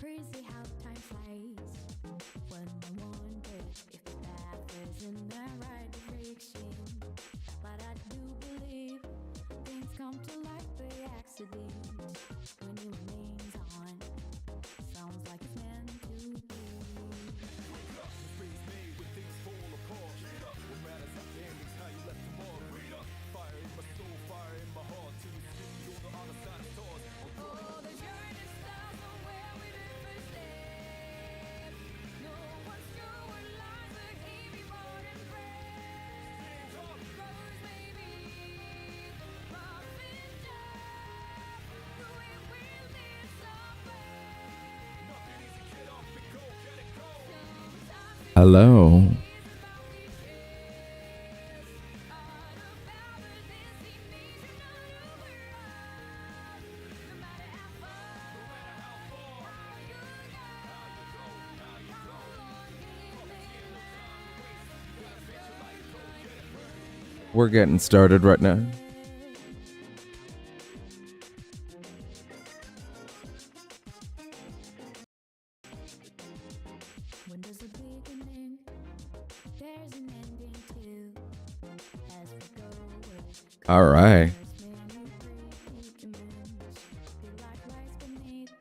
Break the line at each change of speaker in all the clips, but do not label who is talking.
Crazy how time flies when I wonder if the path is in the right direction. But I do believe things come to light by accident. When it remains on, sounds like it's meant to be.
Hello. We're getting started right now.
When there's a beginning, there's an ending too. As we go with
All right.
many predicaments, feel like life's beneath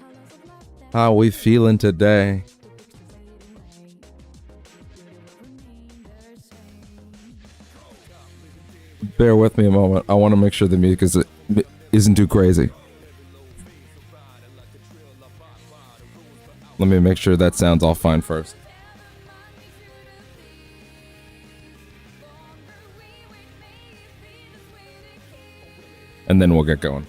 colors of love that
How we feeling today?
depicts the fading way. Will remain the same.
Bear with me a moment. I want to make sure the music isn't too crazy. Let me make sure that sounds all fine first. And then we'll get going.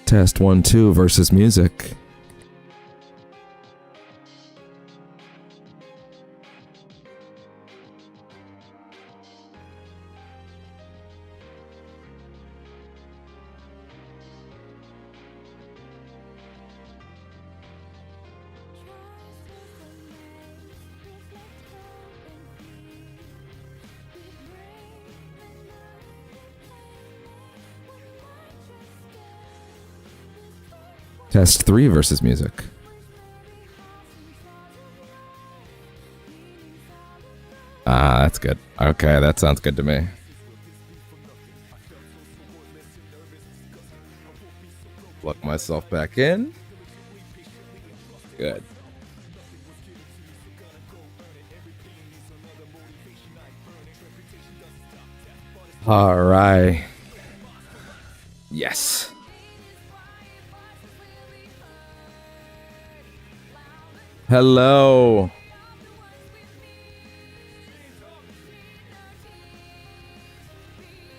Test 1 2 versus music. Test 3 versus music. Ah, that's good. Okay, that sounds good to me. Plug myself back in. Good. All right. Yes. Hello.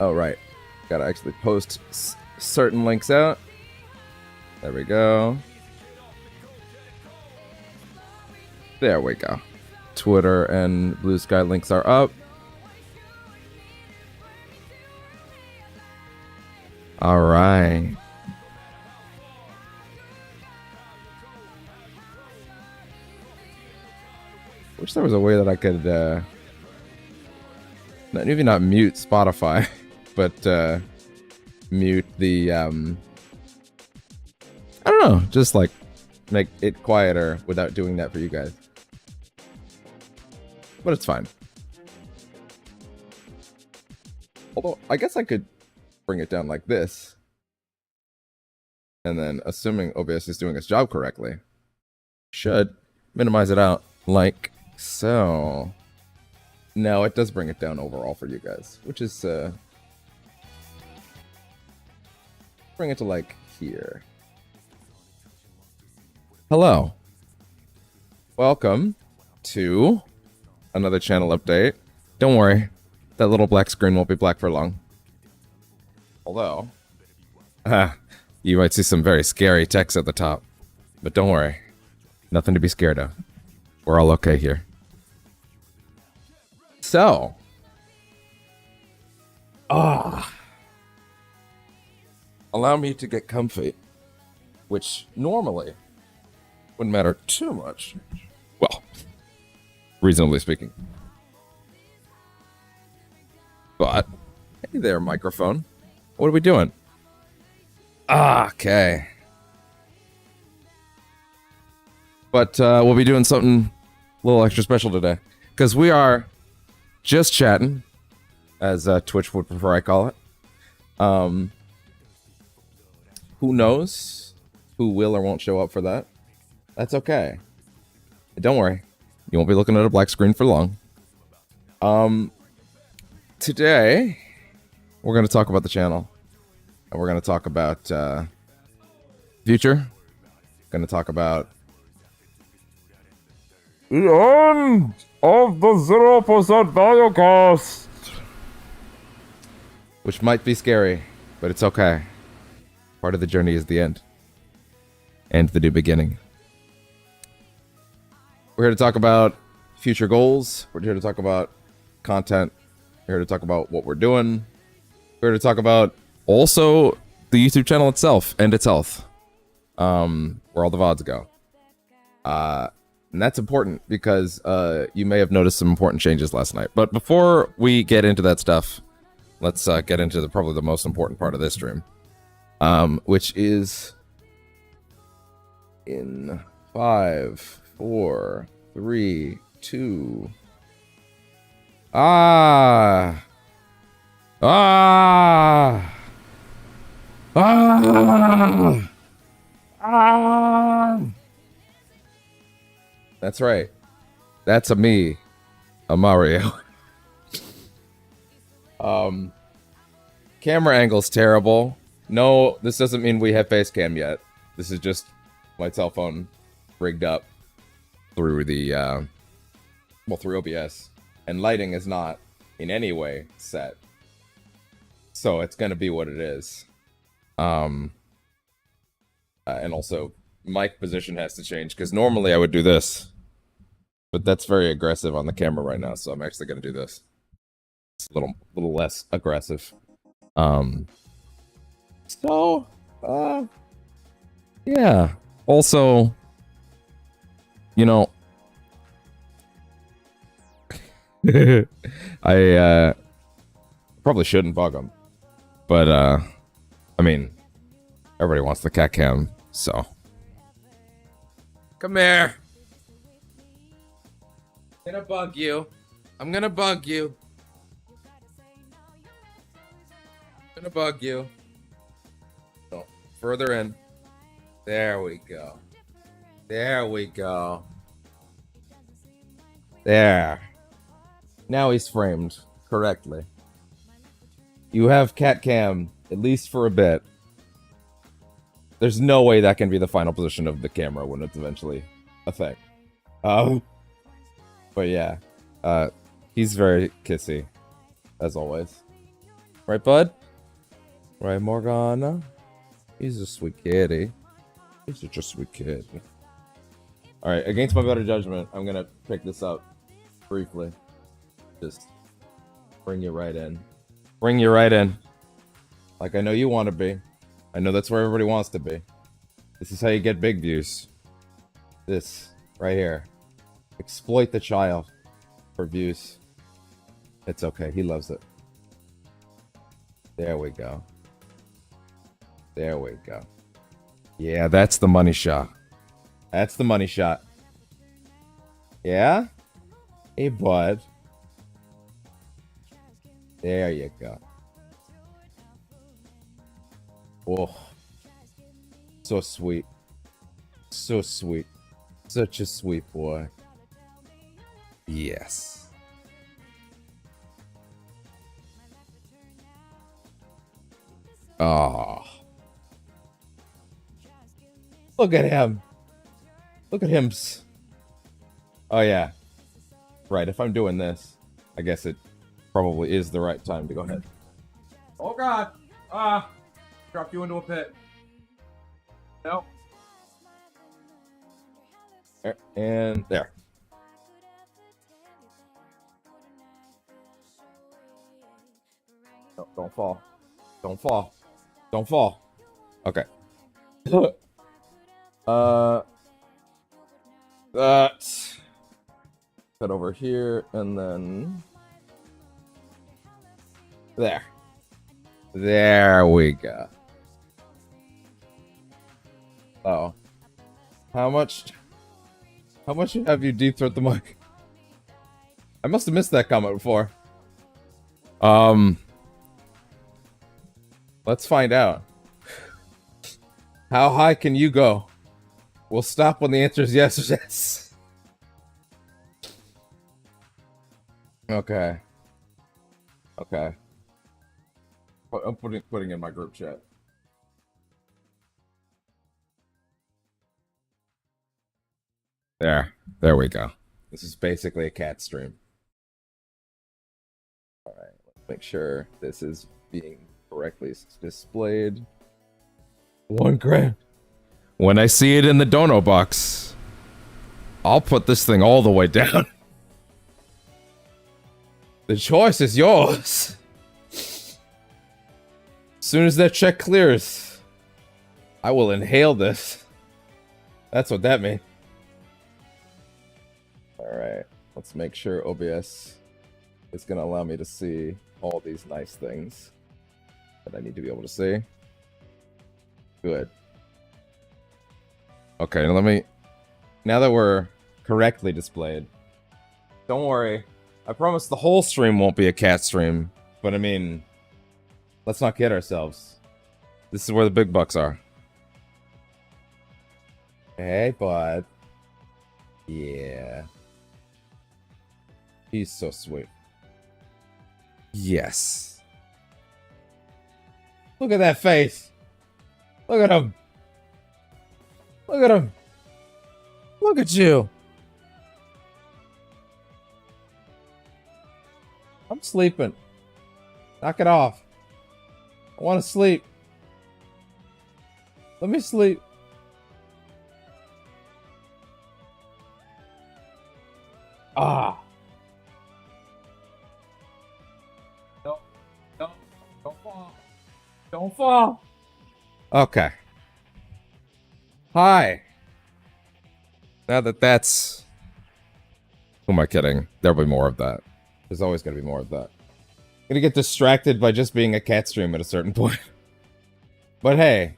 Oh, right. Gotta actually post certain links out. There we go. There we go. Twitter and Blue Sky links are up. All right. Wish there was a way that I could, maybe not mute Spotify, but mute the, I don't know, just like make it quieter without doing that for you guys. But it's fine. Although, I guess I could bring it down like this. And then, assuming OBS is doing its job correctly, should minimize it out like so. No, it does bring it down overall for you guys, which is bring it to like here. Hello. Welcome to another channel update. Don't worry, that little black screen won't be black for long. Although, you might see some very scary text at the top. but don't worry. Nothing to be scared of. We're all okay here. So. Allow me to get comfy. Which normally wouldn't matter too much. Well, reasonably speaking. But, hey there, microphone. What are we doing? Okay. But we'll be doing something a little extra special today. Because we are just chatting, as Twitch would prefer I call it. Who knows who will or won't show up for that? That's okay. Don't worry. You won't be looking at a black screen for long. Today, we're going to talk about the channel. And we're going to talk about future. Going to talk about the end of the 0% VALUECAST. Which might be scary, but it's okay. Part of the journey is the end. And the new beginning. We're here to talk about future goals. We're here to talk about content. We're here to talk about what we're doing. We're here to talk about also the YouTube channel itself and its health. Where all the VODs go. And that's important because you may have noticed some important changes last night. But before we get into that stuff, let's get into probably the most important part of this stream. Which is in 5, 4, 3, 2. That's right. That's a me, a Mario. Camera angle's terrible. No, this doesn't mean we have face cam yet. This is just my cell phone rigged up through the, through OBS. And lighting is not in any way set. So it's gonna be what it is. And also, mic position has to change, because normally I would do this. But that's very aggressive on the camera right now, so I'm actually gonna do this. It's a little less aggressive. Yeah. Also, you know, I probably shouldn't bug them, but I mean, everybody wants the cat cam, so come here. I'm gonna bug you. I'm gonna bug you. I'm gonna bug you. Oh, further in. There we go. There we go. There. Now he's framed correctly. You have cat cam, at least for a bit. There's no way that can be the final position of the camera when it's eventually a thing. But yeah. He's very kissy, as always. Right, bud? Right, Morgana? He's a sweet kitty. He's such a sweet kid. Alright, against my better judgment, I'm gonna pick this up briefly. Just bring you right in. Bring you right in. Like I know you want to be. I know that's where everybody wants to be. This is how you get big views. This, right here. Exploit the child for views. It's okay, he loves it. There we go. There we go. Yeah, that's the money shot. That's the money shot. Yeah? Hey, bud. There you go. Oh. So sweet. So sweet. Such a sweet boy. Yes. Oh. Look at him. Look at him. Oh, yeah. Right, if I'm doing this, I guess it probably is the right time to go ahead. Oh, God. Dropped you into a pit. No. And there. No, don't fall. Don't fall. Don't fall. Okay. That. Put over here, and then there. There we go. Oh. How much have you deep throat the mic? I must have missed that comment before. Let's find out. How high can you go? We'll stop when the answer is yes or yes. Okay. Okay. I'm putting in my group chat. There we go. This is basically a cat stream. All right, let's make sure this is being correctly displayed. 1 grand. When I see it in the dono box, I'll put this thing all the way down. The choice is yours. As soon as that check clears, I will inhale this. That's what that means. Alright, let's make sure OBS is going to allow me to see all these nice things that I need to be able to see. Good. Okay, now that we're correctly displayed, don't worry. I promise the whole stream won't be a cat stream, but I mean, let's not kid ourselves. This is where the big bucks are. Hey, bud. Yeah. He's so sweet. Yes. Look at that face. Look at him. Look at him. Look at you. I'm sleeping. Knock it off. I want to sleep. Let me sleep. Ah. Don't fall. Don't fall. Okay. Hi. Now that's... Who am I kidding? There'll be more of that. There's always going to be more of that. I'm going to get distracted by just being a cat stream at a certain point. But hey,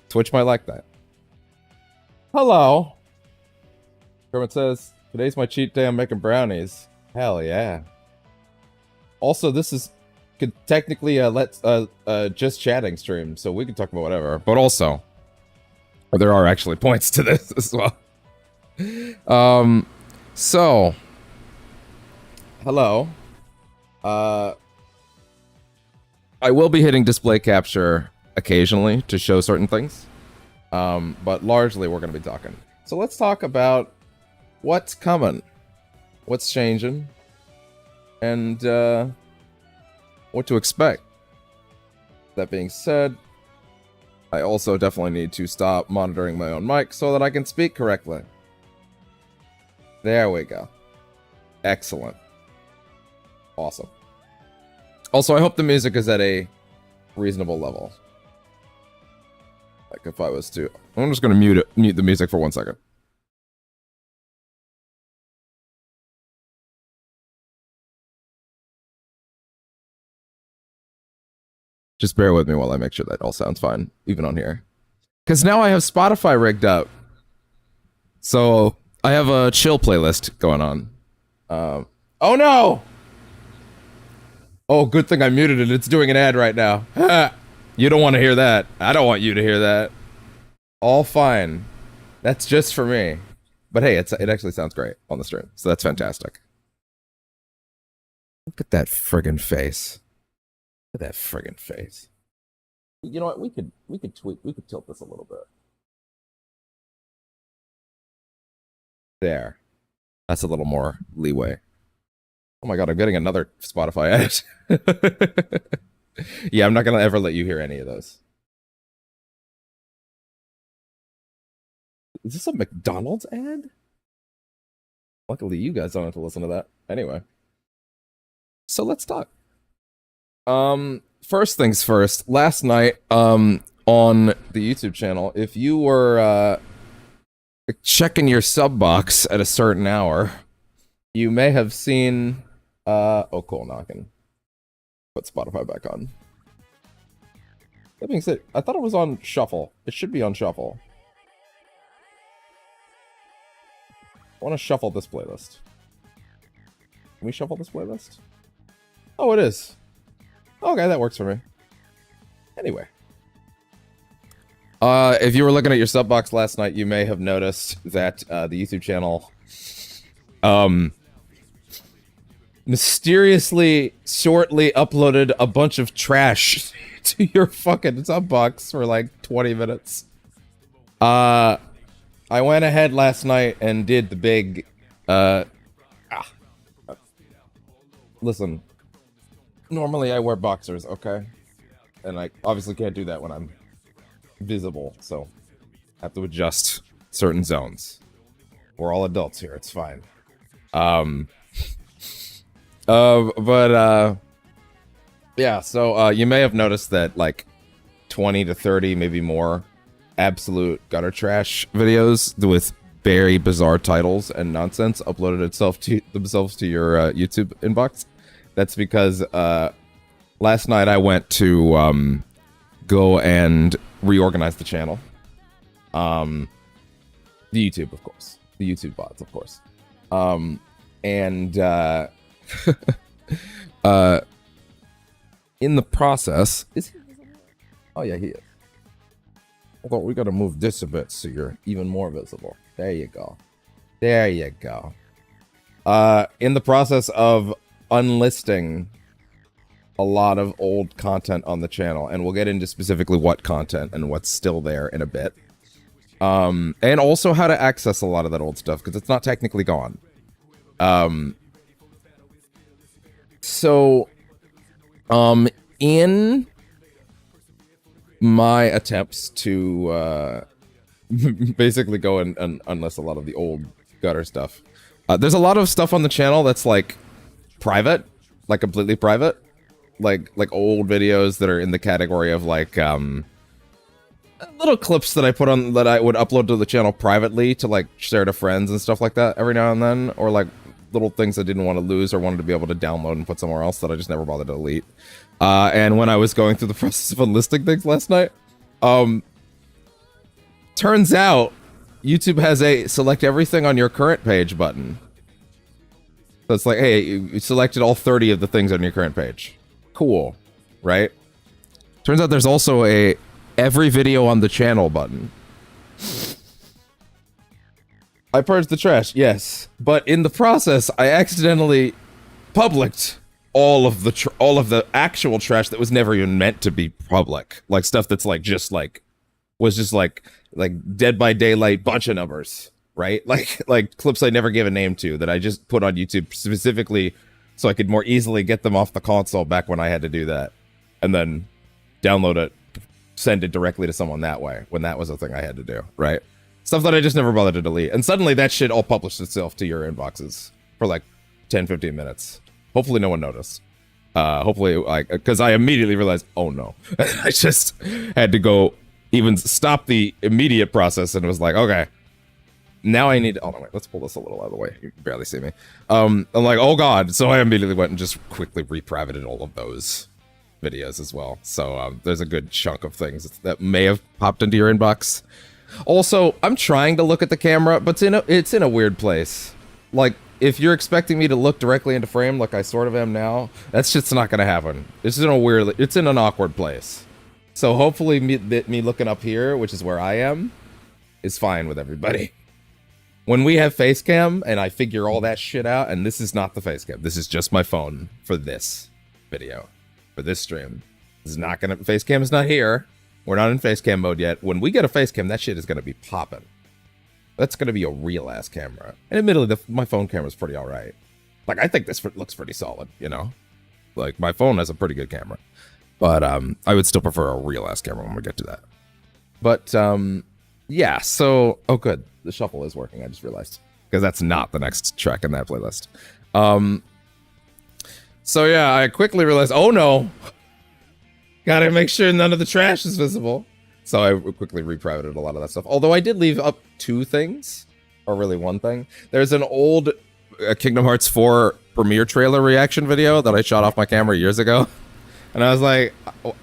Twitch might like that. Hello. Kermit says, today's my cheat day, I'm making brownies. Hell yeah. Also, this is technically a just chatting stream, so we can talk about whatever. But also, there are actually points to this as well. So, hello. I will be hitting display capture occasionally to show certain things. But largely we're going to be talking. So let's talk about what's coming, what's changing, and what to expect. That being said, I also definitely need to stop monitoring my own mic so that I can speak correctly. There we go. Excellent. Awesome. Also, I hope the music is at a reasonable level. Like if I was to... I'm just going to mute the music for 1 second. Just bear with me while I make sure that all sounds fine, even on here. Because now I have Spotify rigged up. So I have a chill playlist going on. Oh no! Oh, good thing I muted it. It's doing an ad right now. You don't want to hear that. I don't want you to hear that. All fine. That's just for me. But hey, it actually sounds great on the stream. So that's fantastic. Look at that friggin' face. Look at that friggin' face. You know what? We could tilt this a little bit. There. That's a little more leeway. Oh my god, I'm getting another Spotify ad. Yeah, I'm not gonna ever let you hear any of those. Is this a McDonald's ad? Luckily, you guys don't have to listen to that. Anyway, so let's talk. First things first. Last night, on the YouTube channel, if you were checking your sub box at a certain hour, you may have seen. Oh, cool. Now I can put Spotify back on. That being said, I thought it was on shuffle. It should be on shuffle. I want to shuffle this playlist. Can we shuffle this playlist? Oh, it is. Okay, that works for me. Anyway. If you were looking at your sub box last night, you may have noticed that the YouTube channel mysteriously shortly uploaded a bunch of trash to your fucking sub box for like 20 minutes. I went ahead last night and did the big, listen, normally I wear boxers, okay? And I obviously can't do that when I'm visible, so I have to adjust certain zones. We're all adults here, it's fine. Yeah, so, you may have noticed that, like, 20 to 30, maybe more, absolute gutter trash videos with very bizarre titles and nonsense uploaded themselves to your YouTube inbox. That's because last night I went to go and reorganize the channel. The YouTube, of course. The YouTube bots, of course. In the process, is he? Oh yeah, he is. Well, we gotta move this a bit so you're even more visible. There you go. There you go. In the process of unlisting a lot of old content on the channel, and we'll get into specifically what content and what's still there in a bit. And also how to access a lot of that old stuff, because it's not technically gone. In my attempts to basically go and unlist a lot of the old gutter stuff, there's a lot of stuff on the channel that's like private, like completely private, like old videos that are in the category of like little clips that I put on that I would upload to the channel privately to like share to friends and stuff like that every now and then, or like little things I didn't want to lose or wanted to be able to download and put somewhere else that I just never bothered to delete. And when I was going through the process of unlisting things last night, turns out YouTube has a select everything on your current page button. So it's like, hey, you selected all 30 of the things on your current page. Cool, right? Turns out there's also a every video on the channel button. I purged the trash, yes, but in the process, I accidentally publicked all of the actual trash that was never even meant to be public, like stuff that's like was just like Dead by Daylight bunch of numbers, right? Like clips I never gave a name to that I just put on YouTube specifically so I could more easily get them off the console back when I had to do that, and then download it, send it directly to someone that way when that was a thing I had to do, right? Stuff that I just never bothered to delete. And suddenly that shit all published itself to your inboxes for like 10, 15 minutes. Hopefully no one noticed. Hopefully, because I immediately realized, oh no. I just had to go even stop the immediate process and was like, okay, now I need to, oh no, wait, let's pull this a little out of the way. You can barely see me. I'm like, oh god. So I immediately went and just quickly reprivated all of those videos as well. So there's a good chunk of things that may have popped into your inbox. Also, I'm trying to look at the camera, but it's in a weird place. Like, if you're expecting me to look directly into frame like I sort of am now, that's just not gonna happen. It's in an awkward place. So hopefully me looking up here, which is where I am, is fine with everybody. When we have face cam and I figure all that shit out, and this is not the face cam, this is just my phone for this video, for this stream. This is not gonna, face cam is not here. We're not in face cam mode yet. When we get a face cam, that shit is gonna be popping. That's gonna be a real ass camera. And admittedly, my phone camera's pretty alright. Like, I think this looks pretty solid, you know? Like, my phone has a pretty good camera. But, I would still prefer a real ass camera when we get to that. But, yeah, so, oh good. The shuffle is working, I just realized. because that's not the next track in that playlist. So yeah, I quickly realized, oh no, gotta make sure none of the trash is visible. So I quickly reprivated a lot of that stuff. Although I did leave up 2 things, or really 1 thing. There's an old Kingdom Hearts 4 premiere trailer reaction video that I shot off my camera years ago. And I was like,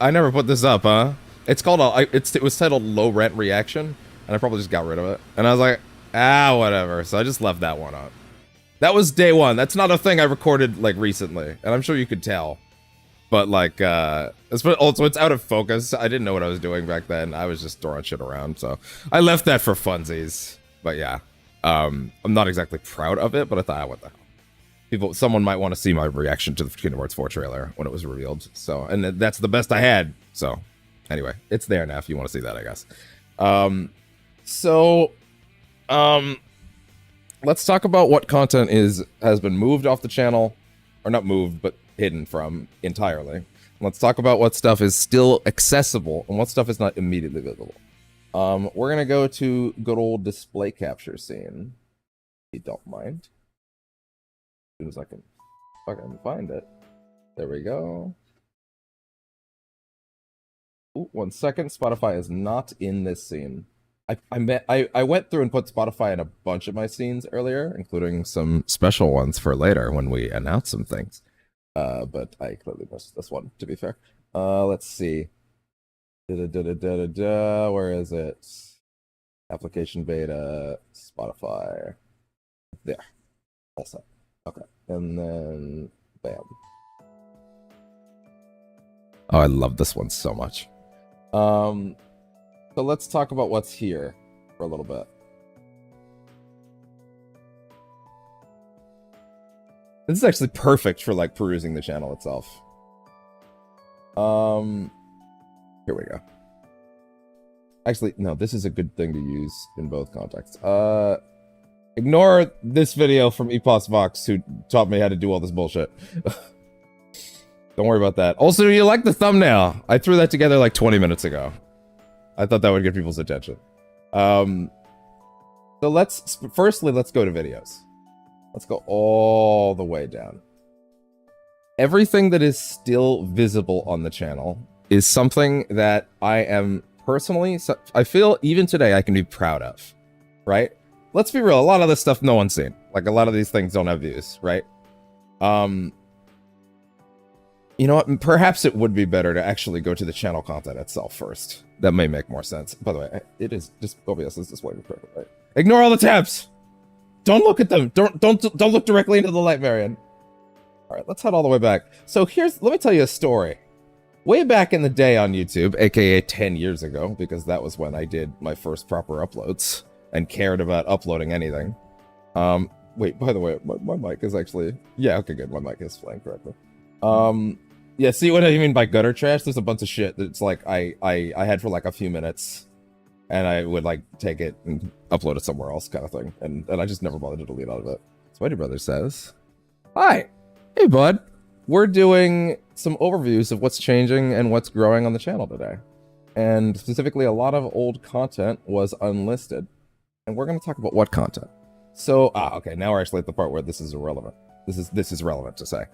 I never put this up, huh? It's called, it was titled Low Rent Reaction, and I probably just got rid of it. And I was like, whatever. So I just left that one up. That was day 1. That's not a thing I recorded, like, recently. And I'm sure you could tell. But, like, also, it's out of focus. I didn't know what I was doing back then. I was just throwing shit around, so I left that for funsies. But yeah, I'm not exactly proud of it, but I thought, what the hell? Someone might want to see my reaction to the Kingdom Hearts 4 trailer when it was revealed. So, and that's the best I had. So, anyway, it's there now if you want to see that, I guess. Let's talk about what content has been moved off the channel, or not moved, but hidden from entirely. Let's talk about what stuff is still accessible and what stuff is not immediately visible. We're gonna go to good old display capture scene. If you don't mind. As soon as I can fucking find it. There we go. Ooh, 1 second. Spotify is not in this scene. I went through and put Spotify in a bunch of my scenes earlier, including some special ones for later when we announce some things. But I clearly missed this one, to be fair. Let's see. Where is it? Application beta, Spotify. There. All set. Okay. And then, bam. Oh, I love this one so much. So let's talk about what's here for a little bit. This is actually perfect for, like, perusing the channel itself. Here we go. Actually, no, this is a good thing to use in both contexts. Ignore this video from Epos Vox, who taught me how to do all this bullshit. Don't worry about that. Also, you like the thumbnail? I threw that together like 20 minutes ago. I thought that would get people's attention. So firstly, let's go to videos. Let's go all the way down. Everything that is still visible on the channel is something that I am personally, I feel even today I can be proud of, right? Let's be real, a lot of this stuff no one's seen. Like, a lot of these things don't have views, right? You know what, perhaps it would be better to actually go to the channel content itself first. That may make more sense. By the way, it is just OBS is displaying perfect, right? Ignore all the tabs! Don't look at them! Don't look directly into the light variant. Alright, let's head all the way back. So let me tell you a story. Way back in the day on YouTube, aka 10 years ago, because that was when I did my first proper uploads and cared about uploading anything. Wait, by the way, my mic is actually... Yeah, okay, good. My mic is playing correctly. Yeah, see what I mean by gutter trash? There's a bunch of shit that's like I had for like a few minutes, and I would like take it and upload it somewhere else kind of thing. And I just never bothered to delete all of it. Sweaty Brother says, hi! Hey, bud! We're doing some overviews of what's changing and what's growing on the channel today. And specifically, a lot of old content was unlisted. And we're going to talk about what content. So, okay, now we're actually at the part where this is irrelevant. This is relevant to say.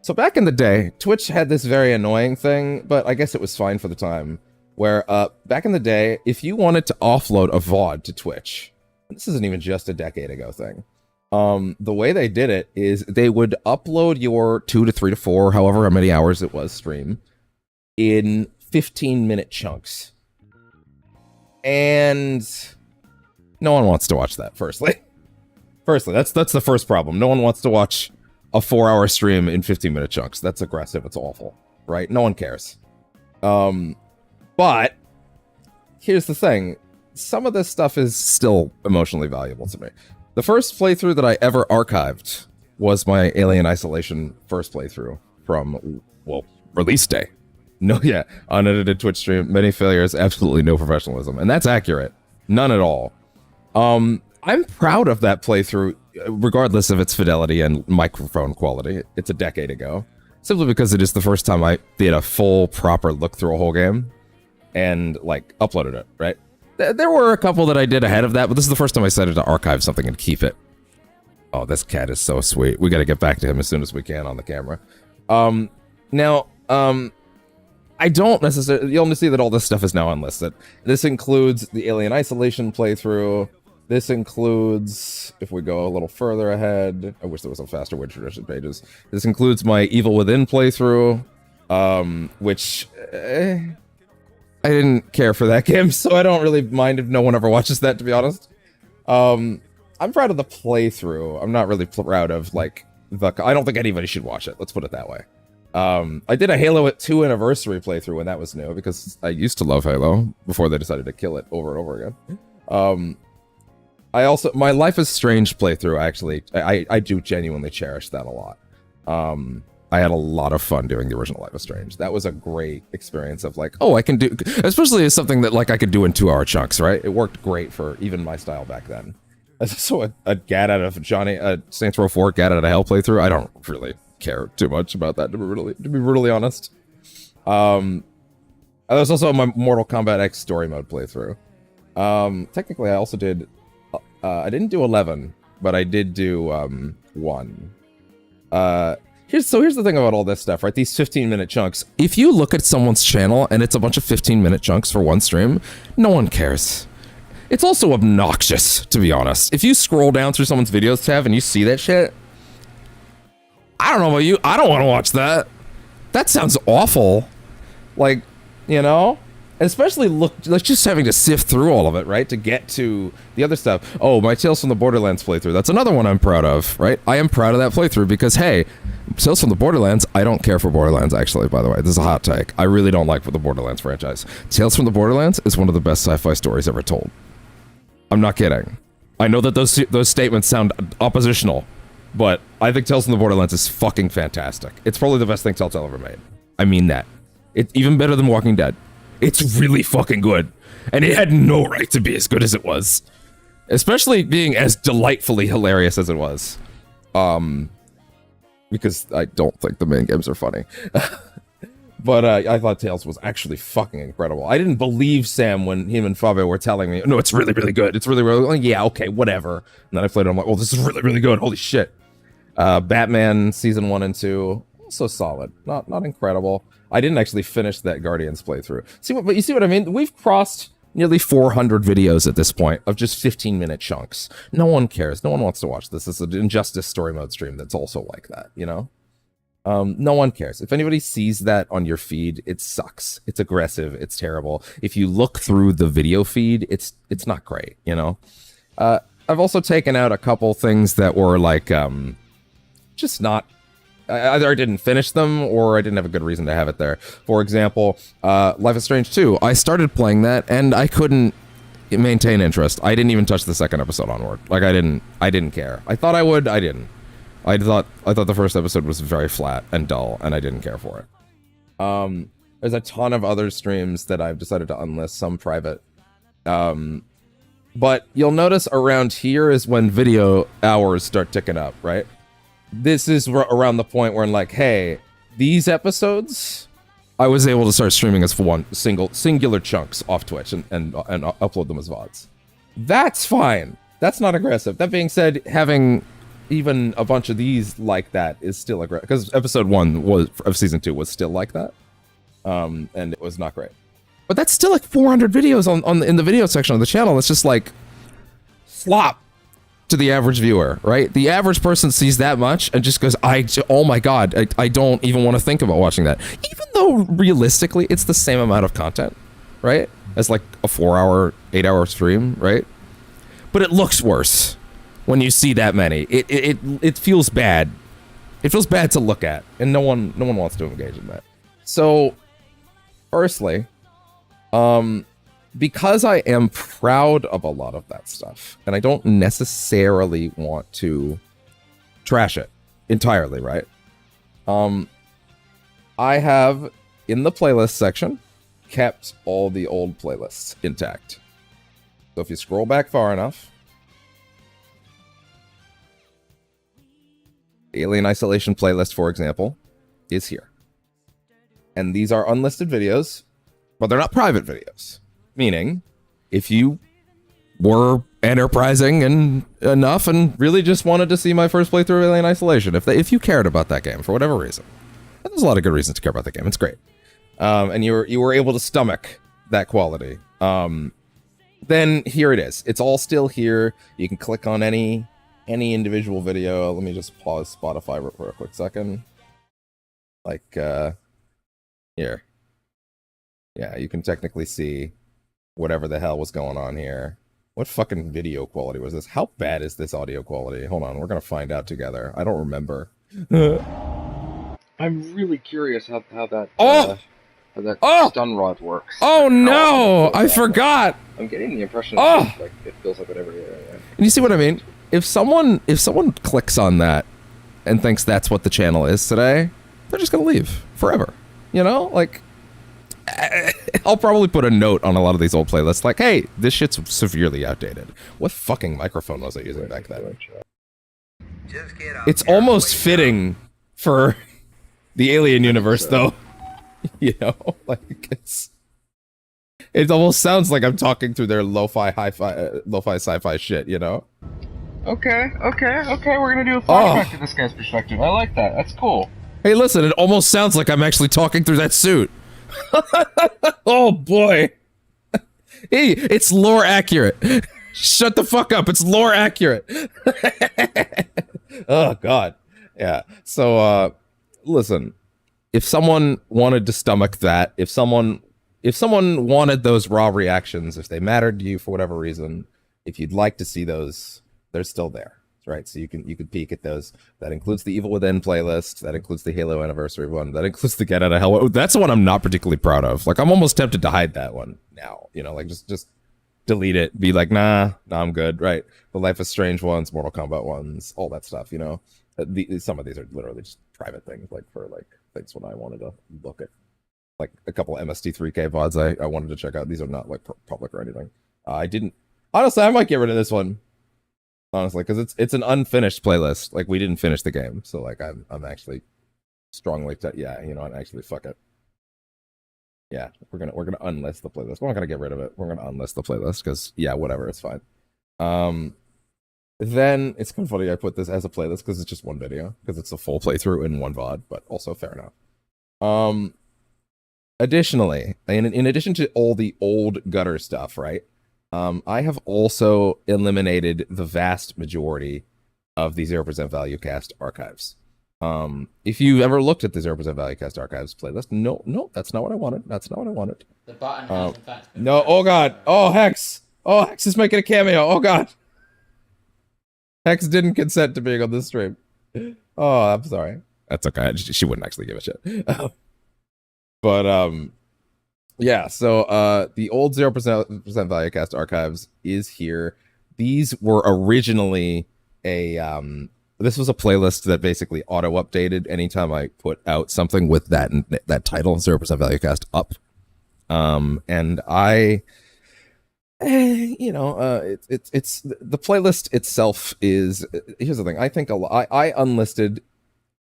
So back in the day, Twitch had this very annoying thing, but I guess it was fine for the time, where back in the day, if you wanted to offload a VOD to Twitch, this isn't even just a decade ago thing, the way they did it is they would upload your 2 to 3 to 4, however many hours it was stream, in 15-minute chunks. And no one wants to watch that, firstly. That's the first problem. No one wants to watch a 4-hour stream in 15-minute chunks. That's aggressive. It's awful, right? No one cares. But here's the thing. Some of this stuff is still emotionally valuable to me. The first playthrough that I ever archived was my Alien Isolation first playthrough from, well, release day. No, yeah, unedited Twitch stream, many failures, absolutely no professionalism. And that's accurate. None at all. I'm proud of that playthrough, regardless of its fidelity and microphone quality. It's a decade ago. Simply because it is the first time I did a full, proper look through a whole game and, like, uploaded it, right? There were a couple that I did ahead of that, but this is the first time I decided to archive something and keep it. Oh, this cat is so sweet. We got to get back to him as soon as we can on the camera. Now, I don't necessarily... You'll see that all this stuff is now unlisted. This includes the Alien Isolation playthrough. This includes, if we go a little further ahead... I wish there was a faster Witch Tradition pages. This includes my Evil Within playthrough, which... I didn't care for that game, so I don't really mind if no one ever watches that, to be honest. I'm proud of the playthrough. I'm not really proud of, like, I don't think anybody should watch it. Let's put it that way. I did a Halo 2 anniversary playthrough when that was new, because I used to love Halo before they decided to kill it over and over again. My Life is Strange playthrough, actually, I do genuinely cherish that a lot. I had a lot of fun doing the original Life is Strange. That was a great experience of like, oh, I can do, especially as something that like I could do in 2-hour chunks, right? It worked great for even my style back then. So a Gat out of Saints Row 4 Gat out of Hell playthrough, I don't really care too much about that, to be really honest. There's also my Mortal Kombat X story mode playthrough. Technically, I also did, I didn't do 11, but I did do 1. Here's the thing about all this stuff, right? These 15-minute chunks. If you look at someone's channel and it's a bunch of 15-minute chunks for one stream, no one cares. It's also obnoxious, to be honest. If you scroll down through someone's videos tab and you see that shit, I don't know about you, I don't want to watch that. That sounds awful. Like, you know? Especially like just having to sift through all of it, right? To get to the other stuff. Oh, my Tales from the Borderlands playthrough. That's another one I'm proud of, right? I am proud of that playthrough because, hey, Tales from the Borderlands, I don't care for Borderlands, actually, by the way. This is a hot take. I really don't like the Borderlands franchise. Tales from the Borderlands is one of the best sci-fi stories ever told. I'm not kidding. I know that those statements sound oppositional, but I think Tales from the Borderlands is fucking fantastic. It's probably the best thing Telltale ever made. I mean that. It's even better than Walking Dead. It's really fucking good. And it had no right to be as good as it was. Especially being as delightfully hilarious as it was. Because I don't think the main games are funny. But I thought Tales was actually fucking incredible. I didn't believe Sam when him and Fabio were telling me, no, it's really, really good. It's really, really, yeah, okay, whatever. And then I played it, I'm like, oh, this is really, really good. Holy shit. Batman Season 1 and 2, also solid. Not incredible. I didn't actually finish that Guardians playthrough. But you see what I mean? We've crossed nearly 400 videos at this point of just 15-minute chunks. No one cares. No one wants to watch this. It's an Injustice story mode stream that's also like that, you know? No one cares. If anybody sees that on your feed, it sucks. It's aggressive. It's terrible. If you look through the video feed, it's not great, you know? I've also taken out a couple things that were like, just not... Either I didn't finish them, or I didn't have a good reason to have it there. For example, Life is Strange 2. I started playing that, and I couldn't maintain interest. I didn't even touch the second episode onward. Like, I didn't care. I thought I would, I didn't. I thought the first episode was very flat and dull, and I didn't care for it. There's a ton of other streams that I've decided to unlist, some private. But you'll notice around here is when video hours start ticking up, right? This is around the point where I'm like, hey, these episodes, I was able to start streaming as singular chunks off Twitch and upload them as VODs. That's fine. That's not aggressive. That being said, having even a bunch of these like that is still aggressive, because episode 1 of season 2 was still like that, and it was not great. But that's still like 400 videos in the video section of the channel. It's just like slop to the average viewer, right? The average person sees that much and just goes, oh my god, I don't even want to think about watching that. Even though realistically it's the same amount of content, right? As like a 4-hour, 8-hour stream, right? But it looks worse when you see that many. It feels bad. It feels bad to look at, and no one wants to engage in that. So, firstly, because I am proud of a lot of that stuff, and I don't necessarily want to trash it entirely, right? I have, in the playlist section, kept all the old playlists intact. So if you scroll back far enough, the Alien Isolation playlist, for example, is here. And these are unlisted videos, but they're not private videos. Meaning, if you were enterprising and enough and really just wanted to see my first playthrough of Alien Isolation. If you cared about that game for whatever reason, and there's a lot of good reasons to care about that game. It's great. And you were able to stomach that quality. Then here it is. It's all still here. You can click on any individual video. Let me just pause Spotify for a quick second. Like, here. Yeah, you can technically see whatever the hell was going on here. What fucking video quality was this? How bad is this audio quality? Hold on, we're gonna find out together. I don't remember.
I'm really curious how that stun rod works.
Oh no! I forgot!
I'm getting the impression it feels like whatever. Yeah.
And you see what I mean? If someone clicks on that and thinks that's what the channel is today, they're just gonna leave forever. You know? Like, I'll probably put a note on a lot of these old playlists like, hey, this shit's severely outdated. What fucking microphone was I using back then? It's almost fitting for the Alien universe, though. You know? Like, it almost sounds like I'm talking through their lo-fi sci-fi shit, you know?
Okay, we're gonna do a flashback to this guy's perspective. I like that, that's cool.
Hey, listen, it almost sounds like I'm actually talking through that suit. Oh boy. Hey, it's lore accurate. Shut the fuck up, it's lore accurate. Oh god. Yeah. So listen, if someone wanted to stomach that, if someone wanted those raw reactions, if they mattered to you for whatever reason, if you'd like to see those, they're still there. Right, so you can peek at those. That includes the Evil Within playlist. That includes the Halo Anniversary one. That includes the Get Out of Hell one. That's the one I'm not particularly proud of. Like, I'm almost tempted to hide that one now. You know, like just delete it. Be like, nah, I'm good. Right, the Life is Strange ones, Mortal Kombat ones, all that stuff. You know, some of these are literally just private things, like for like things when I wanted to look at, like a couple of MST3K VODs I wanted to check out. These are not like public or anything. I didn't. Honestly, I might get rid of this one. Honestly, because it's an unfinished playlist. Like, we didn't finish the game, so like I'm actually strongly you know, and actually fuck it. Yeah, we're gonna unlist the playlist. We're not gonna get rid of it. We're gonna unlist the playlist because whatever, it's fine. Then it's kind of funny I put this as a playlist because it's just one video, because it's a full playthrough in one VOD, but also fair enough. Additionally, in addition to all the old gutter stuff, right? I have also eliminated the vast majority of the 0% ValueCast archives. If you've ever looked at the 0% ValueCast archives playlist, no, that's not what I wanted. That's not what I wanted.
The button has in fact been
no, oh god, oh Hex! Oh, Hex is making a cameo, oh god! Hex didn't consent to being on this stream. Oh, I'm sorry. That's okay, she wouldn't actually give a shit. But, yeah, so the old 0% ValueCast archives is here. These were originally this was a playlist that basically auto-updated anytime I put out something with that title, 0% ValueCast, up. And it's the playlist itself is, here's the thing, I think I unlisted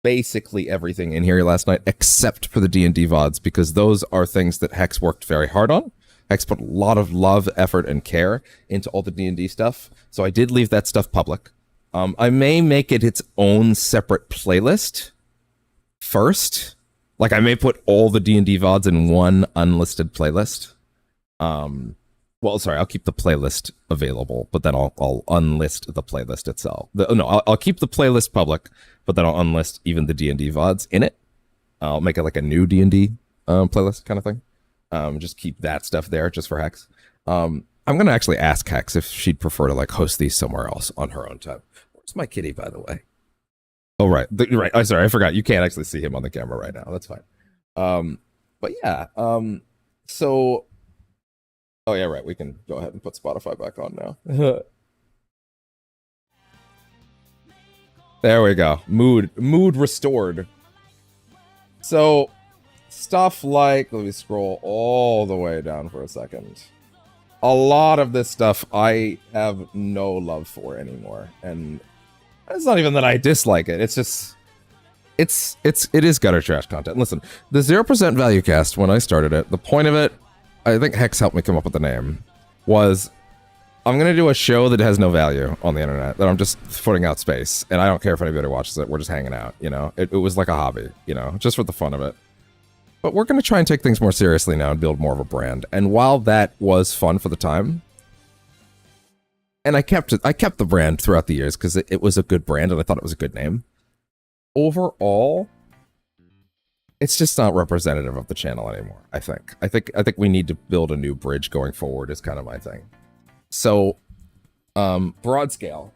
basically everything in here last night except for the D&D VODs, because those are things that Hex worked very hard on. Hex put a lot of love, effort, and care into all the D&D stuff, so I did leave that stuff public. I may make it its own separate playlist first. Like, I may put all the D&D VODs in one unlisted playlist. Well, sorry, I'll keep the playlist available, but then I'll unlist the playlist itself. I'll keep the playlist public, but then I'll unlist even the D&D VODs in it. I'll make it like a new D&D playlist kind of thing. Just keep that stuff there just for Hex. I'm going to actually ask Hex if she'd prefer to like host these somewhere else on her own time. Where's my kitty, by the way? Oh, right. Right. I'm sorry, I forgot. You can't actually see him on the camera right now. That's fine. But yeah, so... Oh, yeah, right. We can go ahead and put Spotify back on now. There we go. Mood restored. So, stuff like... Let me scroll all the way down for a second. A lot of this stuff I have no love for anymore. And it's not even that I dislike it. It's just... It is gutter trash content. Listen, the 0% ValueCast, when I started it, the point of it, I think Hex helped me come up with the name, was I'm gonna do a show that has no value on the internet, that I'm just footing out space, and I don't care if anybody watches it. We're just hanging out, you know? It was like a hobby, you know, just for the fun of it. But we're gonna try and take things more seriously now and build more of a brand. And while that was fun for the time, and I kept the brand throughout the years because it was a good brand and I thought it was a good name. Overall, it's just not representative of the channel anymore, I think. I think we need to build a new bridge going forward is kind of my thing. So, broad scale.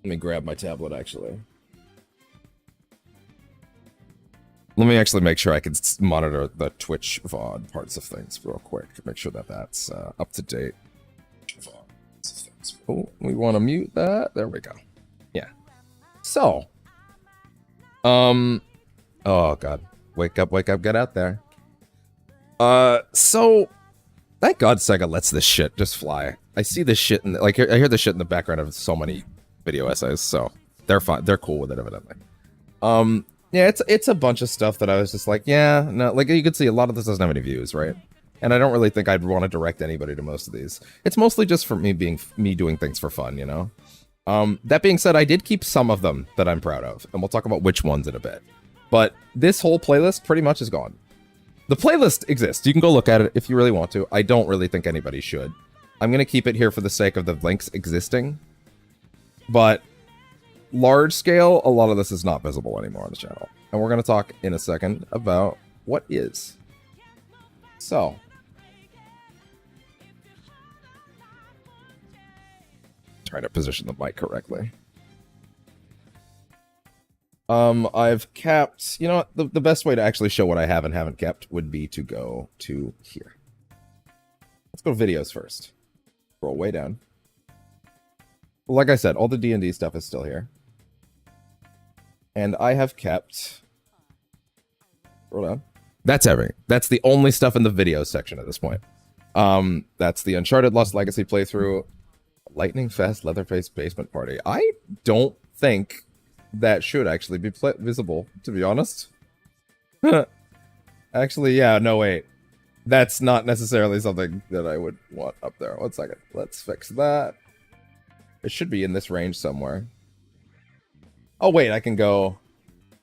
Let me grab my tablet, actually. Let me actually make sure I can monitor the Twitch VOD parts of things real quick to make sure that that's up to date. Oh, we want to mute that. There we go. Yeah. So, oh God, wake up, get out there. So, thank God Sega lets this shit just fly. I see this shit in I hear this shit in the background of so many video essays, so they're fine. They're cool with it, evidently. Yeah, it's a bunch of stuff that I was just like, yeah, no, like you could see a lot of this doesn't have any views, right? And I don't really think I'd want to direct anybody to most of these. It's mostly just for me doing things for fun, you know? That being said, I did keep some of them that I'm proud of, and we'll talk about which ones in a bit. But this whole playlist pretty much is gone. The playlist exists. You can go look at it if you really want to. I don't really think anybody should. I'm going to keep it here for the sake of the links existing. But large scale, a lot of this is not visible anymore on the channel. And we're going to talk in a second about what is. So, trying to position the mic correctly. I've kept, you know what, the best way to actually show what I have and haven't kept would be to go to here. Let's go to videos first. Scroll way down. Like I said, all the D&D stuff is still here. And I have kept... Scroll down. That's everything. That's the only stuff in the video section at this point. That's the Uncharted Lost Legacy playthrough. Lightning Fest, Leatherface Basement Party. I don't think that should actually be visible, to be honest. Actually, yeah, no, wait. That's not necessarily something that I would want up there. 1 second. Let's fix that. It should be in this range somewhere. Oh, wait, I can go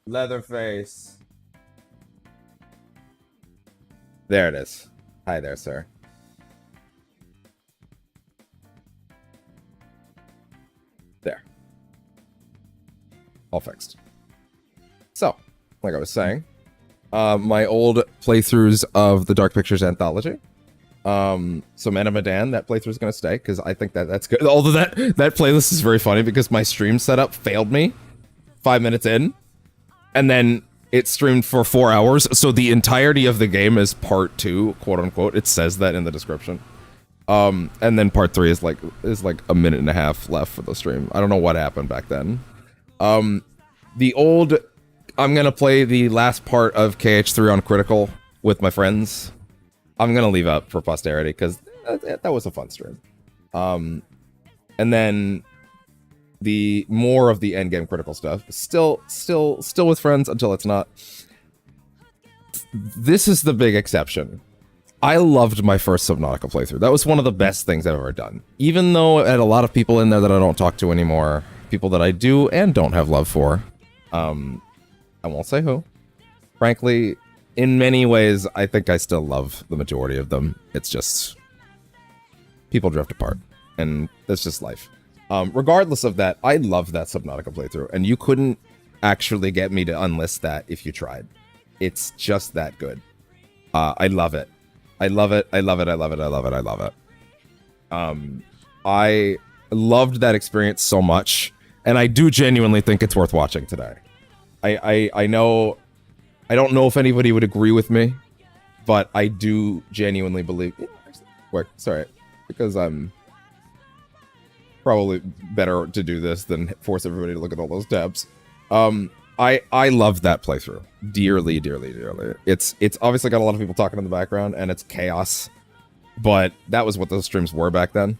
Leatherface. There it is. Hi there, sir. There. All fixed. So, like I was saying, my old playthroughs of the Dark Pictures Anthology. So Man of Medan, that playthrough is going to stay, because I think that's good. Although that playlist is very funny, because my stream setup failed me 5 minutes in, and then it streamed for 4 hours, so the entirety of the game is part 2, quote unquote. It says that in the description. And then part 3 is like a minute and a half left for the stream. I don't know what happened back then. The old, I'm gonna play the last part of KH3 on Critical with my friends. I'm gonna leave out for posterity because that was a fun stream. And then the more of the endgame Critical stuff, still with friends until it's not. This is the big exception. I loved my first Subnautica playthrough. That was one of the best things I've ever done. Even though I had a lot of people in there that I don't talk to anymore, people that I do and don't have love for. I won't say who. Frankly, in many ways, I think I still love the majority of them. It's just people drift apart, and that's just life. Regardless of that, I love that Subnautica playthrough, and you couldn't actually get me to unlist that if you tried. It's just that good. I love it. I love it. I love it. I love it. I love it. I love it. I loved that experience so much, and I do genuinely think it's worth watching today. I know, I don't know if anybody would agree with me, but I do genuinely believe. Sorry, because I'm probably better to do this than force everybody to look at all those tabs. I love that playthrough dearly, dearly, dearly. It's obviously got a lot of people talking in the background, and it's chaos, but that was what those streams were back then.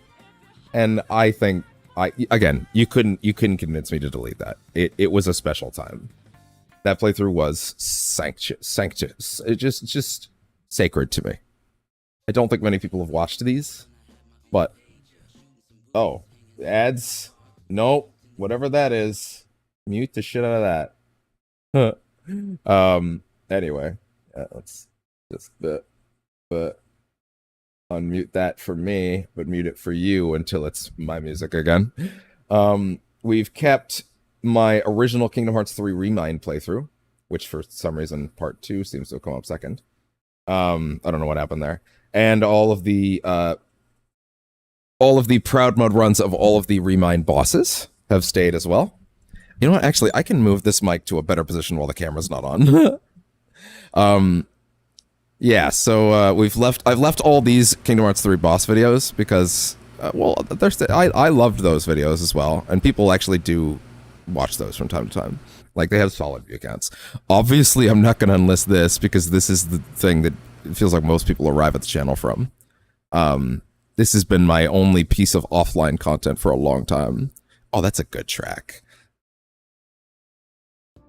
And I think again, you couldn't convince me to delete that. It was a special time. That playthrough was sanctious. It just sacred to me. I don't think many people have watched these, but oh, ads. Nope, whatever that is, mute the shit out of that. Anyway, let's just unmute that for me, but mute it for you until it's my music again. We've kept my original Kingdom Hearts 3 Remind playthrough, which for some reason part 2 seems to have come up second. I don't know what happened there. And all of the proud mode runs of all of the Remind bosses have stayed as well. You know what? Actually, I can move this mic to a better position while the camera's not on. Yeah, so I've left all these Kingdom Hearts 3 boss videos because, well, I loved those videos as well, and people actually do watch those from time to time. Like, they have solid view counts. Obviously, I'm not going to enlist this because this is the thing that it feels like most people arrive at the channel from. This has been my only piece of offline content for a long time. Oh, that's a good track.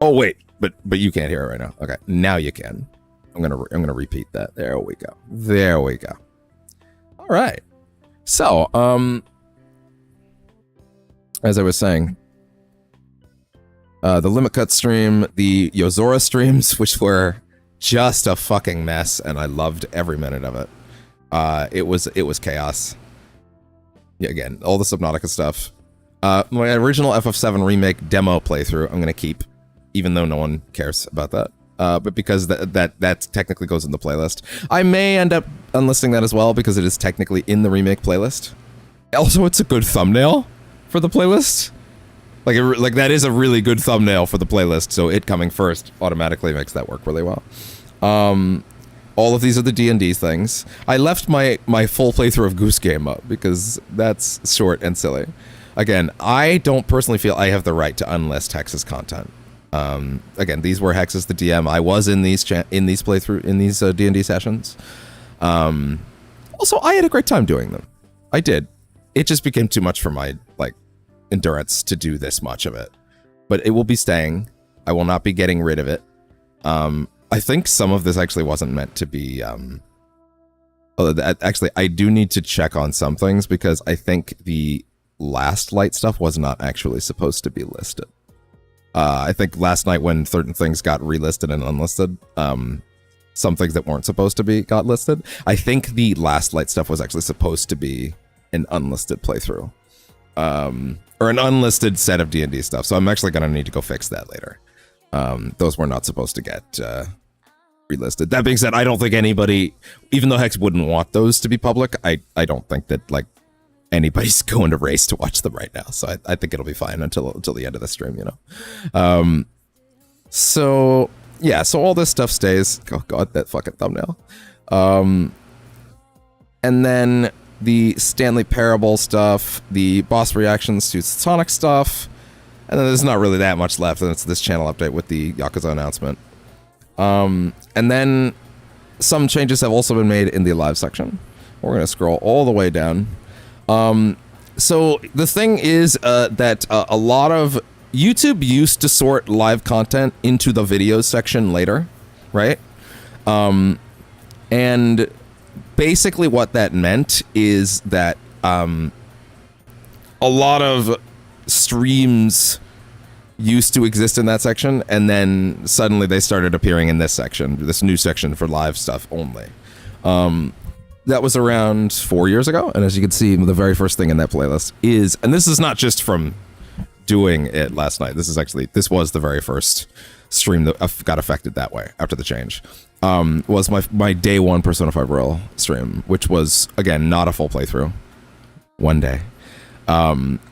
Oh, wait, but you can't hear it right now. Okay, now you can. I'm gonna repeat that. There we go. There we go. All right. So, as I was saying, the Limit Cut stream, the Yozora streams, which were just a fucking mess, and I loved every minute of it. It was chaos. Yeah, again, all the Subnautica stuff. My original FF7 remake demo playthrough, I'm gonna keep, even though no one cares about that. But because that technically goes in the playlist. I may end up unlisting that as well because it is technically in the remake playlist. Also, it's a good thumbnail for the playlist. Like that is a really good thumbnail for the playlist, so it coming first automatically makes that work really well. All of these are the D&D things. I left my full playthrough of Goose Game up because that's short and silly. Again, I don't personally feel I have the right to unlist Hex's content. Again, these were Hex's the DM. I was in these D&D sessions. Also, I had a great time doing them. I did. It just became too much for my endurance to do this much of it. But it will be staying. I will not be getting rid of it. I think some of this actually wasn't meant to be. Actually, I do need to check on some things because I think the last light stuff was not actually supposed to be listed. I think last night when certain things got relisted and unlisted, some things that weren't supposed to be got listed. I think the last light stuff was actually supposed to be an unlisted playthrough. Or an unlisted set of D&D stuff. So I'm actually going to need to go fix that later. Those were not supposed to get relisted. That being said, I don't think anybody, even though Hex wouldn't want those to be public, I don't think that anybody's going to race to watch them right now, so I think it'll be fine until the end of the stream, you know. So yeah, so all this stuff stays. Oh god, that fucking thumbnail. And then the Stanley Parable stuff, the boss reactions to Sonic stuff, and then there's not really that much left, and it's this channel update with the Yakuza announcement. And then some changes have also been made in the live section. We're gonna scroll all the way down. So the thing is that a lot of YouTube used to sort live content into the videos section later, right? And basically what that meant is that a lot of streams used to exist in that section, and then suddenly they started appearing in this section, this new section for live stuff only. That was around 4 years ago, and as you can see, the very first thing in that playlist is, and this is not just from doing it last night, this was the very first stream that got affected that way after the change, was my day one Persona 5 Royal stream, which was, again, not a full playthrough. One day.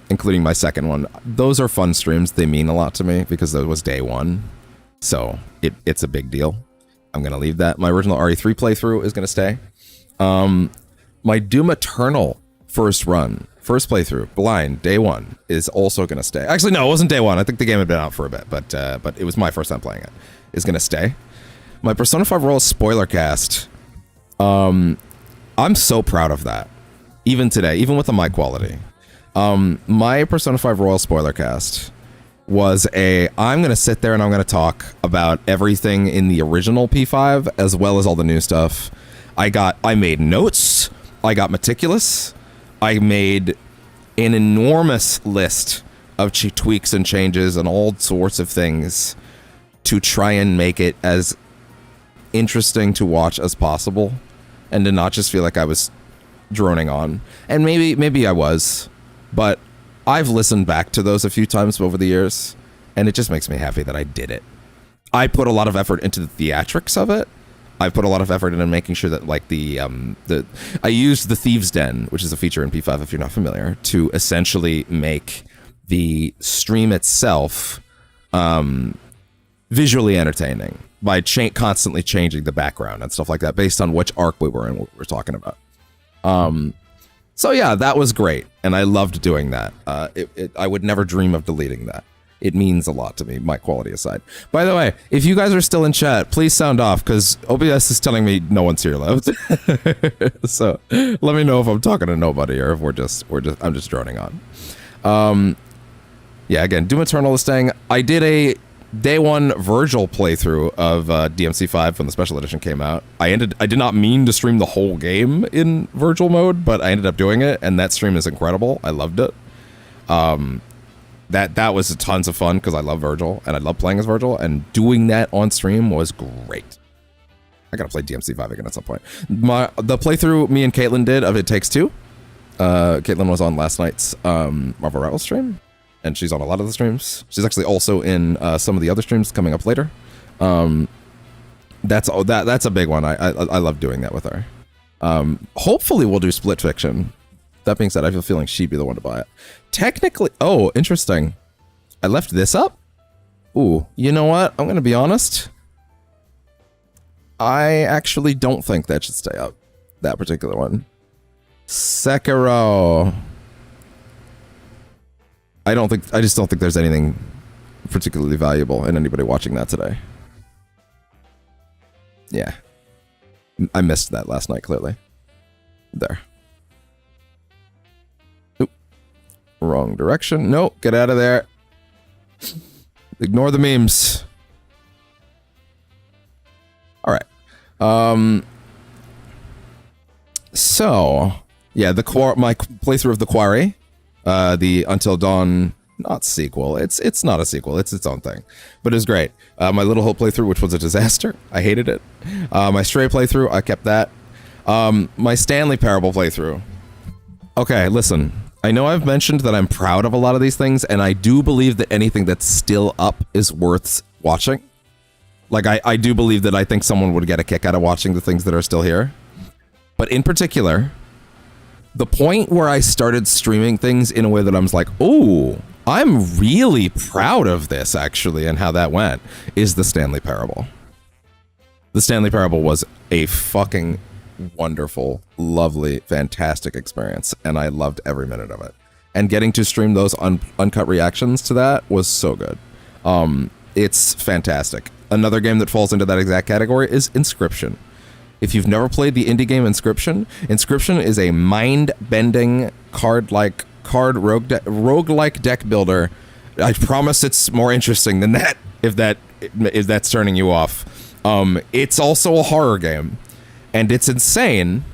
Including my second one. Those are fun streams, they mean a lot to me, because that was day one, so it's a big deal. I'm gonna leave that. My original RE3 playthrough is gonna stay. My Doom Eternal first playthrough, blind, day one, is also gonna stay. Actually, no, it wasn't day one. I think the game had been out for a bit, but it was my first time playing it. Is gonna stay. My Persona 5 Royal spoiler cast, I'm so proud of that. Even today, even with the mic quality. My Persona 5 Royal spoiler cast was I'm gonna sit there and I'm gonna talk about everything in the original P5 as well as all the new stuff. I made notes. I got meticulous. I made an enormous list of tweaks and changes and all sorts of things to try and make it as interesting to watch as possible, and to not just feel like I was droning on. And maybe I was, but I've listened back to those a few times over the years, and it just makes me happy that I did it. I put a lot of effort into the theatrics of it. I put a lot of effort into making sure that, like, I used the Thieves' Den, which is a feature in P5 if you're not familiar, to essentially make the stream itself visually entertaining by constantly changing the background and stuff like that based on which arc we were in, what we were talking about. So yeah, that was great, and I loved doing that. I would never dream of deleting that. It means a lot to me, my quality aside. By the way, if you guys are still in chat, please sound off, because OBS is telling me no one's here left. So let me know if I'm talking to nobody or if I'm just droning on. Yeah, again, Doom Eternal is staying. I did a day one Virgil playthrough of DMC5 when the special edition came out. I did not mean to stream the whole game in Virgil mode, but I ended up doing it, and that stream is incredible. I loved it. That was tons of fun because I love Virgil and I love playing as Virgil, and doing that on stream was great. I gotta play DMC5 again at some point. The playthrough me and Caitlin did of It Takes Two. Caitlin was on last night's Marvel Rivals stream, and she's on a lot of the streams. She's actually also in some of the other streams coming up later. That's a big one. I love doing that with her. Hopefully we'll do Split Fiction. That being said, I have a feeling she'd be the one to buy it. Technically, oh, interesting. I left this up? Ooh, you know what? I'm gonna be honest. I actually don't think that should stay up. That particular one. Sekiro. I just don't think there's anything particularly valuable in anybody watching that today. Yeah. I missed that last night, clearly. There. Oop. Wrong direction. No, get out of there. Ignore the memes. All right. So, yeah, my playthrough of The Quarry. The Until Dawn, not sequel. It's not a sequel. It's its own thing, but it was great. My Little Hope playthrough, which was a disaster. I hated it. My Stray playthrough, I kept that. My Stanley Parable playthrough. Okay, listen. I know I've mentioned that I'm proud of a lot of these things, and I do believe that anything that's still up is worth watching. Like, I do believe that I think someone would get a kick out of watching the things that are still here. But in particular, the point where I started streaming things in a way that I was like, oh, I'm really proud of this, actually, and how that went, is the Stanley Parable. The Stanley Parable was a fucking wonderful, lovely, fantastic experience, and I loved every minute of it. And getting to stream those uncut reactions to that was so good. It's fantastic. Another game that falls into that exact category is Inscription. If you've never played the indie game Inscription, Inscription is a mind-bending roguelike deck builder. I promise it's more interesting than that, if that's turning you off. It's also a horror game, and it's insane,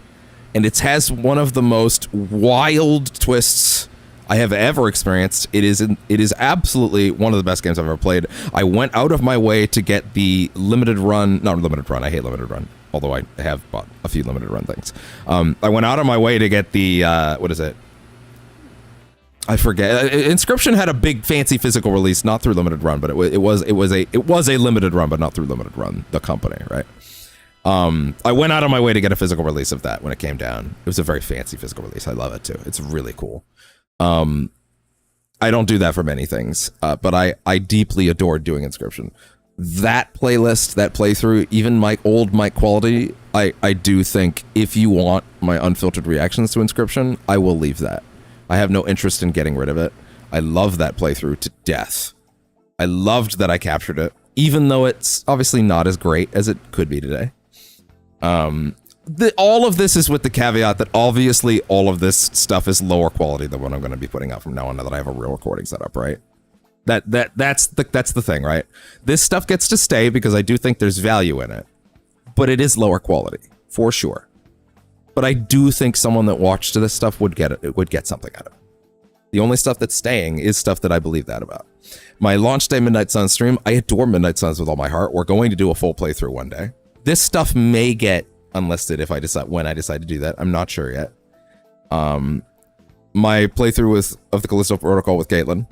and it has one of the most wild twists I have ever experienced. It is absolutely one of the best games I've ever played. I went out of my way to get the limited run, not limited run, I hate limited run, although I have bought a few limited run things. I went out of my way to get the, what is it? I forget. Inscription had a big fancy physical release, not through limited run, but it was a limited run, but not through limited run, the company, right? I went out of my way to get a physical release of that when it came down. It was a very fancy physical release. I love it too. It's really cool. I don't do that for many things, but I deeply adored doing Inscription. That playlist, that playthrough, even my old mic quality, I do think if you want my unfiltered reactions to Inscription, I will leave that. I have no interest in getting rid of it. I love that playthrough to death. I loved that I captured it, even though it's obviously not as great as it could be today. All of this is with the caveat that obviously all of this stuff is lower quality than what I'm going to be putting out from now on, now that I have a real recording setup, right? That's the thing, right? This stuff gets to stay because I do think there's value in it, but it is lower quality, for sure. but I do think someone that watched this stuff would get something out of it. The only stuff that's staying is stuff that I believe that about. My launch day Midnight Suns stream, I adore Midnight Suns with all my heart. We're going to do a full playthrough one day. This stuff may get unlisted if I decide to do that. I'm not sure yet. My playthrough of the Callisto Protocol with Caitlin,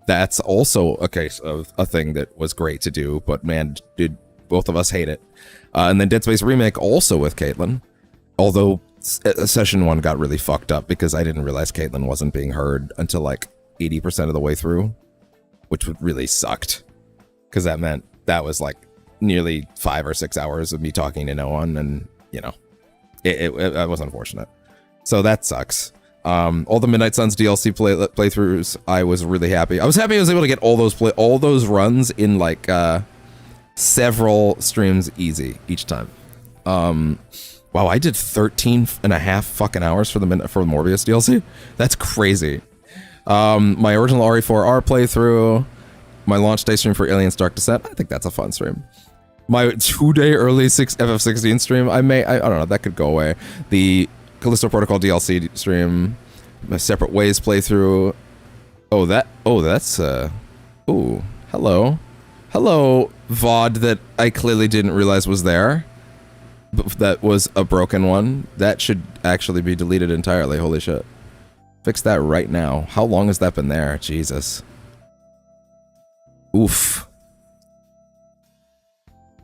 that's also a case of a thing that was great to do, but man, did both of us hate it. And then Dead Space Remake also with Caitlin, although session 1 got really fucked up because I didn't realize Caitlin wasn't being heard until like 80% of the way through, which really sucked, because that meant that was like nearly 5 or 6 hours of me talking to no one, and you know, it was unfortunate. So that sucks. All the Midnight Suns DLC playthroughs, I was really happy. I was happy I was able to get all those runs in like several streams easy each time. Wow, I did 13 and a half fucking hours for the Morbius DLC. That's crazy. My original RE4R playthrough, my launch day stream for Aliens Dark Descent. I think that's a fun stream. My 2-day early FF16 stream, I don't know, that could go away. The Callisto Protocol DLC stream, my Separate Ways playthrough. That's hello VOD that I clearly didn't realize was there. That was a broken one. That should actually be deleted entirely. Holy shit. Fix that right now. How long has that been there? Jesus. Oof.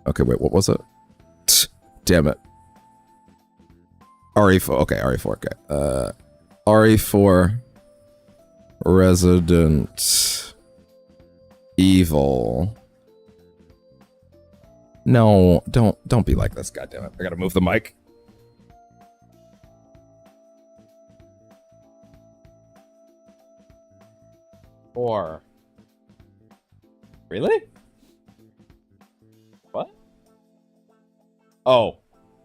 Okay, wait, what was it? Damn it. RE4, okay, RE4, okay. RE4 Resident Evil. No, don't be like this, goddammit. I gotta move the mic. Or really? What? Oh,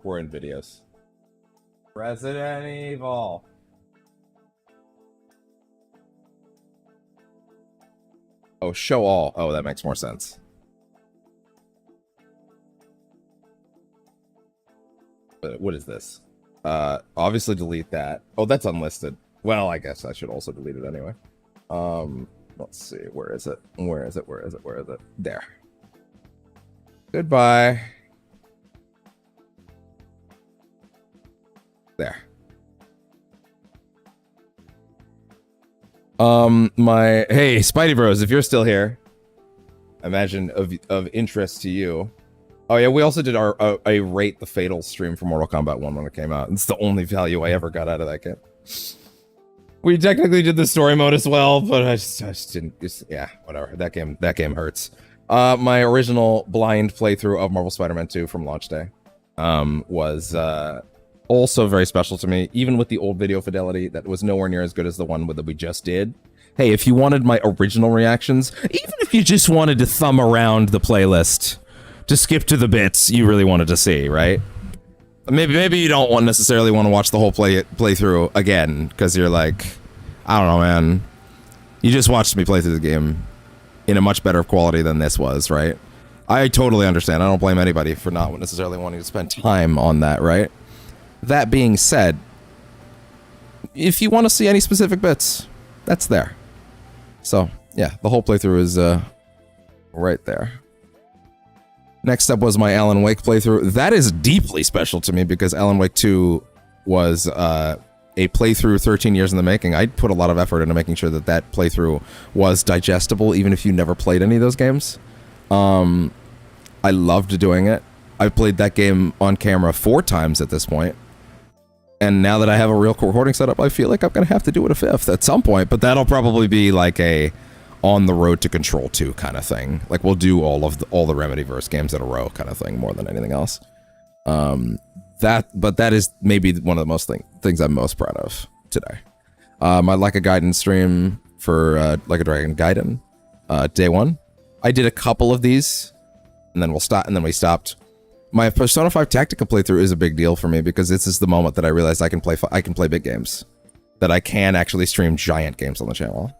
we're in videos. Resident Evil. Oh, show all. Oh, that makes more sense. What is this? Obviously delete that. Oh, that's unlisted. Well, I guess I should also delete it anyway. Let's see. Where is it? Where is it? Where is it? Where is it? There. Goodbye. There. Hey, Spidey Bros, if you're still here, imagine of interest to you. Oh yeah, we also did a Rate the Fatal stream for Mortal Kombat 1 when it came out. It's the only value I ever got out of that game. We technically did the story mode as well, but I just didn't. Yeah, whatever. That game hurts. My original blind playthrough of Marvel Spider-Man 2 from launch day was also very special to me, even with the old video fidelity that was nowhere near as good as the one that we just did. Hey, if you wanted my original reactions, even if you just wanted to thumb around the playlist to skip to the bits you really wanted to see, right? Maybe you don't necessarily want to watch the whole playthrough again, because you're like, I don't know, man. You just watched me play through the game in a much better quality than this was, right? I totally understand. I don't blame anybody for not necessarily wanting to spend time on that, right? That being said, if you want to see any specific bits, that's there. So, yeah, the whole playthrough is right there. Next up was my Alan Wake playthrough. That is deeply special to me because Alan Wake 2 was a playthrough 13 years in the making. I put a lot of effort into making sure that that playthrough was digestible, even if you never played any of those games. I loved doing it. I played that game on camera 4 times at this point. And now that I have a real recording setup, I feel like I'm going to have to do it a 5th at some point, but that'll probably be like a on the road to Control 2 kind of thing. Like we'll do all the Remedyverse games in a row kind of thing more than anything else. But that is maybe one of the most things I'm most proud of today. My Like a Gaiden stream for Like a Dragon Gaiden, day 1. I did a couple of these, and then we stopped. My Persona 5 Tactica playthrough is a big deal for me because this is the moment that I realized I can play big games, that I can actually stream giant games on the channel.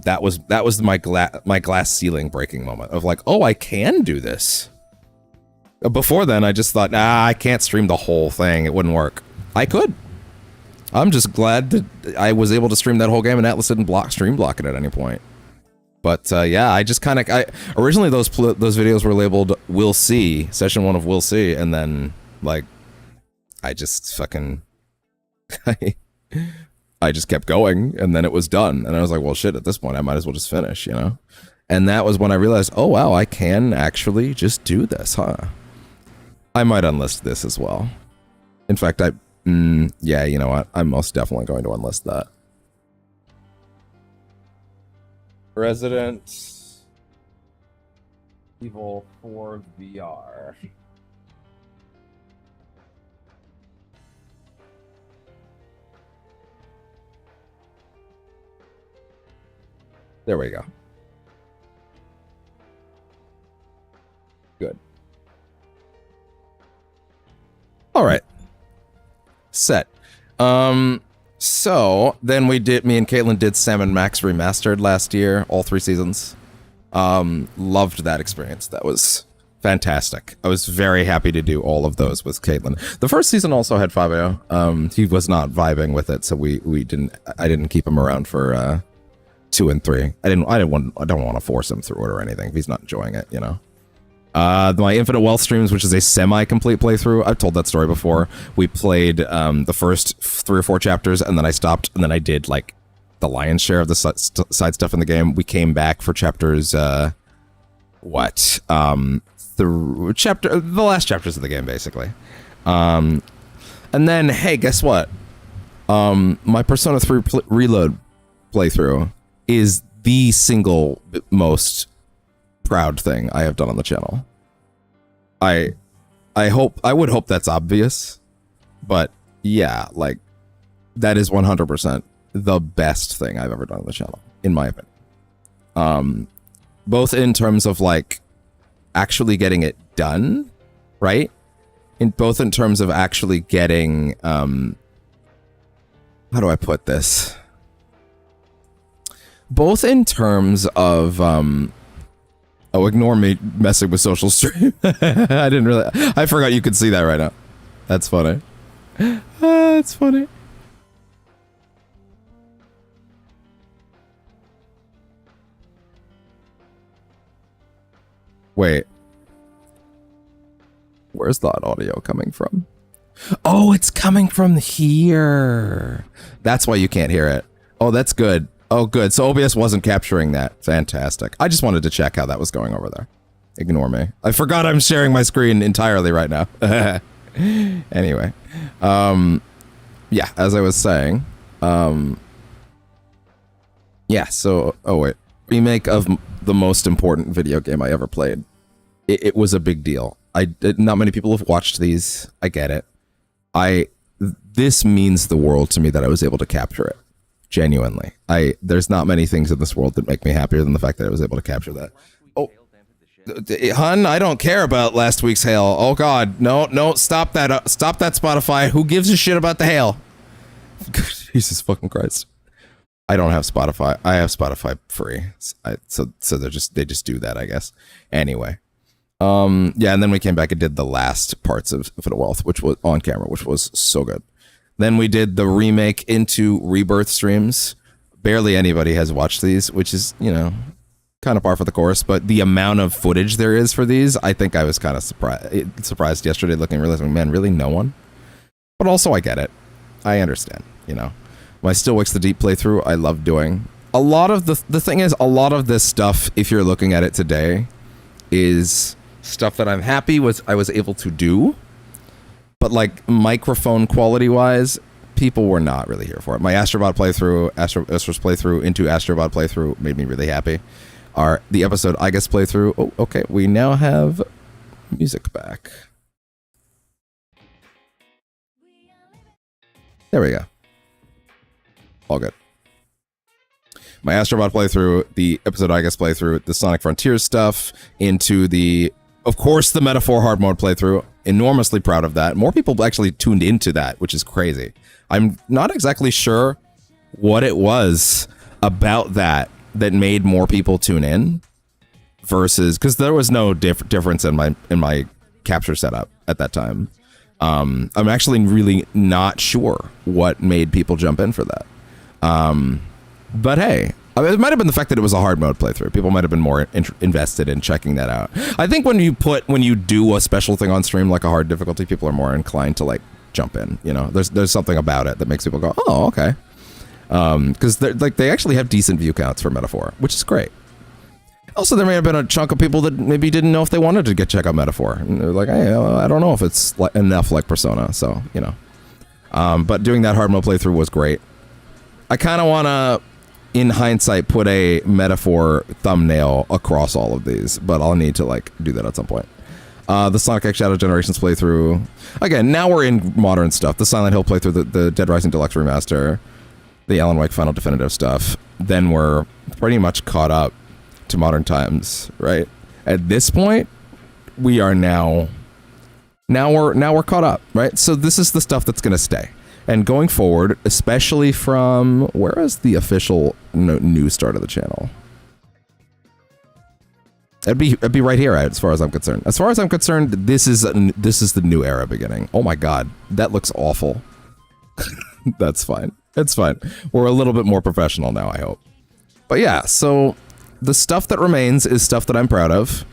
That was my glass ceiling breaking moment of like, oh, I can do this. Before then, I just thought, nah, I can't stream the whole thing. It wouldn't work. I could. I'm just glad that I was able to stream that whole game and Atlas didn't stream block it at any point. But yeah, I just kind of originally those videos were labeled "We'll See," session 1 of "We'll See," and then like I just fucking I just kept going, and then it was done, and I was like, well, shit. At this point, I might as well just finish, you know. And that was when I realized, oh wow, I can actually just do this, huh? I might unlist this as well. In fact, yeah, you know what? I'm most definitely going to unlist that. Resident Evil 4 VR. There we go. Good. All right. Set. So then me and Caitlin did Sam and Max Remastered last year, all 3 seasons. Loved that experience. That was fantastic. I was very happy to do all of those with Caitlin. The first season also had Fabio. He was not vibing with it, so I didn't keep him around for 2 and 3. I don't want to force him through it or anything if he's not enjoying it, you know. My Infinite Wealth streams, which is a semi-complete playthrough. I've told that story before. We played the first 3 or 4 chapters, and then I stopped, and then I did like the lion's share of the side stuff in the game. We came back for chapters, the last chapters of the game, basically. And then, hey, guess what? My Persona 3 Reload playthrough is the single most proud thing I have done on the channel. I would hope that's obvious, but yeah, like that is 100% the best thing I've ever done on the channel, in my opinion. Both in terms of like actually getting it done, right? Both in terms of actually getting, how do I put this? Both in terms of, oh, ignore me messing with social stream. I forgot you could see that right now. That's funny. That's funny. Wait. Where's that audio coming from? Oh, it's coming from here. That's why you can't hear it. Oh, that's good. Oh, good. So OBS wasn't capturing that. Fantastic. I just wanted to check how that was going over there. Ignore me. I forgot I'm sharing my screen entirely right now. Anyway. Yeah, as I was saying. Yeah, so... Oh, wait. Remake of the most important video game I ever played. It was a big deal. Not many people have watched these. I get it. This means the world to me that I was able to capture it. Genuinely. There's not many things in this world that make me happier than the fact that I was able to capture that. Oh, hun, I don't care about last week's hail. Oh God, no, stop that Spotify. Who gives a shit about the hail? Jesus fucking Christ. I don't have Spotify. I have Spotify free. So they just do that, I guess. Anyway. Yeah, and then we came back and did the last parts of Infinite Wealth, which was on camera, which was so good. Then we did the remake into Rebirth streams. Barely anybody has watched these, which is, you know, kind of par for the course. But the amount of footage there is for these, I think I was kind of surprised yesterday looking and realizing, man, really no one? But also I get it. I understand, you know. My Still Wakes the Deep playthrough, I love doing. A lot of the thing is, a lot of this stuff, if you're looking at it today, is stuff that I'm happy I was able to do. But like microphone quality wise, people were not really here for it. My Astrobot playthrough, Astro's playthrough into Astrobot playthrough made me really happy. The episode I guess playthrough. Oh, okay. We now have music back. There we go. All good. My Astrobot playthrough, the episode I guess playthrough, the Sonic Frontiers stuff, into the, of course, the Metaphor hard mode playthrough. Enormously proud of that. More people actually tuned into that, which is crazy. I'm not exactly sure what it was about that made more people tune in versus, because there was no difference in my capture setup at that time. I'm actually really not sure what made people jump in for that. But hey, I mean, it might have been the fact that it was a hard mode playthrough. People might have been more invested in checking that out. I think when you do a special thing on stream like a hard difficulty, people are more inclined to like jump in. You know, there's something about it that makes people go, oh, okay. Because they actually have decent view counts for Metaphor, which is great. Also, there may have been a chunk of people that maybe didn't know if they wanted to check out Metaphor. And they're like, hey, I don't know if it's enough like Persona, so, you know. But doing that hard mode playthrough was great. I kind of want to, in hindsight, put a Metaphor thumbnail across all of these, but I'll need to, like, do that at some point. The Sonic X Shadow Generations playthrough. Again, now we're in modern stuff. The Silent Hill playthrough, the Dead Rising Deluxe Remaster, the Alan Wake Final Definitive stuff. Then we're pretty much caught up to modern times, right? At this point, we are now we're caught up, right? So this is the stuff that's going to stay. And going forward, especially from, where is the official news start of the channel? It'd be right here, as far as I'm concerned. As far as I'm concerned, this is the new era beginning. Oh my god, that looks awful. That's fine. It's fine. We're a little bit more professional now, I hope. But yeah, so the stuff that remains is stuff that I'm proud of.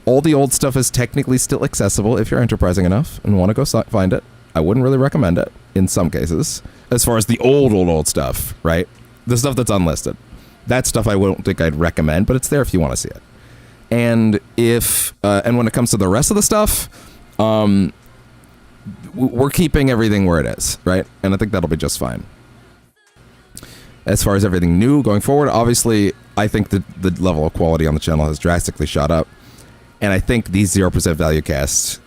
All the old stuff is technically still accessible if you're enterprising enough and want to go find it. I wouldn't really recommend it in some cases. As far as the old stuff, right? The stuff that's unlisted. That stuff I won't think I'd recommend, but it's there if you want to see it. And and when it comes to the rest of the stuff, we're keeping everything where it is, right? And I think that'll be just fine. As far as everything new going forward, obviously, I think that the level of quality on the channel has drastically shot up. And I think the 0% VALUECAST,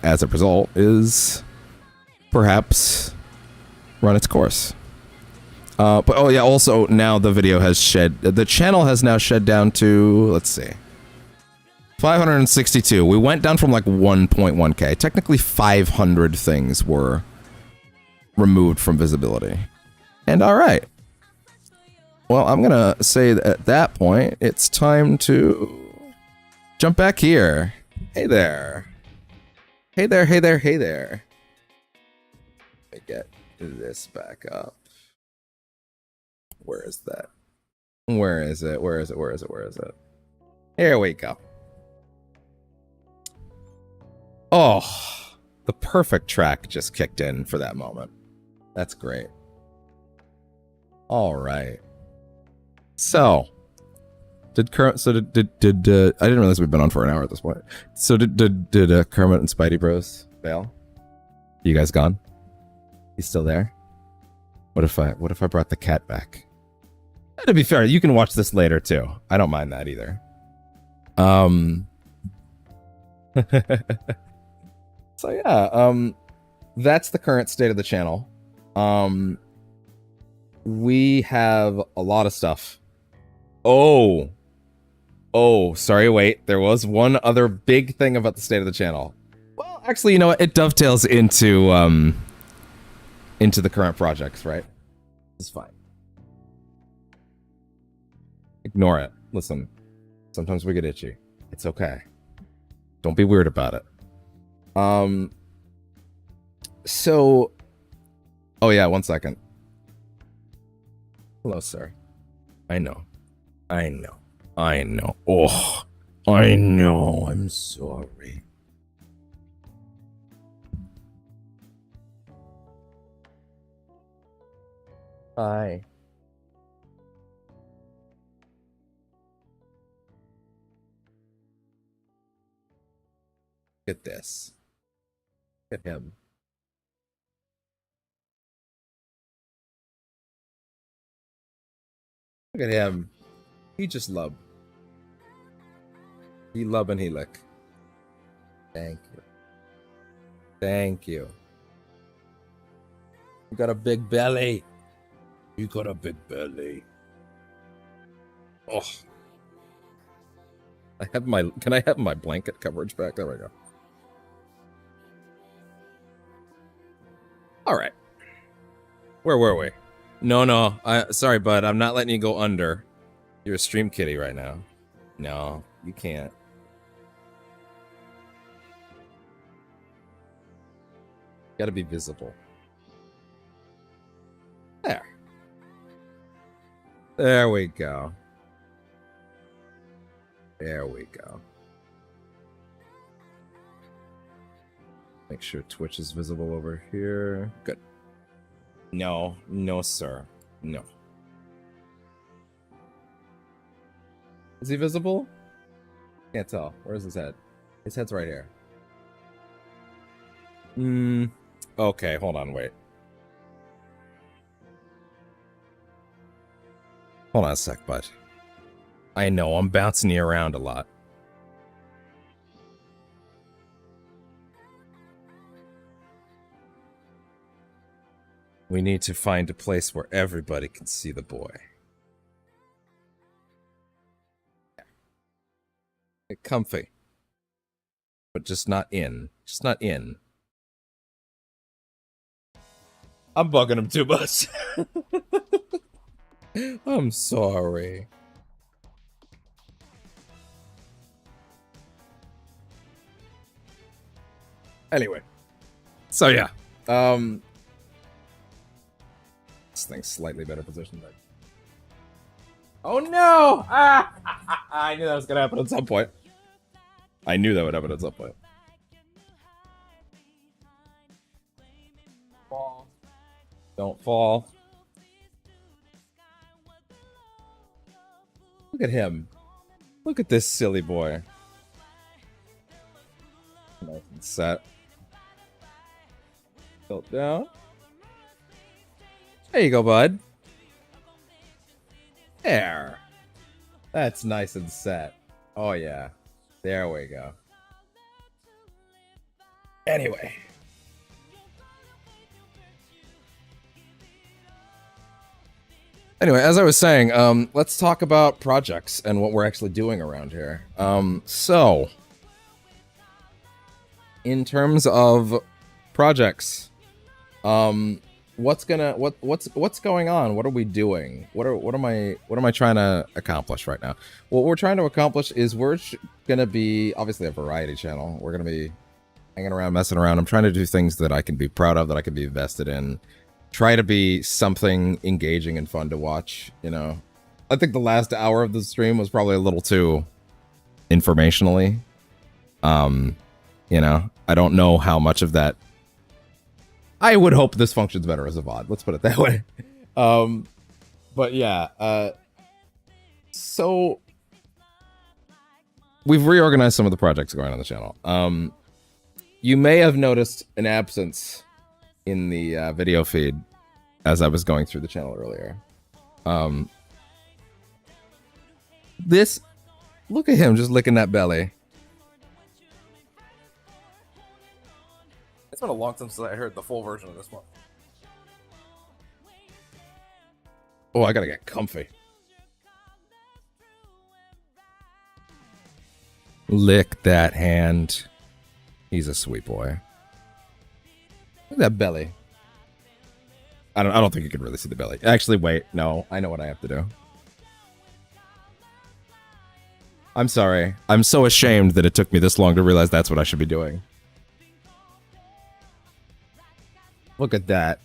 as a result, is perhaps run its course. But oh yeah, also now the channel has now shed down to, let's see, 562. We went down from like 1.1k. Technically 500 things were removed from visibility. And all right. Well, I'm gonna say that at that point, it's time to jump back here. Hey there. Hey there, hey there, hey there. Let me get this back up. Where is that? Where is it? Where is it? Where is it? Where is it? Here we go. Oh, the perfect track just kicked in for that moment. That's great. All right. So, I didn't realize we've been on for an hour at this point. So did Kermit and Spidey Bros bail? You guys gone? He's still there? What if I brought the cat back? To be fair, you can watch this later too. I don't mind that either. So yeah, that's the current state of the channel. We have a lot of stuff. Oh, sorry, wait. There was one other big thing about the state of the channel. Well, actually, you know what? It dovetails into the current projects, right? It's fine. Ignore it. Listen, sometimes we get itchy. It's okay. Don't be weird about it. So, oh yeah, 1 second. Hello, sir. I know. Oh, I know. I'm sorry. Hi. Look at this. Look at him. Look at him. He just love. He love and he lick. Thank you. Thank you. You got a big belly. You got a big belly. Oh. Can I have my blanket coverage back? There we go. All right. Where were we? No. Sorry, bud. I'm not letting you go under. You're a stream kitty right now. No, you can't. Gotta be visible. There. There we go. There we go. Make sure Twitch is visible over here. Good. No, no, sir. No. Is he visible? Can't tell. Where's his head? His head's right here. Okay, hold on, wait. Hold on a sec, bud. I know, I'm bouncing you around a lot. We need to find a place where everybody can see the boy. Get comfy. But just not in. Just not in. I'm bugging him too much. I'm sorry. Anyway. So yeah. This thing's slightly better positioned. Oh no! Ah! I knew that was gonna happen at some point. I knew that would happen at some point. Fall. Don't fall. Look at him. Look at this silly boy. Nice and set. Tilt down. There you go, bud. There. That's nice and set. Oh, yeah. There we go. Anyway. Anyway, as I was saying, let's talk about projects and what we're actually doing around here. So, in terms of projects, what's going on? What are we doing? What am I trying to accomplish right now? What we're trying to accomplish is we're gonna be obviously a variety channel. We're gonna be hanging around, messing around. I'm trying to do things that I can be proud of, that I can be invested in. Try to be something engaging and fun to watch, you know. I think the last hour of the stream was probably a little too informationally. You know, I don't know how much of that. I would hope this functions better as a VOD. Let's put it that way. But yeah, so we've reorganized some of the projects going on the channel. You may have noticed an absence in the video feed as I was going through the channel earlier. Look at him just licking that belly. It's been a long time since I heard the full version of this one. Oh, I gotta get comfy. Lick that hand. He's a sweet boy. Look at that belly. I don't think you can really see the belly. Actually, wait. No, I know what I have to do. I'm sorry. I'm so ashamed that it took me this long to realize that's what I should be doing. Look at that.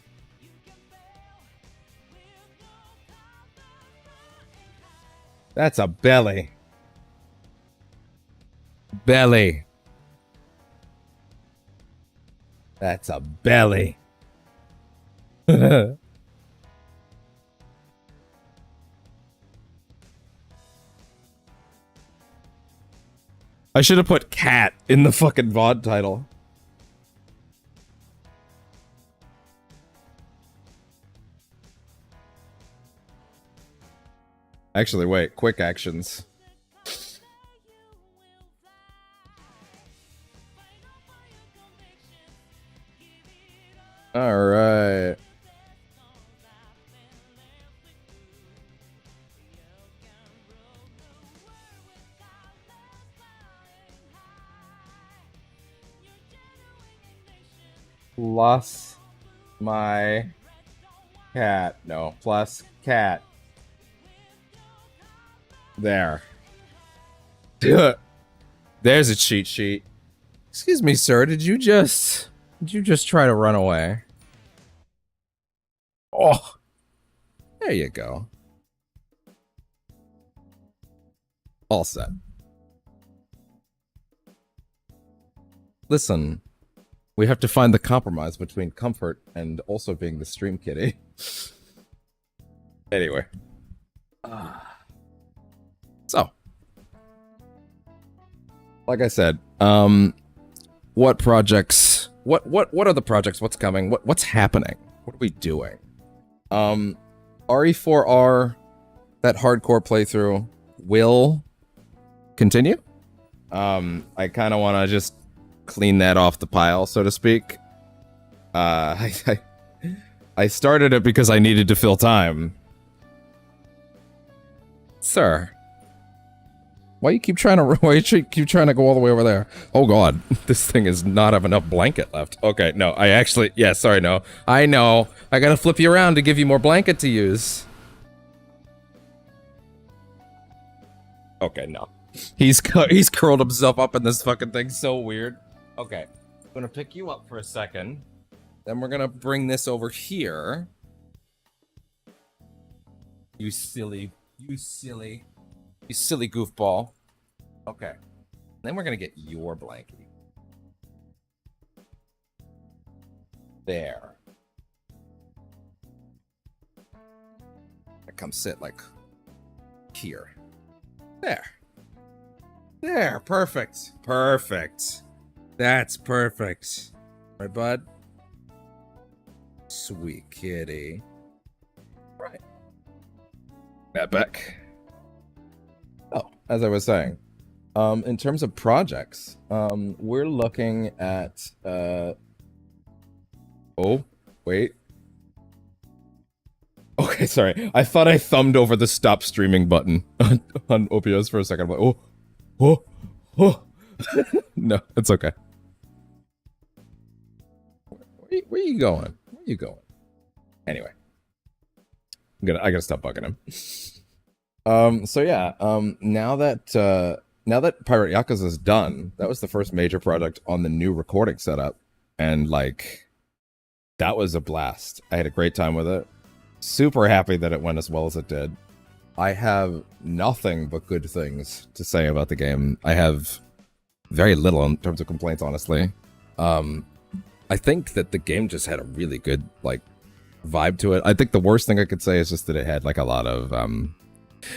That's a belly. Belly. That's a belly. I should have put cat in the fucking VOD title. Actually, wait. Quick actions. All right. Plus my cat. No, plus cat. There. There's a cheat sheet. Excuse me, sir. Did you just Did you just try to run away? Oh, there you go. All set. Listen, we have to find the compromise between comfort and also being the stream kitty. Anyway. So. Like I said, what projects, what are the projects, what's coming, what's happening, what are we doing? RE4R, that hardcore playthrough will continue. I kind of want to just clean that off the pile, so to speak. I started it because I needed to fill time. Sir, why you keep trying to go all the way over there? Oh god, this thing does not have enough blanket left. Okay, no, yeah, sorry, no. I know. I gotta flip you around to give you more blanket to use. Okay, no. He's curled himself up in this fucking thing, so weird. Okay, I'm gonna pick you up for a second. Then we're gonna bring this over here. You silly goofball. Okay. Then we're gonna get your blankie. There. I come sit like here. There. There, perfect. Perfect. That's perfect. Right, bud? Sweet kitty. Right. That back. Oh, as I was saying, in terms of projects, we're looking at, oh, wait. Okay, sorry. I thought I thumbed over the stop streaming button on OBS for a second. I'm like, oh. No, it's okay. Where are you going? Where are you going? Anyway. I gotta stop bugging him. So yeah, now that Pirate Yakuza is done, that was the first major project on the new recording setup, and like, that was a blast. I had a great time with it. Super happy that it went as well as it did. I have nothing but good things to say about the game. I have very little in terms of complaints, honestly. I think that the game just had a really good, like, vibe to it. I think the worst thing I could say is just that it had, like, a lot of,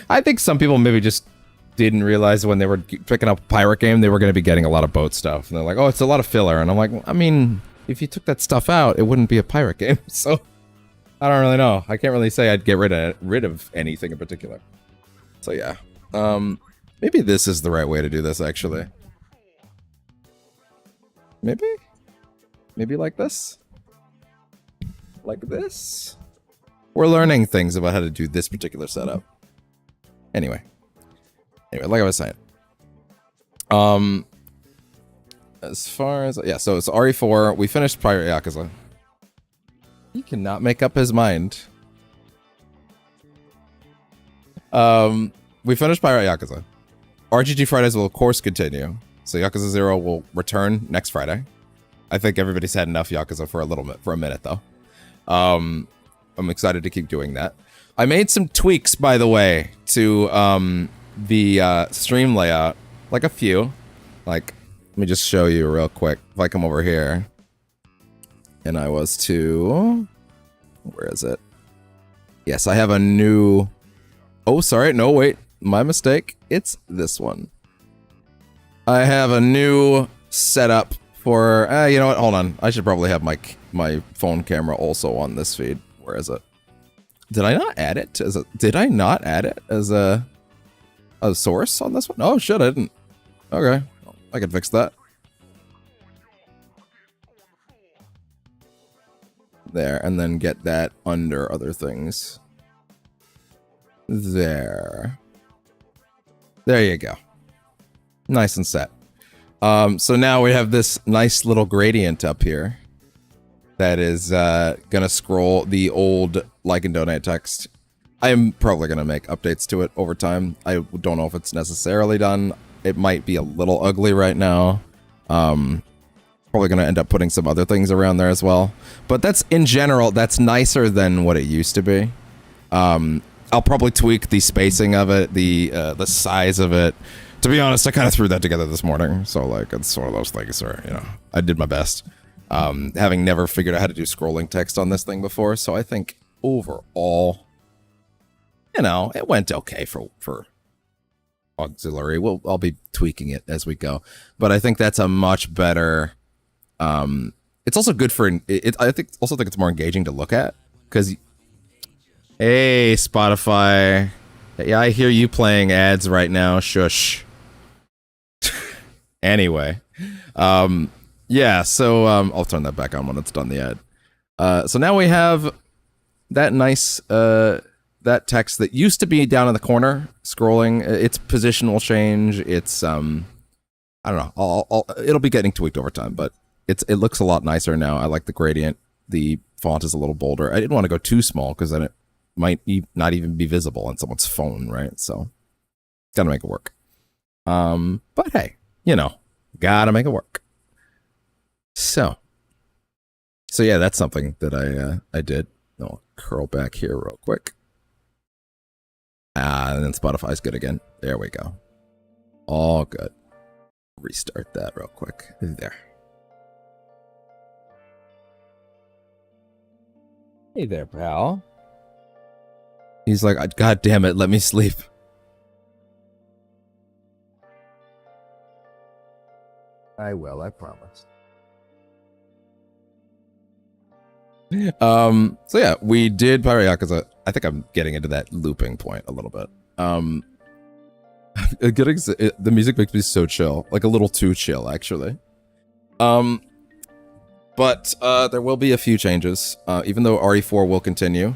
I think some people maybe just didn't realize when they were picking up a pirate game, they were going to be getting a lot of boat stuff. And they're like, oh, it's a lot of filler. And I'm like, I mean, if you took that stuff out, it wouldn't be a pirate game. So, I don't really know. I can't really say I'd get rid of anything in particular. So, yeah. Maybe this is the right way to do this, actually. Maybe? Maybe like this? Like this? We're learning things about how to do this particular setup. Anyway, like I was saying. As far as... Yeah, so it's RE4. We finished Pirate Yakuza. He cannot make up his mind. We finished Pirate Yakuza. RGG Fridays will, of course, continue. So Yakuza 0 will return next Friday. I think everybody's had enough Yakuza for a minute, though. I'm excited to keep doing that. I made some tweaks, by the way, to the stream layout. Like a few. Like, let me just show you real quick. If I come over here. And I was to... Where is it? Yes, I have a new... Oh, sorry. No, wait. My mistake. It's this one. I have a new setup for... you know what? Hold on. I should probably have my phone camera also on this feed. Where is it? Did I not add it as a... Did I not add it as a source on this one? Oh, shit, I didn't. Okay. I can fix that. There, and then get that under other things. There. There you go. Nice and set. So now we have this nice little gradient up here that is gonna scroll the old like and donate text. I'm probably gonna make updates to it over time. I don't know if it's necessarily done. It might be a little ugly right now. Probably going to end up putting some other things around there as well. But that's, in general, that's nicer than what it used to be. I'll probably tweak the spacing of it, the size of it. To be honest, I kind of threw that together this morning. So, like, it's one of those things where, you know, I did my best. Having never figured out how to do scrolling text on this thing before. So I think overall, you know, it went okay for auxiliary. I'll be tweaking it as we go. But I think that's a much better... it's also good for it. I think it's more engaging to look at because, hey, Spotify, yeah, I hear you playing ads right now. Shush. Anyway, yeah. So I'll turn that back on when it's done the ad. So now we have that nice that text that used to be down in the corner scrolling. Its position will change. It's I don't know. It'll be getting tweaked over time, but. It looks a lot nicer now. I like the gradient. The font is a little bolder. I didn't want to go too small because then it might not even be visible on someone's phone, right? So, gotta make it work. But hey, you know, gotta make it work. So yeah, that's something that I did. I'll curl back here real quick. And then Spotify's good again. There we go. All good. Restart that real quick. There. Hey there, pal. He's like, God damn it, let me sleep. I will, I promise. So yeah, we did Pirate Yakuza. I think I'm getting into that looping point a little bit. The music makes me so chill, like a little too chill, actually. But there will be a few changes, even though RE4 will continue,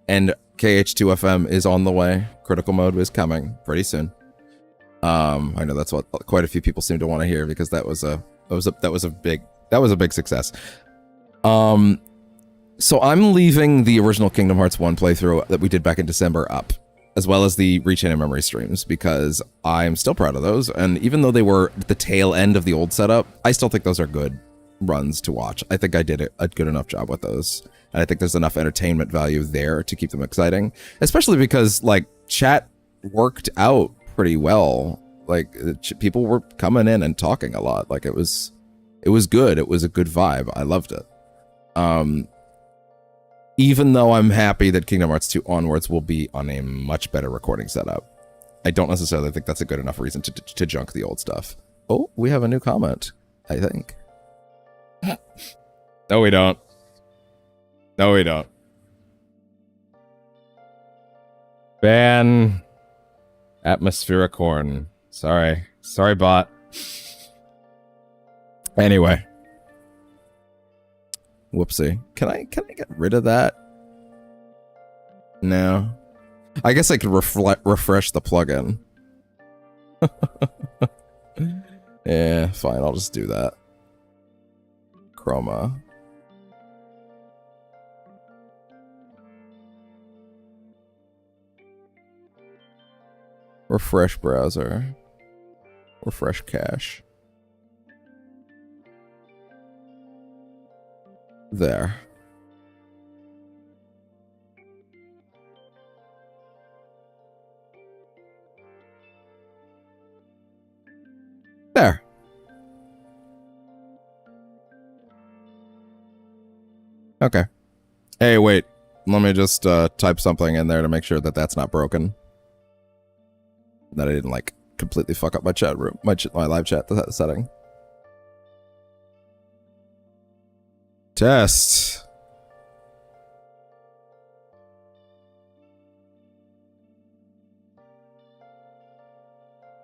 and KH2FM is on the way. Critical mode is coming pretty soon. I know that's what quite a few people seem to want to hear because that was a big success. So I'm leaving the original Kingdom Hearts 1 playthrough that we did back in December up, as well as the Rechain and Memory streams, because I'm still proud of those. And even though they were at the tail end of the old setup, I still think those are good runs to watch. I think I did a good enough job with those. And I think there's enough entertainment value there to keep them exciting, especially because like chat worked out pretty well. Like people were coming in and talking a lot. Like it was good. It was a good vibe. I loved it. Even though I'm happy that Kingdom Hearts 2 onwards will be on a much better recording setup, I don't necessarily think that's a good enough reason to junk the old stuff. Oh, we have a new comment, I think. No, we don't. No, we don't. Ban atmospheric horn. Sorry. Sorry, bot. Anyway. Whoopsie. Can I get rid of that? No. I guess I could refresh the plugin. Yeah, fine. I'll just do that. Chroma. Refresh browser. Refresh cache. There. There. Okay. Hey, wait. Let me just type something in there to make sure that that's not broken. That I didn't like completely fuck up my chat room, my live chat setting. Test.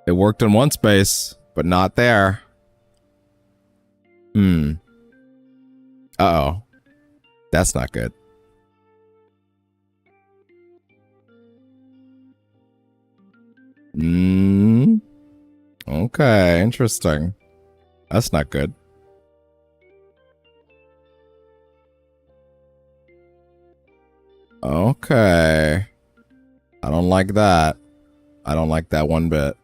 It worked in one space, but not there. Uh-oh. That's not good. Okay, interesting. That's not good. Okay. I don't like that. I don't like that one bit.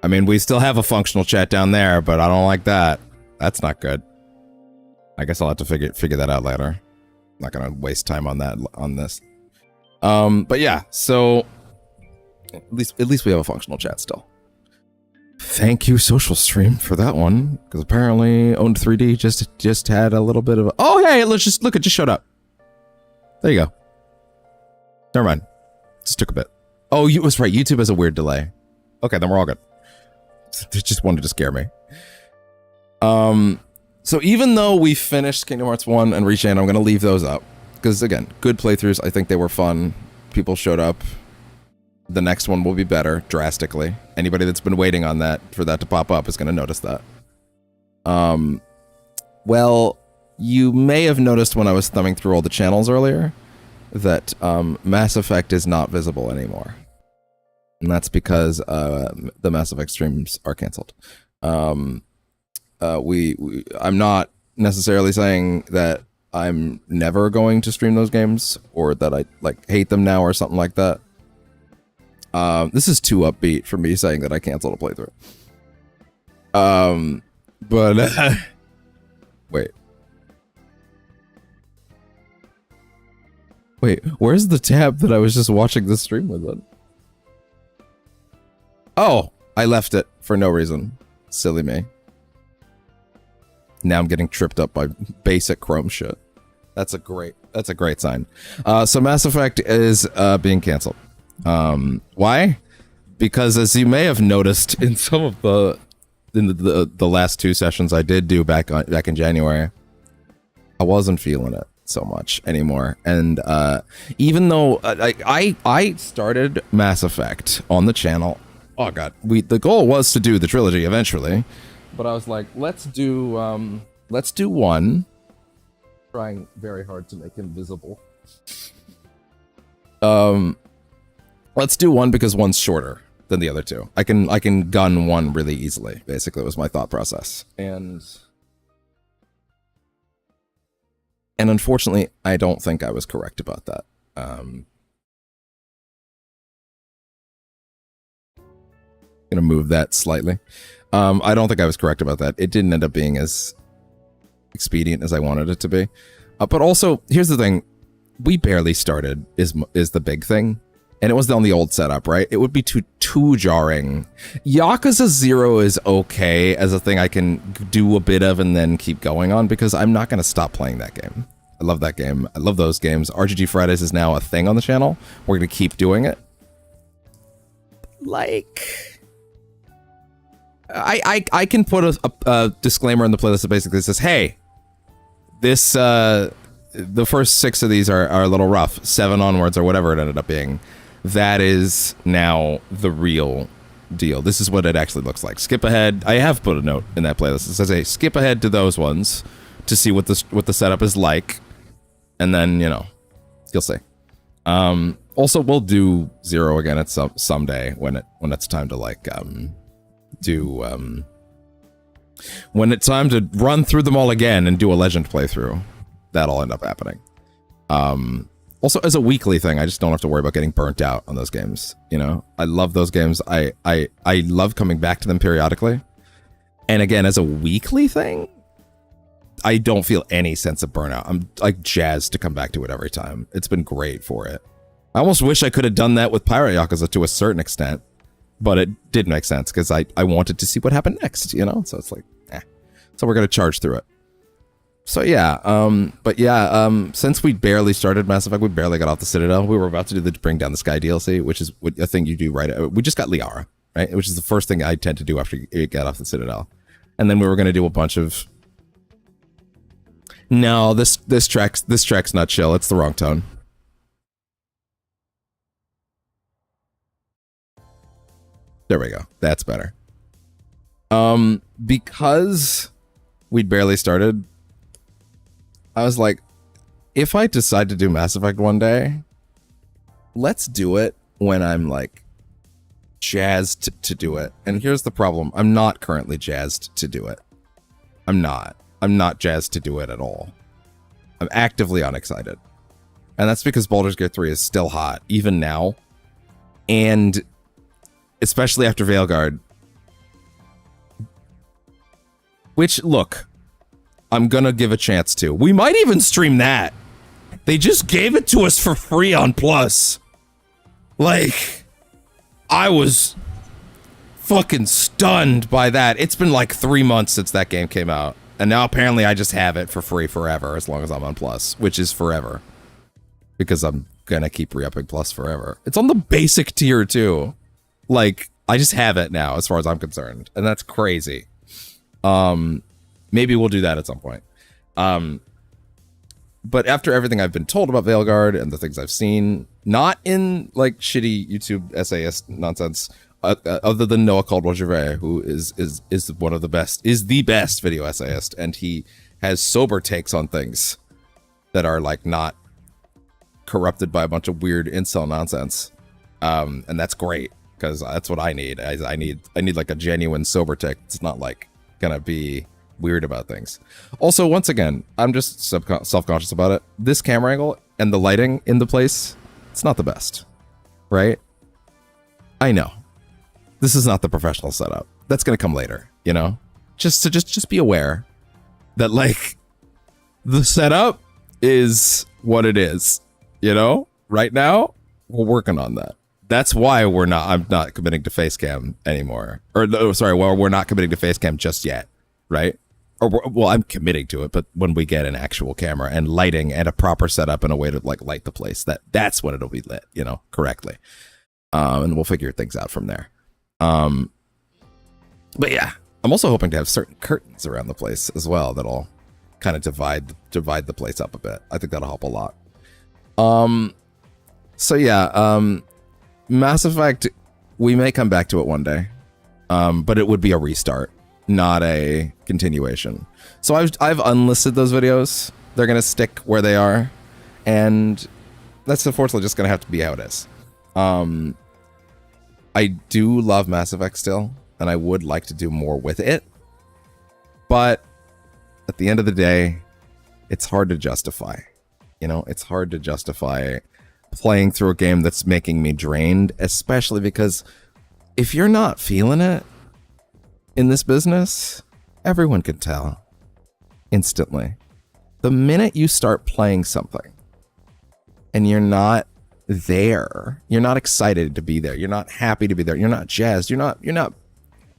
I mean, we still have a functional chat down there, but I don't like that. That's not good. I guess I'll have to figure that out later. I'm not gonna waste time on that on this. But yeah, so at least we have a functional chat still. Thank you, Social Stream, for that one, because apparently Owned 3D just had a little bit of a, oh hey, let's just look, it just showed up. There you go. Never mind. Just took a bit. Oh, you was right. YouTube has a weird delay. Okay, then we're all good. They just wanted to scare me. So even though we finished Kingdom Hearts 1 and Rechain, I'm going to leave those up. Because, again, good playthroughs. I think they were fun. People showed up. The next one will be better, drastically. Anybody that's been waiting on that, for that to pop up, is going to notice that. Well, you may have noticed when I was thumbing through all the channels earlier that Mass Effect is not visible anymore. And that's because the Mass Effect streams are canceled. I'm not necessarily saying that I'm never going to stream those games or that I like hate them now or something like that. This is too upbeat for me saying that I canceled a playthrough. But wait, where's the tab that I was just watching the stream with it? Oh, I left it for no reason. Silly me. Now I'm getting tripped up by basic Chrome shit. That's a great sign. So Mass Effect is being canceled. Why? Because as you may have noticed in some of the last two sessions I did do back in January, I wasn't feeling it so much anymore. And even though I started Mass Effect on the channel, oh god, the goal was to do the trilogy eventually, but I was like, let's do one. Trying very hard to make him visible. Let's do one because one's shorter than the other two. I can gun one really easily. Basically, was my thought process, and unfortunately, I don't think I was correct about that. Gonna move that slightly. I don't think I was correct about that. It didn't end up being as expedient as I wanted it to be. But also, here's the thing: we barely started. Is the big thing. And it was on the old setup, right? It would be too jarring. Yakuza 0 is okay as a thing I can do a bit of and then keep going on, because I'm not going to stop playing that game. I love that game. I love those games. RGG Fridays is now a thing on the channel. We're going to keep doing it. Like, I can put a disclaimer in the playlist that basically says, hey, this, the first 6 of these are a little rough. 7 onwards or whatever it ended up being. That is now the real deal. This is what it actually looks like. Skip ahead. I have put a note in that playlist. It says, hey, skip ahead to those ones to see what the setup is like. And then, you know, you'll see. Also, we'll do 0 again at someday when it's time to like when it's time to run through them all again and do a legend playthrough. That'll end up happening. Also, as a weekly thing, I just don't have to worry about getting burnt out on those games. You know, I love those games. I love coming back to them periodically. And again, as a weekly thing, I don't feel any sense of burnout. I'm like jazzed to come back to it every time. It's been great for it. I almost wish I could have done that with Pirate Yakuza to a certain extent, but it did make sense because I wanted to see what happened next, you know? So it's like, So we're going to charge through it. So yeah, but yeah, since we barely started Mass Effect, we barely got off the Citadel. We were about to do the Bring Down the Sky DLC, which is a thing you do right. We just got Liara, right? Which is the first thing I tend to do after you get off the Citadel. And then we were going to do a bunch of... No, this track's not chill. It's the wrong tone. There we go. That's better. Because we'd barely started, I was like, if I decide to do Mass Effect one day, let's do it when I'm like jazzed to do it. And here's the problem. I'm not currently jazzed to do it. I'm not jazzed to do it at all. I'm actively unexcited. And that's because Baldur's Gate 3 is still hot, even now. And especially after Veilguard, Which, look, I'm gonna give a chance to. We might even stream that. They just gave it to us for free on Plus. Like, I was fucking stunned by that. It's been like 3 months since that game came out. And now apparently I just have it for free forever as long as I'm on Plus, which is forever. Because I'm gonna keep re-upping Plus forever. It's on the basic tier too. Like, I just have it now as far as I'm concerned. And that's crazy. Maybe we'll do that at some point. But after everything I've been told about Veilguard and the things I've seen, not in like shitty YouTube essayist nonsense, other than Noah Caldwell-Gervais, who is one of the best, is the best video essayist, and he has sober takes on things that are like not corrupted by a bunch of weird incel nonsense, and that's great because that's what I need. I need like a genuine sober take. It's not like gonna be weird about things. Also, once again, I'm just self-conscious about it. This camera angle and the lighting in the place, it's not the best, right? I know. This is not the professional setup. That's gonna come later, you know? Just be aware that like the setup is what it is, you know? Right now, we're working on that. That's why I'm not committing to Facecam anymore. Or no, sorry, well, we're not committing to Facecam just yet, right? Well, I'm committing to it, but when we get an actual camera and lighting and a proper setup and a way to like light the place, that's when it'll be lit, you know, correctly. And we'll figure things out from there. But yeah, I'm also hoping to have certain curtains around the place as well that'll kind of divide the place up a bit. I think that'll help a lot. So yeah, Mass Effect, we may come back to it one day, but it would be a restart, not a continuation. So I've unlisted those videos. They're gonna stick where they are, and that's unfortunately just gonna have to be how it is. I do love Mass Effect still, and I would like to do more with it, but at the end of the day, it's hard to justify. You know, it's hard to justify playing through a game that's making me drained, especially because if you're not feeling it in this business, everyone can tell instantly. The minute you start playing something and you're not there, you're not excited to be there, you're not happy to be there, you're not jazzed, you're not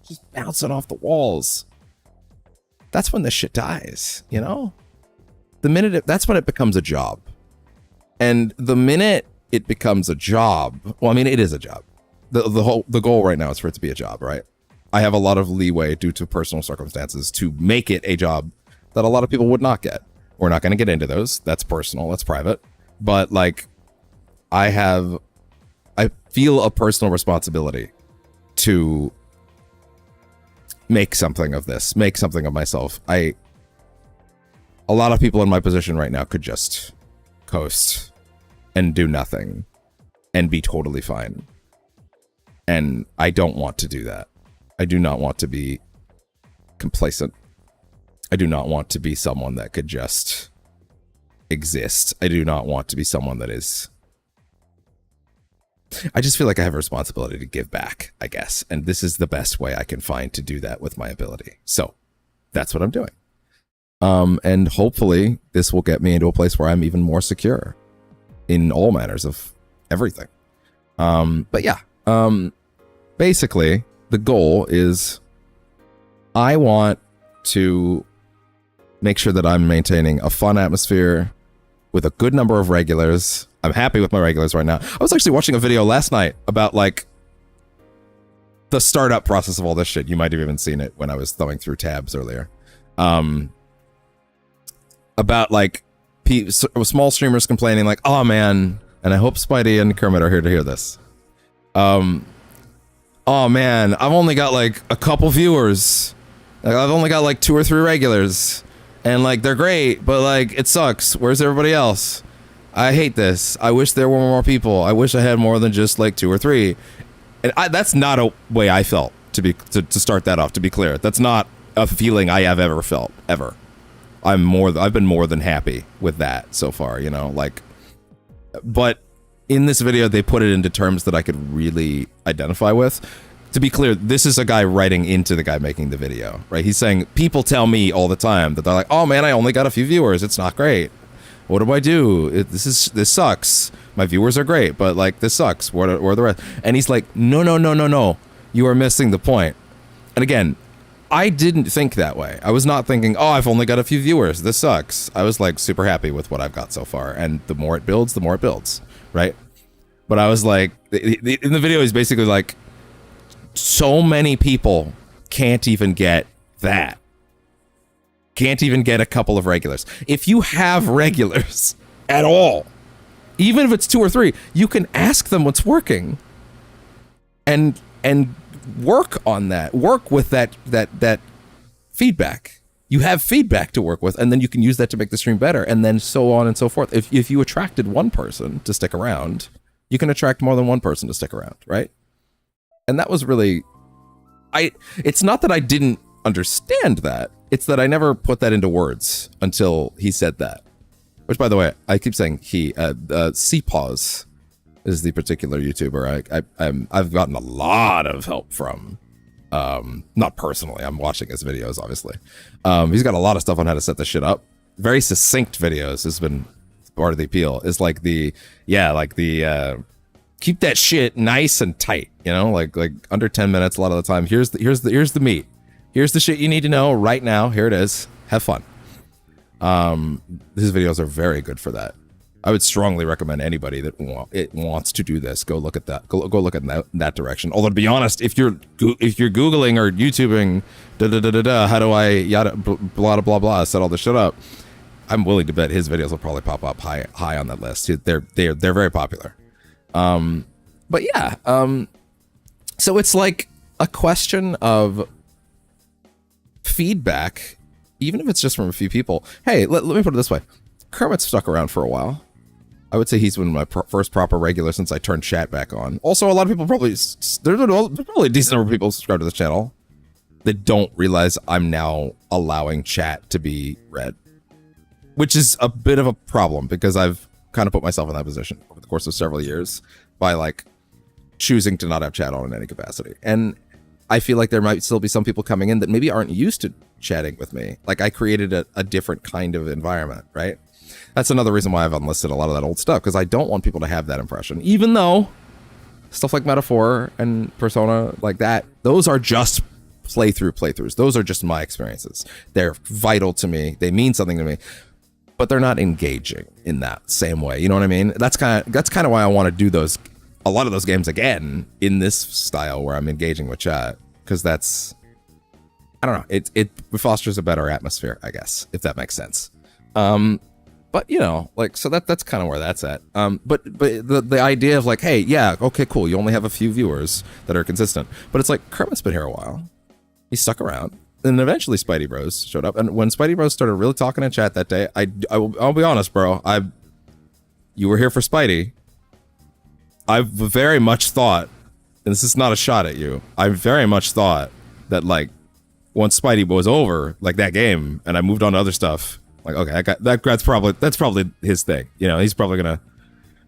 just bouncing off the walls, that's when this shit dies, you know? That's when it becomes a job. And the minute it becomes a job, well, I mean, it is a job. The goal right now is for it to be a job, right? I have a lot of leeway due to personal circumstances to make it a job that a lot of people would not get. We're not going to get into those. That's personal. That's private. But like, I feel a personal responsibility to make something of this, make something of myself. A lot of people in my position right now could just coast and do nothing and be totally fine. And I don't want to do that. I do not want to be complacent. I do not want to be someone that could just exist. I do not want to be someone that is... I just feel like I have a responsibility to give back, I guess. And this is the best way I can find to do that with my ability. So that's what I'm doing. And hopefully this will get me into a place where I'm even more secure in all manners of everything. But yeah, basically the goal is I want to make sure that I'm maintaining a fun atmosphere with a good number of regulars. I'm happy with my regulars right now. I was actually watching a video last night about like the startup process of all this shit. You might have even seen it when I was thumbing through tabs earlier. About like small streamers complaining like, oh man, and I hope Spidey and Kermit are here to hear this. Oh man, I've only got like a couple viewers. Like, I've only got like 2 or 3 regulars, and like they're great, but like it sucks. Where's everybody else? I hate this. I wish there were more people. I wish I had more than just like 2 or 3. And that's not a way I felt to start that off. To be clear, that's not a feeling I have ever felt ever. I've been more than happy with that so far, you know, like, but in this video, they put it into terms that I could really identify with. to be clear, this is a guy writing into the guy making the video, right? He's saying, people tell me all the time that they're like, oh man, I only got a few viewers. It's not great. What do I do? This sucks. My viewers are great, but like, this sucks. What are the rest? And he's like, no. You are missing the point. And again, I didn't think that way. I was not thinking, oh, I've only got a few viewers. This sucks. I was like super happy with what I've got so far. And the more it builds, right? But I was like, in the video, he's basically like, so many people can't even get that. Can't even get a couple of regulars. If you have regulars at all, even if it's 2 or 3, you can ask them what's working and work on that. Work with that feedback. You have feedback to work with, and then you can use that to make the stream better, and then so on and so forth. If you attracted one person to stick around, you can attract more than one person to stick around, right? And that was really, it's not that I didn't understand that, it's that I never put that into words until he said that. Which, by the way, I keep saying he, CPAWS is the particular YouTuber I've gotten a lot of help from. Not personally, I'm watching his videos, obviously. He's got a lot of stuff on how to set this shit up. Very succinct videos has been part of the appeal. Is like keep that shit nice and tight, you know, like under 10 minutes a lot of the time. Here's the meat. Here's the shit you need to know right now. Here it is. Have fun. His videos are very good for that. I would strongly recommend anybody that wants to do this, go look at that. Go look at that direction. Although, to be honest, if you're Googling or YouTubing, how do I yada blah blah blah set all this shit up, I'm willing to bet his videos will probably pop up high on that list. They're very popular. But yeah, so it's like a question of feedback, even if it's just from a few people. Hey, let me put it this way. Kermit's stuck around for a while. I would say he's been my first proper regular since I turned chat back on. Also, a lot of people there's probably a decent number of people subscribed to this channel that don't realize I'm now allowing chat to be read, which is a bit of a problem because I've kind of put myself in that position over the course of several years by like choosing to not have chat on in any capacity. And I feel like there might still be some people coming in that maybe aren't used to chatting with me. Like I created a different kind of environment, right? That's another reason why I've unlisted a lot of that old stuff, because I don't want people to have that impression. Even though stuff like Metaphor and Persona like that, those are just playthroughs. Those are just my experiences. They're vital to me. They mean something to me. But they're not engaging in that same way. You know what I mean? That's kind of why I want to do a lot of those games again in this style where I'm engaging with chat, because that's, I don't know, it fosters a better atmosphere, I guess, if that makes sense. But you know, like, so that's kind of where that's at. But the idea of like, hey, yeah, okay, cool, you only have a few viewers that are consistent, but it's like Kermit's been here a while. He stuck around. And eventually Spidey Bros showed up. And when Spidey Bros started really talking in chat that day, I'll be honest, bro. You were here for Spidey. I very much thought, and this is not a shot at you, I very much thought that like once Spidey was over, like that game, and I moved on to other stuff, like okay, that's probably his thing. You know, he's probably gonna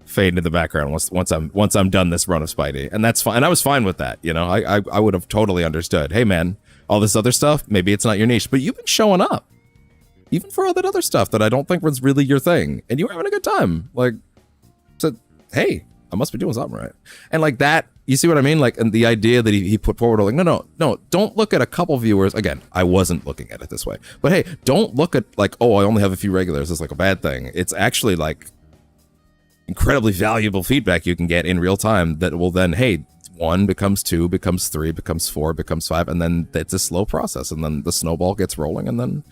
fade into the background once I'm done this run of Spidey, and that's fine. And I was fine with that. You know, I would have totally understood. Hey man, all this other stuff, maybe it's not your niche, but you've been showing up, even for all that other stuff that I don't think was really your thing, and you were having a good time. Like, so hey, I must be doing something right. And like that, you see what I mean? Like, and the idea that he put forward, like, no, don't look at a couple viewers. Again, I wasn't looking at it this way, but hey, don't look at like, oh, I only have a few regulars. It's like a bad thing. It's actually like incredibly valuable feedback you can get in real time that will then, hey, 1 becomes 2, becomes 3, becomes 4, becomes 5, and then it's a slow process, and then the snowball gets rolling, and then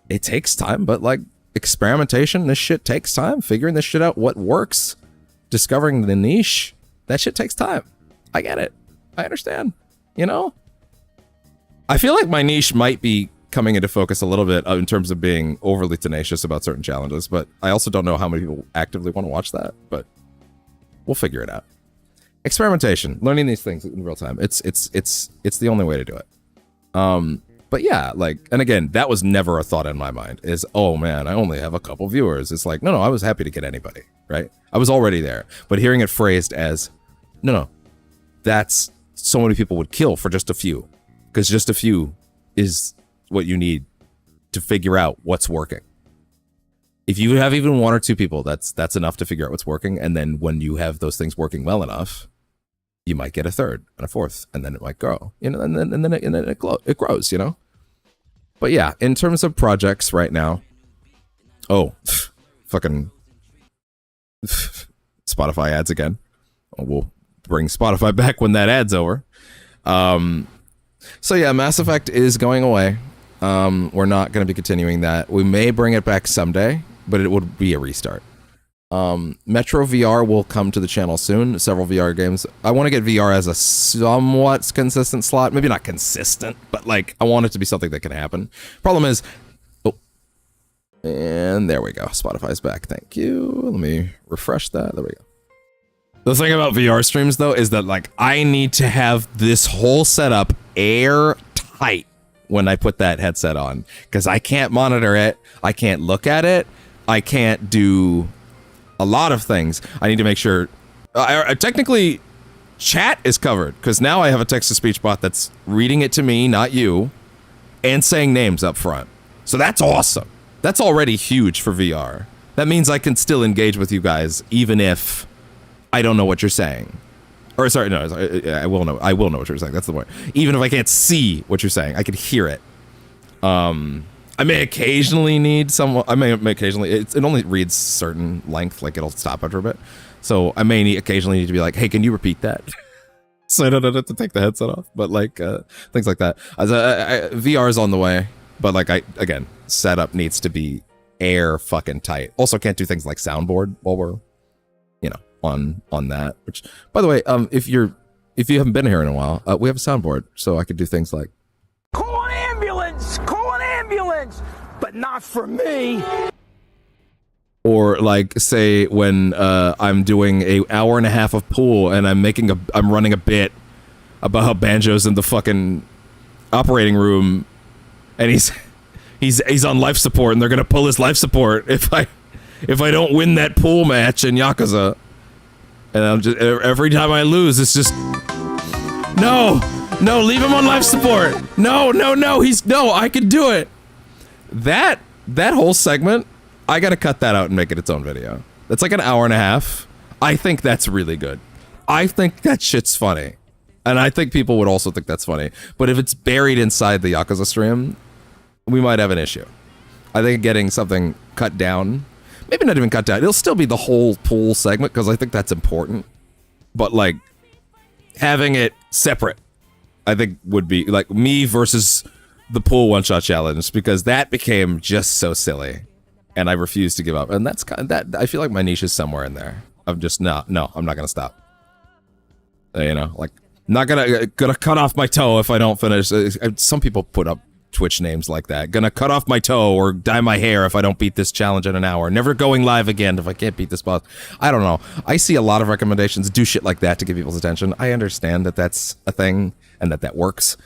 it takes time, but like experimentation, this shit takes time. Figuring this shit out, what works, discovering the niche, that shit takes time. I get it. I understand. You know? I feel like my niche might be coming into focus a little bit in terms of being overly tenacious about certain challenges, but I also don't know how many people actively want to watch that, but we'll figure it out. Experimentation, learning these things in real time. It's the only way to do it. But yeah, like, and again, that was never a thought in my mind is, oh man, I only have a couple viewers. It's like, no, I was happy to get anybody, right? I was already there, but hearing it phrased as, no, that's so many people would kill for just a few, because just a few is what you need to figure out what's working. If you have even 1 or 2 people, that's enough to figure out what's working. And then when you have those things working well enough, you might get a 3rd and a 4th, and then it might grow, you know, and then it grows, you know. But yeah, in terms of projects right now, fucking Spotify ads again. We'll bring Spotify back when that ad's over. So yeah, Mass Effect is going away. We're not going to be continuing that. We may bring it back someday, but it would be a restart. Metro VR will come to the channel soon. Several VR games. I want to get VR as a somewhat consistent slot. Maybe not consistent, but like I want it to be something that can happen. Problem is, and there we go. Spotify's back. Thank you. Let me refresh that. There we go. The thing about VR streams though is that like I need to have this whole setup airtight when I put that headset on, because I can't monitor it, I can't look at it, I can't do a lot of things. I need to make sure technically chat is covered, because now I have a text-to-speech bot that's reading it to me, not you, and saying names up front. So that's awesome. That's already huge for VR. That means I can still engage with you guys even if I don't know what you're saying. Or sorry, no, I will know what you're saying. That's the point. Even if I can't see what you're saying, I can hear it. I may occasionally need someone. I may occasionally. It only reads certain length, like it'll stop after a bit. So I may occasionally need to be like, "Hey, can you repeat that?" So I don't have to take the headset off. But like things like that. VR is on the way, but like again, setup needs to be air fucking tight. Also, can't do things like soundboard while we're, you know, on that. Which, by the way, if you haven't been here in a while, we have a soundboard, so I could do things like
call an ambulance, but not for me.
Or like say when I'm doing an hour and a half of pool and I'm running a bit about how Banjo's in the fucking operating room and he's on life support and they're gonna pull his life support if I don't win that pool match in Yakuza. And I'm just, every time I lose, it's just, no, leave him on life support. No, I can do it. That whole segment, I gotta cut that out and make it its own video. That's like an hour and a half. I think that's really good. I think that shit's funny. And I think people would also think that's funny. But if it's buried inside the Yakuza stream, we might have an issue. I think getting something cut down, maybe not even cut down, it'll still be the whole pool segment because I think that's important. But like, having it separate, I think would be like me versus the pool one-shot challenge, because that became just so silly and I refuse to give up. And that's kind of that. I feel like my niche is somewhere in there. I'm just no, I'm not gonna stop. You know, like not gonna cut off my toe if I don't finish. Some people put up Twitch names like that. Gonna cut off my toe or dye my hair if I don't beat this challenge in an hour. Never going live again if I can't beat this boss. I don't know. I see a lot of recommendations do shit like that to get people's attention. I understand that that's a thing and that works.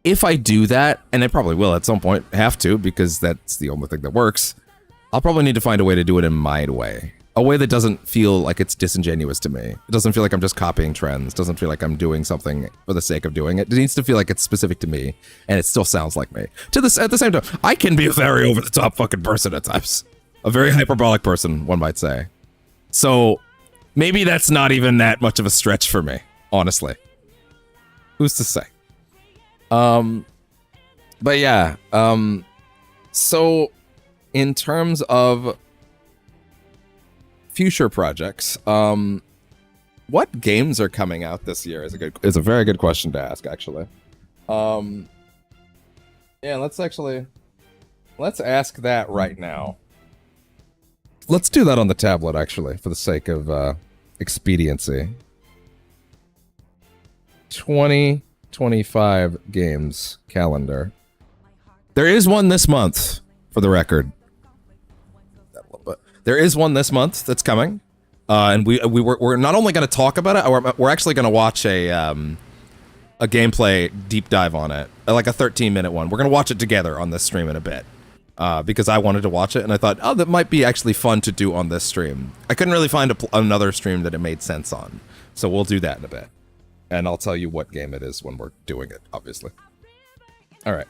If I do that, and I probably will at some point, have to, because that's the only thing that works, I'll probably need to find a way to do it in my way. A way that doesn't feel like it's disingenuous to me. It doesn't feel like I'm just copying trends. It doesn't feel like I'm doing something for the sake of doing it. It needs to feel like it's specific to me, and it still sounds like me. At the same time, I can be a very over-the-top fucking person at times. A very hyperbolic person, one might say. So, maybe that's not even that much of a stretch for me, honestly. Who's to say? But yeah, so in terms of future projects, what games are coming out this year is a very good question to ask, actually. Yeah, let's ask that right now. Let's do that on the tablet, actually, for the sake of expediency. 2025 games calendar. There is one this month, for the record. There is one this month that's coming, and we're not only going to talk about it, we're actually going to watch a gameplay deep dive on it, like a 13-minute one. We're going to watch it together on this stream in a bit, because I wanted to watch it, and I thought, oh, that might be actually fun to do on this stream. I couldn't really find another stream that it made sense on, so we'll do that in a bit. And I'll tell you what game it is when we're doing it, obviously. Alright.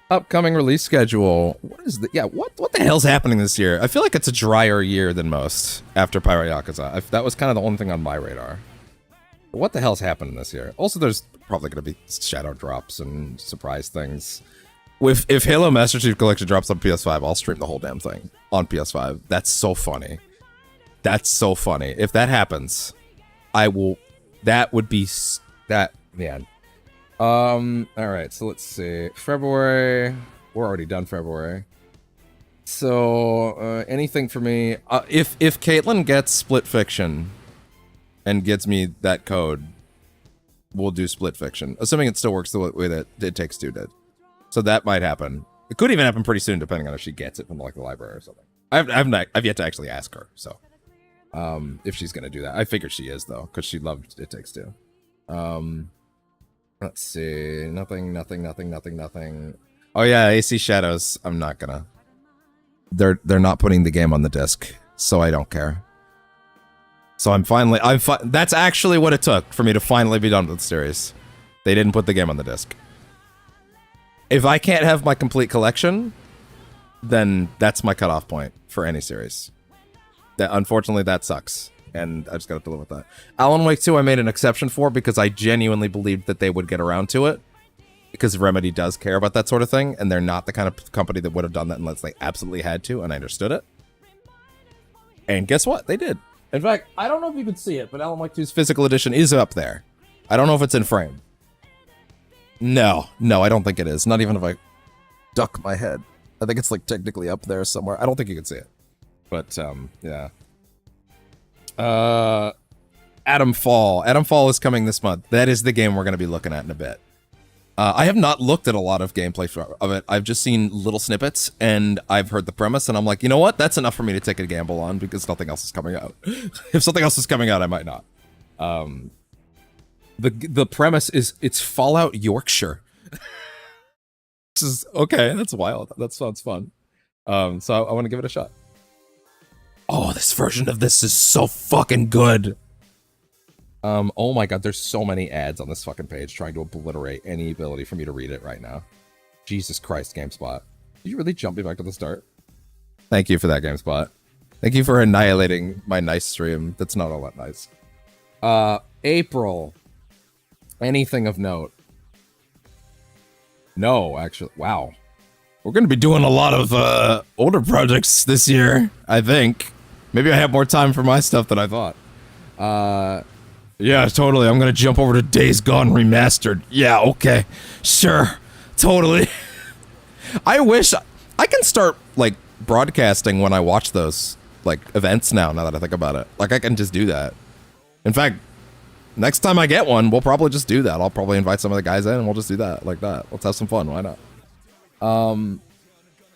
Upcoming release schedule. What is the... Yeah, what the hell's happening this year? I feel like it's a drier year than most after Pyro Yakuza. That was kind of the only thing on my radar. But what the hell's happening this year? Also, there's probably going to be shadow drops and surprise things. If Halo Master Chief Collection drops on PS5, I'll stream the whole damn thing on PS5. That's so funny. That's so funny. If that happens, I will... That would be... That... Man. Alright, so let's see. February... We're already done February. So, anything for me... if Caitlin gets Split Fiction and gets me that code, we'll do Split Fiction. Assuming it still works the way that It Takes Two did. So that might happen. It could even happen pretty soon, depending on if she gets it from like the library or something. I've yet to actually ask her, so if she's gonna do that. I figured she is though, because she loved It Takes Two. Let's see, nothing. Oh yeah, AC Shadows. I'm not gonna. They're not putting the game on the disc, so I don't care. So that's actually what it took for me to finally be done with the series. They didn't put the game on the disc. If I can't have my complete collection, then that's my cutoff point for any series. Unfortunately, that sucks, and I just gotta live with that. Alan Wake 2 I made an exception for because I genuinely believed that they would get around to it, because Remedy does care about that sort of thing, and they're not the kind of company that would have done that unless they absolutely had to, and I understood it. And guess what? They did. In fact, I don't know if you can see it, but Alan Wake 2's physical edition is up there. I don't know if it's in frame. No, I don't think it is. Not even if I duck my head. I think it's like technically up there somewhere. I don't think you can see it. But, yeah. Atom Fall. Atom Fall is coming this month. That is the game we're going to be looking at in a bit. I have not looked at a lot of gameplay of it. I've just seen little snippets, and I've heard the premise, and I'm like, you know what? That's enough for me to take a gamble on, because nothing else is coming out. If something else is coming out, I might not. The premise is it's Fallout Yorkshire. This is okay. That's wild. That sounds fun. So I want to give it a shot. Oh, this version of this is so fucking good. Oh my god, there's so many ads on this fucking page trying to obliterate any ability for me to read it right now. Jesus Christ, GameSpot. Did you really jump me back to the start? Thank you for that, GameSpot. Thank you for annihilating my nice stream. That's not all that nice. April. Anything of note? No, actually. Wow. We're going to be doing a lot of older projects this year, I think. Maybe I have more time for my stuff than I thought. Yeah, totally. I'm going to jump over to Days Gone Remastered. Yeah, okay. Sure. Totally. I wish I can start, like, broadcasting when I watch those, like, events now that I think about it. Like, I can just do that. In fact, next time I get one, we'll probably just do that. I'll probably invite some of the guys in and we'll just do that, like that. Let's have some fun. Why not?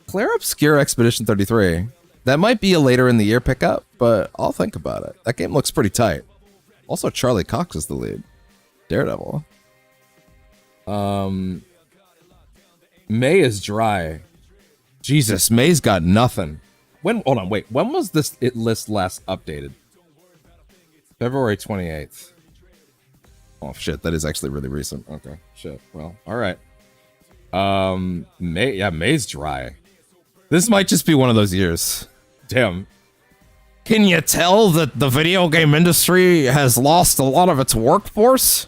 Claire Obscure Expedition 33. That might be a later in the year pickup, but I'll think about it. That game looks pretty tight. Also, Charlie Cox is the lead. Daredevil. May is dry. Jesus, May's got nothing. Hold on, wait. When was this list last updated? February 28th. Oh, shit, that is actually really recent. Okay, shit. Well, alright. May's dry. This might just be one of those years. Damn. Can you tell that the video game industry has lost a lot of its workforce?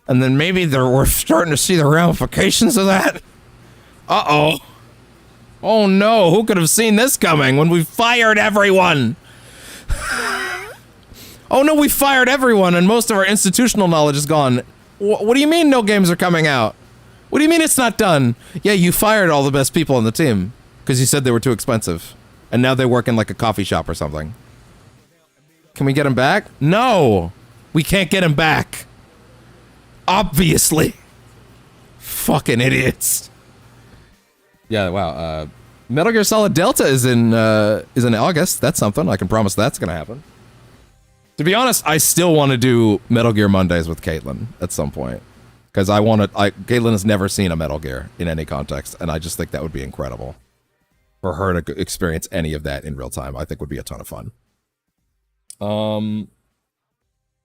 And then maybe we're starting to see the ramifications of that? Uh-oh. Oh no, who could have seen this coming when we fired everyone? Oh no, we fired everyone and most of our institutional knowledge is gone. What do you mean no games are coming out? What do you mean it's not done? Yeah, you fired all the best people on the team because you said they were too expensive. And now they work in like a coffee shop or something. Can we get them back? No! We can't get them back. Obviously. Fucking idiots. Yeah, wow. Metal Gear Solid Delta is in August. That's something. I can promise that's gonna happen. To be honest, I still want to do Metal Gear Mondays with Caitlin at some point. Because Caitlin has never seen a Metal Gear in any context, and I just think that would be incredible. For her to experience any of that in real time, I think would be a ton of fun.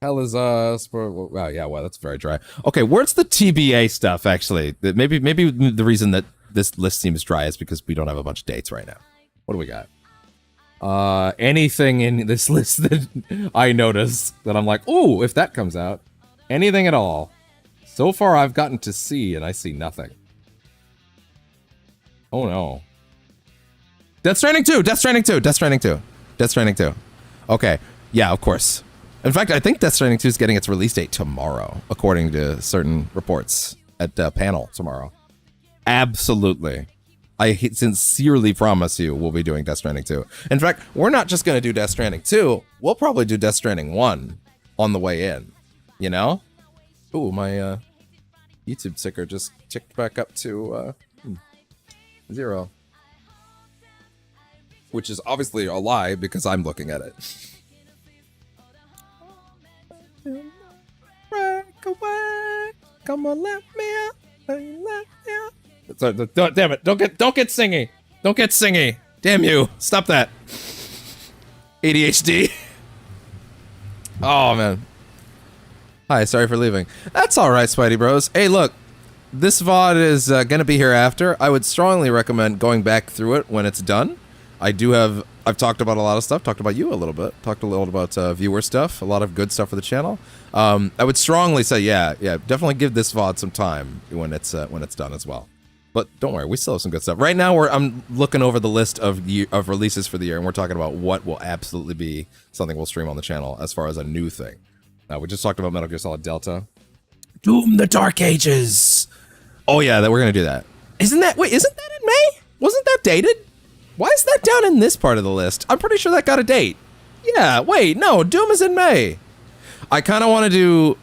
Hell is wow, yeah, wow, that's very dry. Okay, where's the TBA stuff actually? Maybe the reason that this list seems dry is because we don't have a bunch of dates right now. What do we got? Anything in this list that I notice that I'm like, ooh, if that comes out. Anything at all. So far I've gotten to see and I see nothing. Oh no. Death Stranding 2! Death Stranding 2! Death Stranding 2! Death Stranding 2. Okay. Yeah, of course. In fact, I think Death Stranding 2 is getting its release date tomorrow, according to certain reports at panel tomorrow. Absolutely. I sincerely promise you we'll be doing Death Stranding 2. In fact, we're not just going to do Death Stranding 2, we'll probably do Death Stranding 1 on the way in. You know? Ooh, my YouTube ticker just ticked back up to 0. Which is obviously a lie because I'm looking at it. Break away, come on, let me out, let me out. Sorry, damn it! Don't get singy. Don't get singy. Damn you! Stop that. ADHD. Oh man. Hi, sorry for leaving. That's all right, Spidey Bros. Hey, look, this VOD is gonna be here after. I would strongly recommend going back through it when it's done. I've talked about a lot of stuff, talked about you a little bit, talked a little about viewer stuff, a lot of good stuff for the channel. I would strongly say, yeah, definitely give this VOD some time when it's done as well. But don't worry, we still have some good stuff. Right now, I'm looking over the list of releases for the year, and we're talking about what will absolutely be something we'll stream on the channel as far as a new thing. We just talked about Metal Gear Solid Delta. Doom the Dark Ages! Oh yeah, we're gonna do that. Isn't that in May? Wasn't that dated? Why is that down in this part of the list? I'm pretty sure that got a date. Yeah, wait, no, Doom is in May. I kind of want to do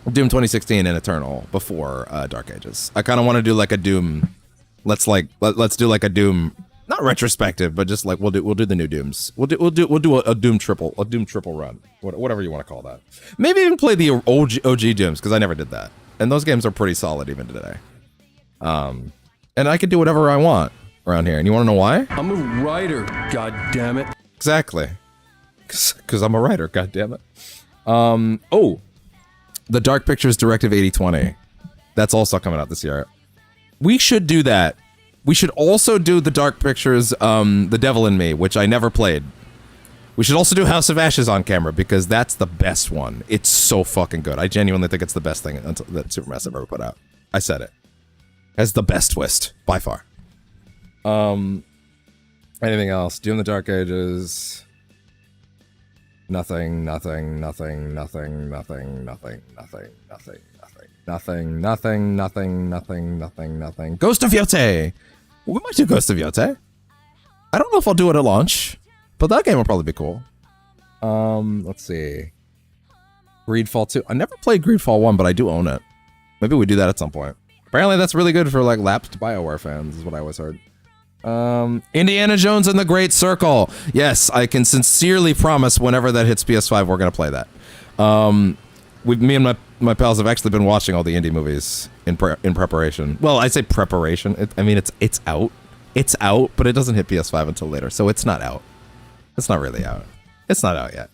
Doom 2016 and Eternal before Dark Ages. I kind of want to do like a Doom. Let's do like a Doom, not retrospective, but just like we'll do the new Dooms. We'll do a Doom triple run, whatever you want to call that. Maybe even play the OG Dooms because I never did that, and those games are pretty solid even today. And I can do whatever I want around here, and you want to know why?
I'm a writer, god damn it.
Exactly, because I'm a writer, god damn it. Oh, the Dark Pictures Directive 8020. That's also coming out this year. We should do that. We should also do the Dark Pictures, The Devil in Me, which I never played. We should also do House of Ashes on camera, because that's the best one. It's so fucking good. I genuinely think it's the best thing that Supermassive ever put out. I said it. Has the best twist, by far. Anything else? Doom the Dark Ages. Nothing. Ghost of Yote! We might do Ghost of Yote. I don't know if I'll do it at launch, but that game will probably be cool. Let's see. Greedfall 2. I never played Greedfall 1, but I do own it. Maybe we do that at some point. Apparently that's really good for like lapsed BioWare fans, is what I always heard. Indiana Jones and the Great Circle. Yes, I can sincerely promise whenever that hits PS5, we're gonna play that. Me and my pals have actually been watching all the indie movies in preparation. Well, I say preparation. I mean, it's out. It's out, but it doesn't hit PS5 until later, so it's not out. It's not really out. It's not out yet.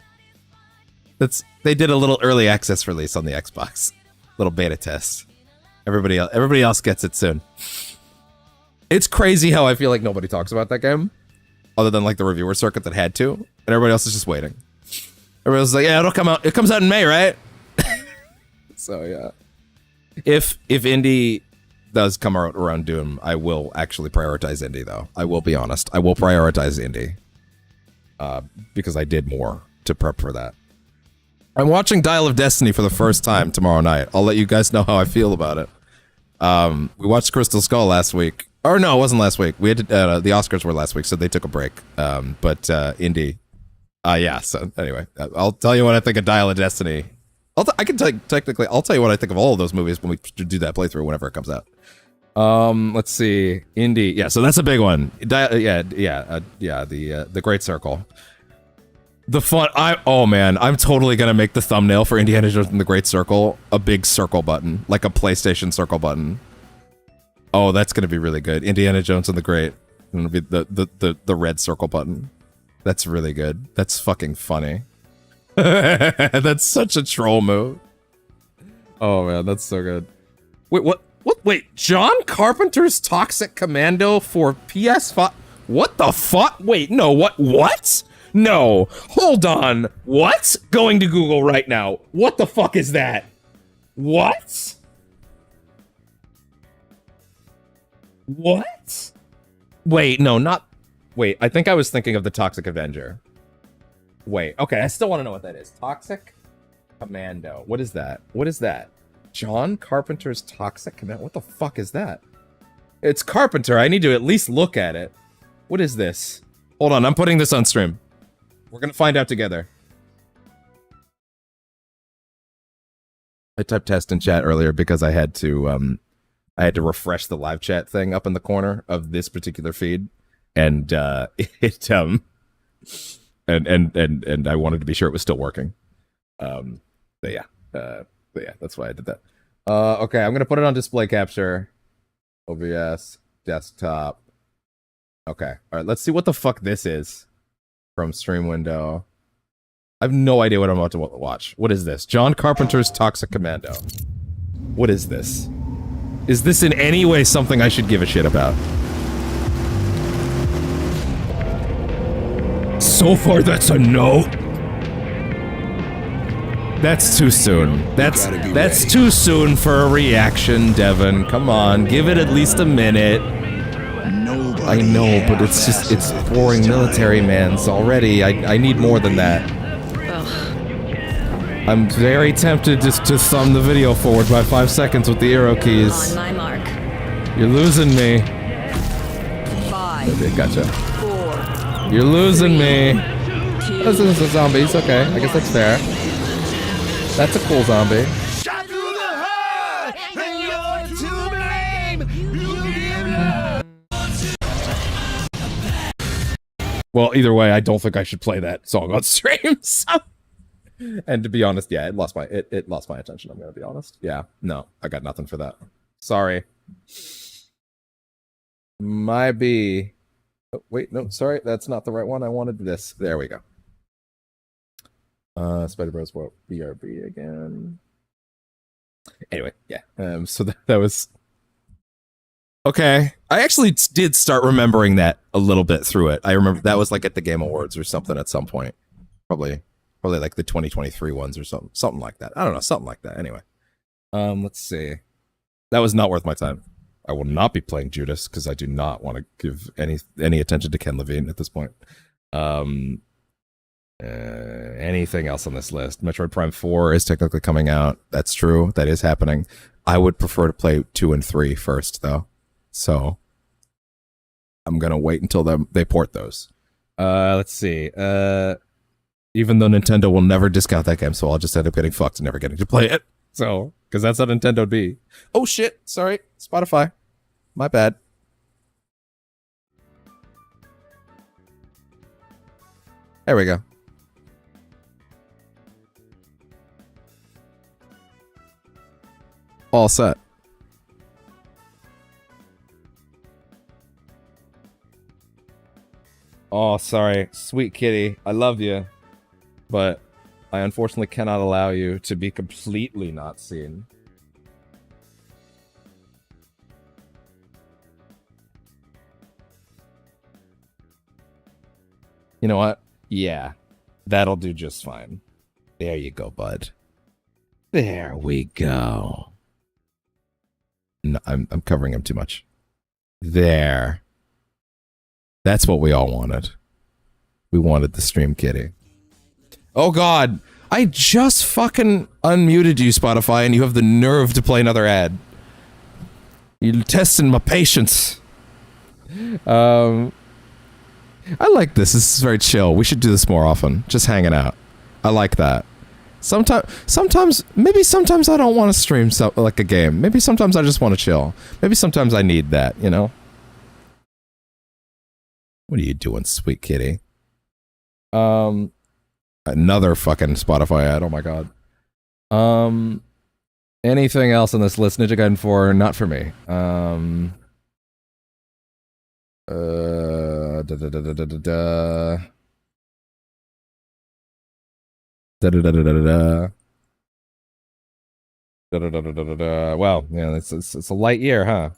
They did a little early access release on the Xbox, little beta test. Everybody else gets it soon. It's crazy how I feel like nobody talks about that game, other than like the reviewer circuit that had to, and everybody else is just waiting. Everybody's like, yeah, it'll come out. It comes out in May, right? So yeah. If indie does come out around Doom, I will actually prioritize indie, though. I will be honest. I will prioritize indie. Because I did more to prep for that. I'm watching Dial of Destiny for the first time tomorrow night. I'll let you guys know how I feel about it. We watched Crystal Skull last week. Or no, it wasn't last week. We had to, the Oscars were last week, so they took a break. But indie. Yeah, so anyway. I'll tell you what I think of Dial of Destiny. I'll tell you what I think of all of those movies when we do that playthrough whenever it comes out. Let's see. Indie. Yeah, so that's a big one. The Great Circle. The fun. Oh man, I'm totally gonna make the thumbnail for Indiana Jones and the Great Circle a big circle button, like a PlayStation circle button. Oh, that's gonna be really good. Indiana Jones and the Great. And it'll be the red circle button. That's really good. That's fucking funny. That's such a troll move. Oh man, that's so good. Wait, what? Wait, John Carpenter's Toxic Commando for PS5? What the fuck? Wait, no, what? No, hold on. What? Going to Google right now. What the fuck is that? What? What? Wait, no, not... Wait, I think I was thinking of the Toxic Avenger. Wait, okay, I still want to know what that is. Toxic Commando. What is that? What is that? John Carpenter's Toxic Commando? What the fuck is that? It's Carpenter. I need to at least look at it. What is this? Hold on, I'm putting this on stream. We're gonna find out together. I typed test in chat earlier because I had to refresh the live chat thing up in the corner of this particular feed, and and I wanted to be sure it was still working. But yeah, that's why I did that. Okay, I'm gonna put it on display capture, OBS, desktop. Okay, all right. Let's see what the fuck this is from stream window. I have no idea what I'm about to watch. What is this? John Carpenter's Toxic Commando. What is this? Is this in any way something I should give a shit about? So far, that's a no. That's too soon. That's too soon for a reaction, Devin. Come on, give it at least a minute. I know, but it's boring military mans already. I need more than that. I'm very tempted just to thumb the video forward by 5 seconds with the arrow keys.
On my mark.
You're losing me.
5.
Okay, gotcha.
4.
You're losing me.
2.
This is a zombies. Okay, I guess that's fair. That's a cool zombie. Well, either way, I don't think I should play that song on stream. So. And to be honest, yeah, it lost my attention. I'm gonna be honest. Yeah, no, I got nothing for that. Sorry. My B. Oh, wait, no, sorry, that's not the right one. I wanted this. There we go. Spider Bros. What? BRB again. Anyway, yeah. So that was. Okay, I actually did start remembering that a little bit through it. I remember that was like at the Game Awards or something at some point. Probably like the 2023 ones or something like that. I don't know, something like that. Anyway, let's see. That was not worth my time. I will not be playing Judas because I do not want to give any attention to Ken Levine at this point. Anything else on this list? Metroid Prime 4 is technically coming out. That's true. That is happening. I would prefer to play 2 and 3 first, though. So I'm gonna wait until they port those. Let's see. Even though Nintendo will never discount that game, so I'll just end up getting fucked and never getting to play it. So, because that's how Nintendo would be. Oh shit! Sorry, Spotify. My bad. There we go. All set. Oh, sorry. Sweet kitty. I love you. But I unfortunately cannot allow you to be completely not seen. You know what? Yeah. That'll do just fine. There you go, bud. There we go. No, I'm covering him too much. There. That's what we all wanted. We wanted the stream kitty. Oh god! I just fucking unmuted you, Spotify, and you have the nerve to play another ad. You're testing my patience. I like this. This is very chill. We should do this more often. Just hanging out. I like that. Sometimes, maybe sometimes I don't want to stream like a game. Maybe sometimes I just want to chill. Maybe sometimes I need that, you know? What are you doing, sweet kitty? Another fucking Spotify ad. Oh my god. Anything else on this list? Ninja Gaiden 4, not for me. Da-da-da-da-da-da. Da-da-da-da-da-da. Well, yeah, it's a light year, huh?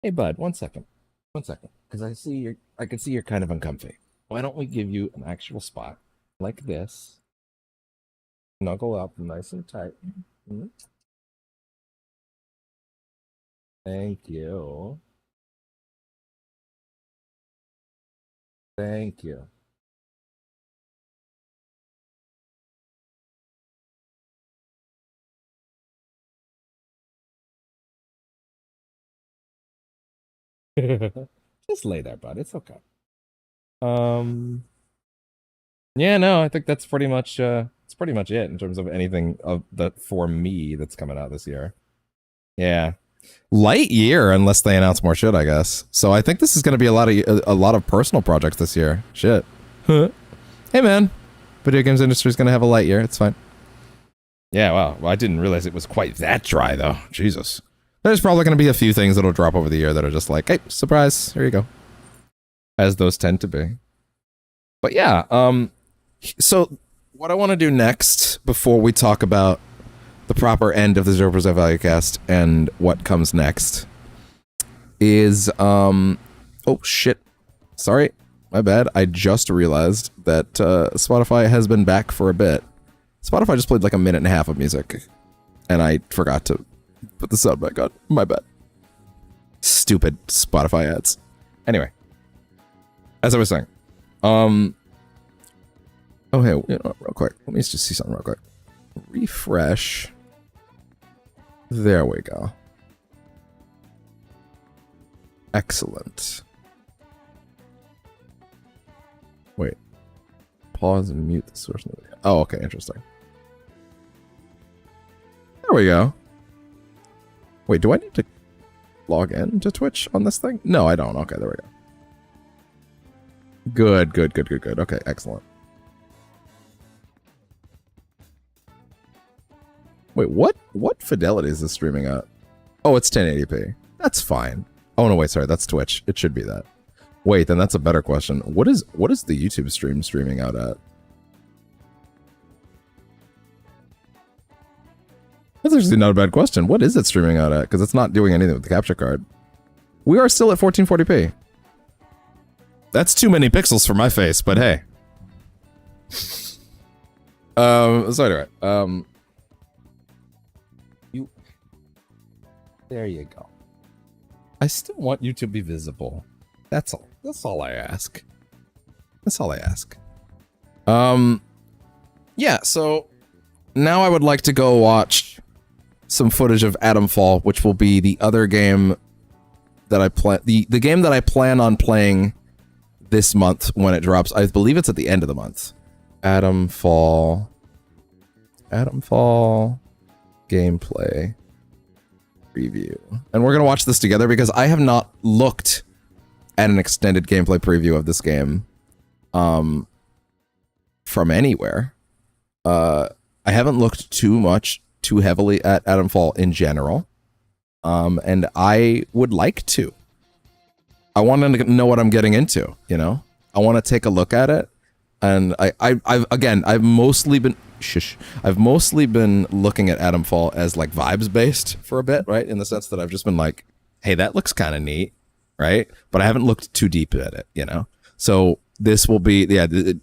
Hey, bud, 1 second. 1 second. Because I can see you're kind of uncomfy. Why don't we give you an actual spot like this? Snuggle up nice and tight. Mhm. Thank you. Thank you. Just lay there, bud. It's okay. Yeah, no, I think that's pretty much it's pretty much it in terms of anything of that for me that's coming out this year. Yeah. Light year unless they announce more shit, I guess. So I think this is going to be a lot of personal projects this year. Shit. Hey man. Video games industry is going to have a light year. It's fine. Yeah, wow. Well, I didn't realize it was quite that dry though. Jesus. There's probably going to be a few things that'll drop over the year that are just like, hey, surprise, here you go. As those tend to be. But yeah, so what I want to do next before we talk about the proper end of the 0% ValueCast and what comes next is, oh shit. Sorry, my bad. I just realized that Spotify has been back for a bit. Spotify just played like a minute and a half of music, and I forgot to put the sound back on. My bad. Stupid Spotify ads. Anyway, as I was saying, oh hey, you know, real quick, let me just see something real quick. Refresh. There we go. Excellent. Wait. Pause and mute the source. Oh, okay, interesting. There we go. Wait, do I need to log in to Twitch on this thing? No, I don't. Okay, there we go. Good, good, good, good, good. Okay, excellent. Wait, what fidelity is this streaming at? Oh, it's 1080p. That's fine. Oh no, wait, sorry, that's Twitch. It should be that. Wait, then that's a better question. What is the YouTube stream streaming out at? That's actually not a bad question. What is it streaming out at? Because it's not doing anything with the capture card. We are still at 1440p. That's too many pixels for my face, but hey. So anyway, there you go. I still want you to be visible. That's all. That's all I ask. That's all I ask. Yeah, so now I would like to go watch some footage of Atomfall, which will be the other game that I plan the game that I plan on playing this month when it drops. I believe it's at the end of the month. Atomfall gameplay preview. And we're gonna watch this together because I have not looked at an extended gameplay preview of this game from anywhere. I haven't looked too heavily at Atomfall in general. And I would like to. I want to know what I'm getting into, you know? I want to take a look at it. And I've mostly been looking at Atomfall as like vibes based for a bit, right? In the sense that I've just been like, hey, that looks kind of neat, right? But I haven't looked too deep at it, you know? So this will be, the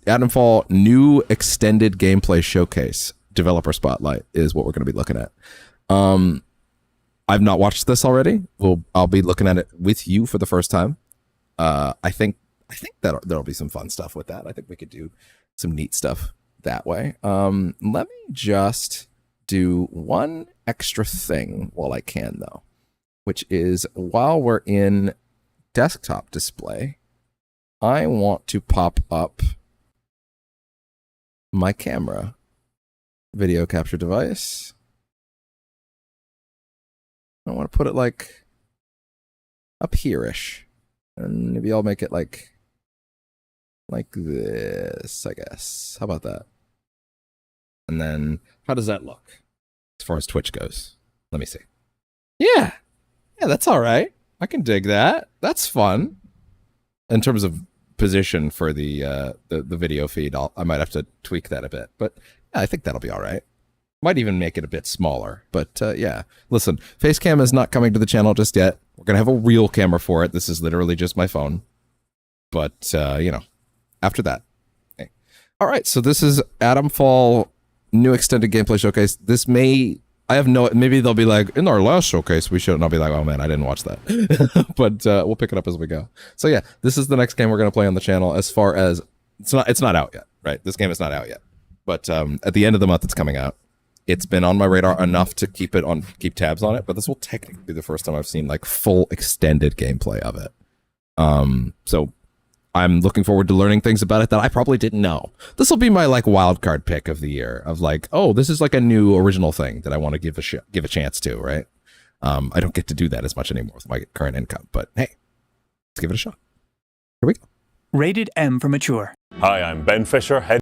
Atomfall new extended gameplay showcase developer spotlight is what we're going to be looking at. I've not watched this already. I'll be looking at it with you for the first time. I think that there'll be some fun stuff with that. I think we could do some neat stuff that way. Let me just do one extra thing while I can, though, which is while we're in desktop display, I want to pop up my camera video capture device. I want to put it like up here-ish. And maybe I'll make it like this, I guess. How about that? And then how does that look as far as Twitch goes? Let me see. Yeah, that's all right. I can dig that. That's fun. In terms of position for the video feed. I might have to tweak that a bit, but yeah, I think that'll be all right. Might even make it a bit smaller, but yeah. Listen, Facecam is not coming to the channel just yet. We're gonna have a real camera for it. This is literally just my phone, but you know, after that. Okay. All right, so this is Atomfall new extended gameplay showcase. This may, I have no, maybe they'll be like, in our last showcase we showed, and I'll be like, oh man, I didn't watch that. But we'll pick it up as we go. So yeah, this is the next game we're gonna play on the channel. As far as it's not out yet, right? This game is not out yet, but at the end of the month it's coming out. It's been on my radar enough to keep tabs on it, but this will technically be the first time I've seen like full extended gameplay of it. So I'm looking forward to learning things about it that I probably didn't know. This will be my like wild card pick of the year of like, oh, this is like a new original thing that I want to give a chance to, right? I don't get to do that as much anymore with my current income, but hey, let's give it a shot. Here we go.
Rated M for mature.
Hi, I'm Ben Fisher, head.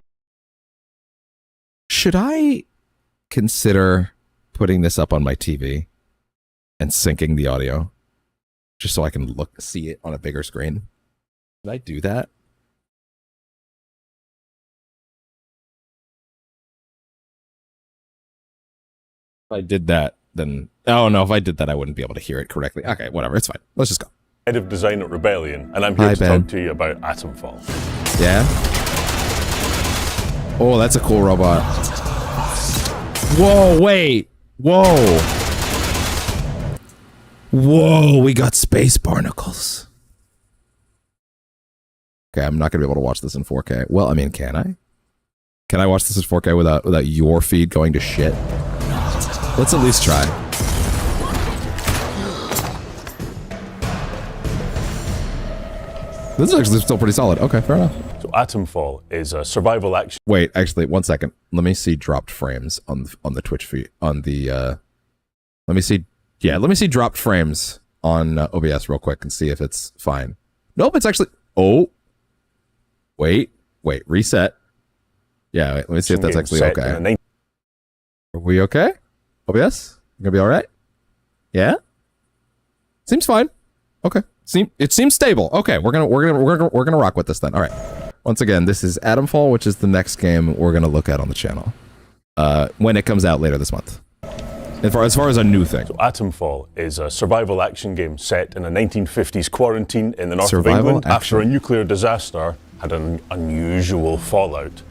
Should I consider putting this up on my TV and syncing the audio just so I can see it on a bigger screen? Should I do that? If I did that, then oh no, if I did that I wouldn't be able to hear it correctly. Okay, whatever, it's fine. Let's just go.
Head of design at Rebellion, and I'm here to talk to you about Atomfall.
Yeah? Oh, that's a cool robot. Whoa, wait. Whoa. Whoa, we got space barnacles. Okay, I'm not going to be able to watch this in 4K. Well, I mean, can I? Can I watch this in 4K without your feed going to shit? Let's at least try. This is actually still pretty solid. Okay, fair enough.
So Atomfall is a survival action.
Wait, actually, 1 second. Let me see dropped frames on the Twitch feed. On the let me see dropped frames on OBS real quick and see if it's fine. Nope, it's actually. Oh, wait, reset. Yeah, wait, let me see if that's actually okay. Are we okay? OBS, you gonna be all right? Yeah, seems fine. Okay, it seems stable. Okay, we're gonna rock with this then. All right. Once again, this is Atomfall, which is the next game we're gonna look at on the channel when it comes out later this month. As far as a new thing.
So Atomfall is a survival action game set in a 1950s quarantine in the north of England after a nuclear disaster had an unusual fallout.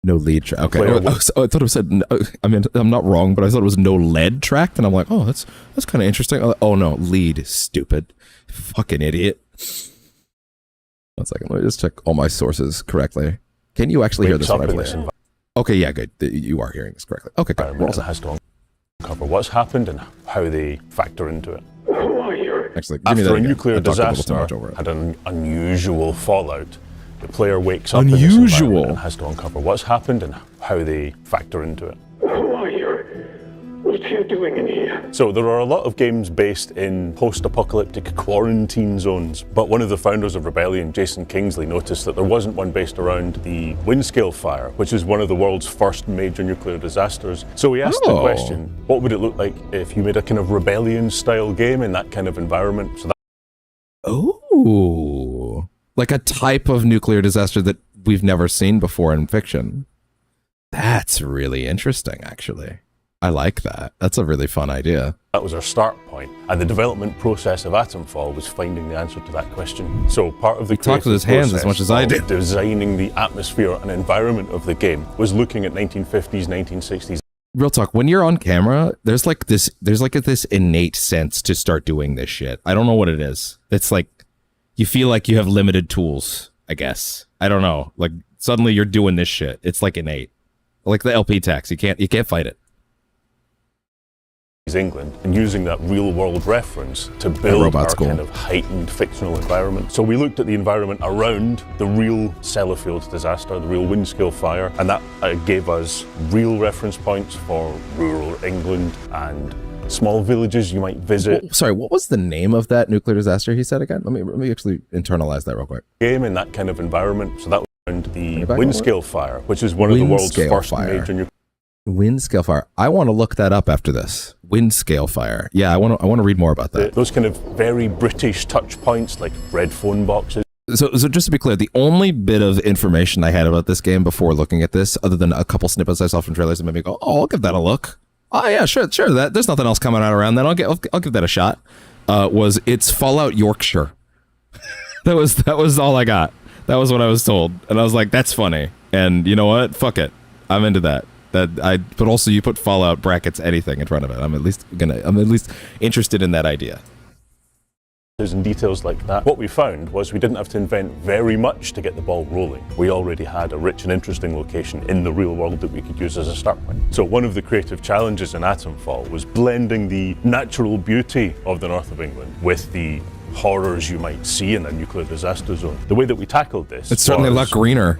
No lead track. Okay. I thought it said. I mean, I'm not wrong, but I thought it was no lead tracked, and I'm like, oh, that's kind of interesting. Oh no, lead, stupid, fucking idiot. 1 second. Let me just check all my sources correctly. Can you actually hear this when I play it? Okay, yeah, good. You are hearing this correctly. Okay, good.
It has to uncover what's happened and how they factor into it.
Actually,
after a nuclear disaster had an unusual fallout, the player wakes up in this environment and has to uncover what's happened and how they factor into it.
Who are you? What are you doing in here?
So there are a lot of games based in post-apocalyptic quarantine zones, but one of the founders of Rebellion, Jason Kingsley, noticed that there wasn't one based around the Windscale fire, which is one of the world's first major nuclear disasters. So he asked the question, what would it look like if you made a kind of Rebellion-style game in that kind of environment? So
oh, like a type of nuclear disaster that we've never seen before in fiction. That's really interesting, actually. I like that. That's a really fun idea.
That was our start point, and the development process of Atomfall was finding the answer to that question. So part of the
talked with his hands as much as I did.
Designing the atmosphere and environment of the game was looking at 1950s, 1960s.
Real talk, when you're on camera, there's like this innate sense to start doing this shit. I don't know what it is. It's like you feel like you have limited tools, I guess. I don't know. Like suddenly you're doing this shit. It's like innate. Like the LP tax. You can't fight it.
England, and using that real-world reference to build our kind of heightened fictional environment. So we looked at the environment around the real Sellafield disaster, the real Windscale fire, and that gave us real reference points for rural England and small villages you might visit.
Sorry, what was the name of that nuclear disaster he said again? Let me actually internalize that real quick.
Game in that kind of environment. So that was around the Windscale fire, which is one of the world's first major nuclear.
Windscale fire. I want to look that up after this. Windscale fire. Yeah, I want to read more about that.
Those kind of very British touch points, like red phone boxes.
So just to be clear, the only bit of information I had about this game before looking at this, other than a couple snippets I saw from trailers that made me go, "Oh, I'll give that a look." Oh yeah, sure. That there's nothing else coming out around that. I'll give that a shot. Was it's Fallout Yorkshire? that was all I got. That was what I was told, and I was like, "That's funny." And you know what? Fuck it, I'm into that. But also you put Fallout brackets anything in front of it. I'm at least interested in that idea.
And details like that. What we found was we didn't have to invent very much to get the ball rolling. We already had a rich and interesting location in the real world that we could use as a start point. So one of the creative challenges in Atomfall was blending the natural beauty of the north of England with the horrors you might see in a nuclear disaster zone. The way that we tackled this,
it's certainly a lot greener.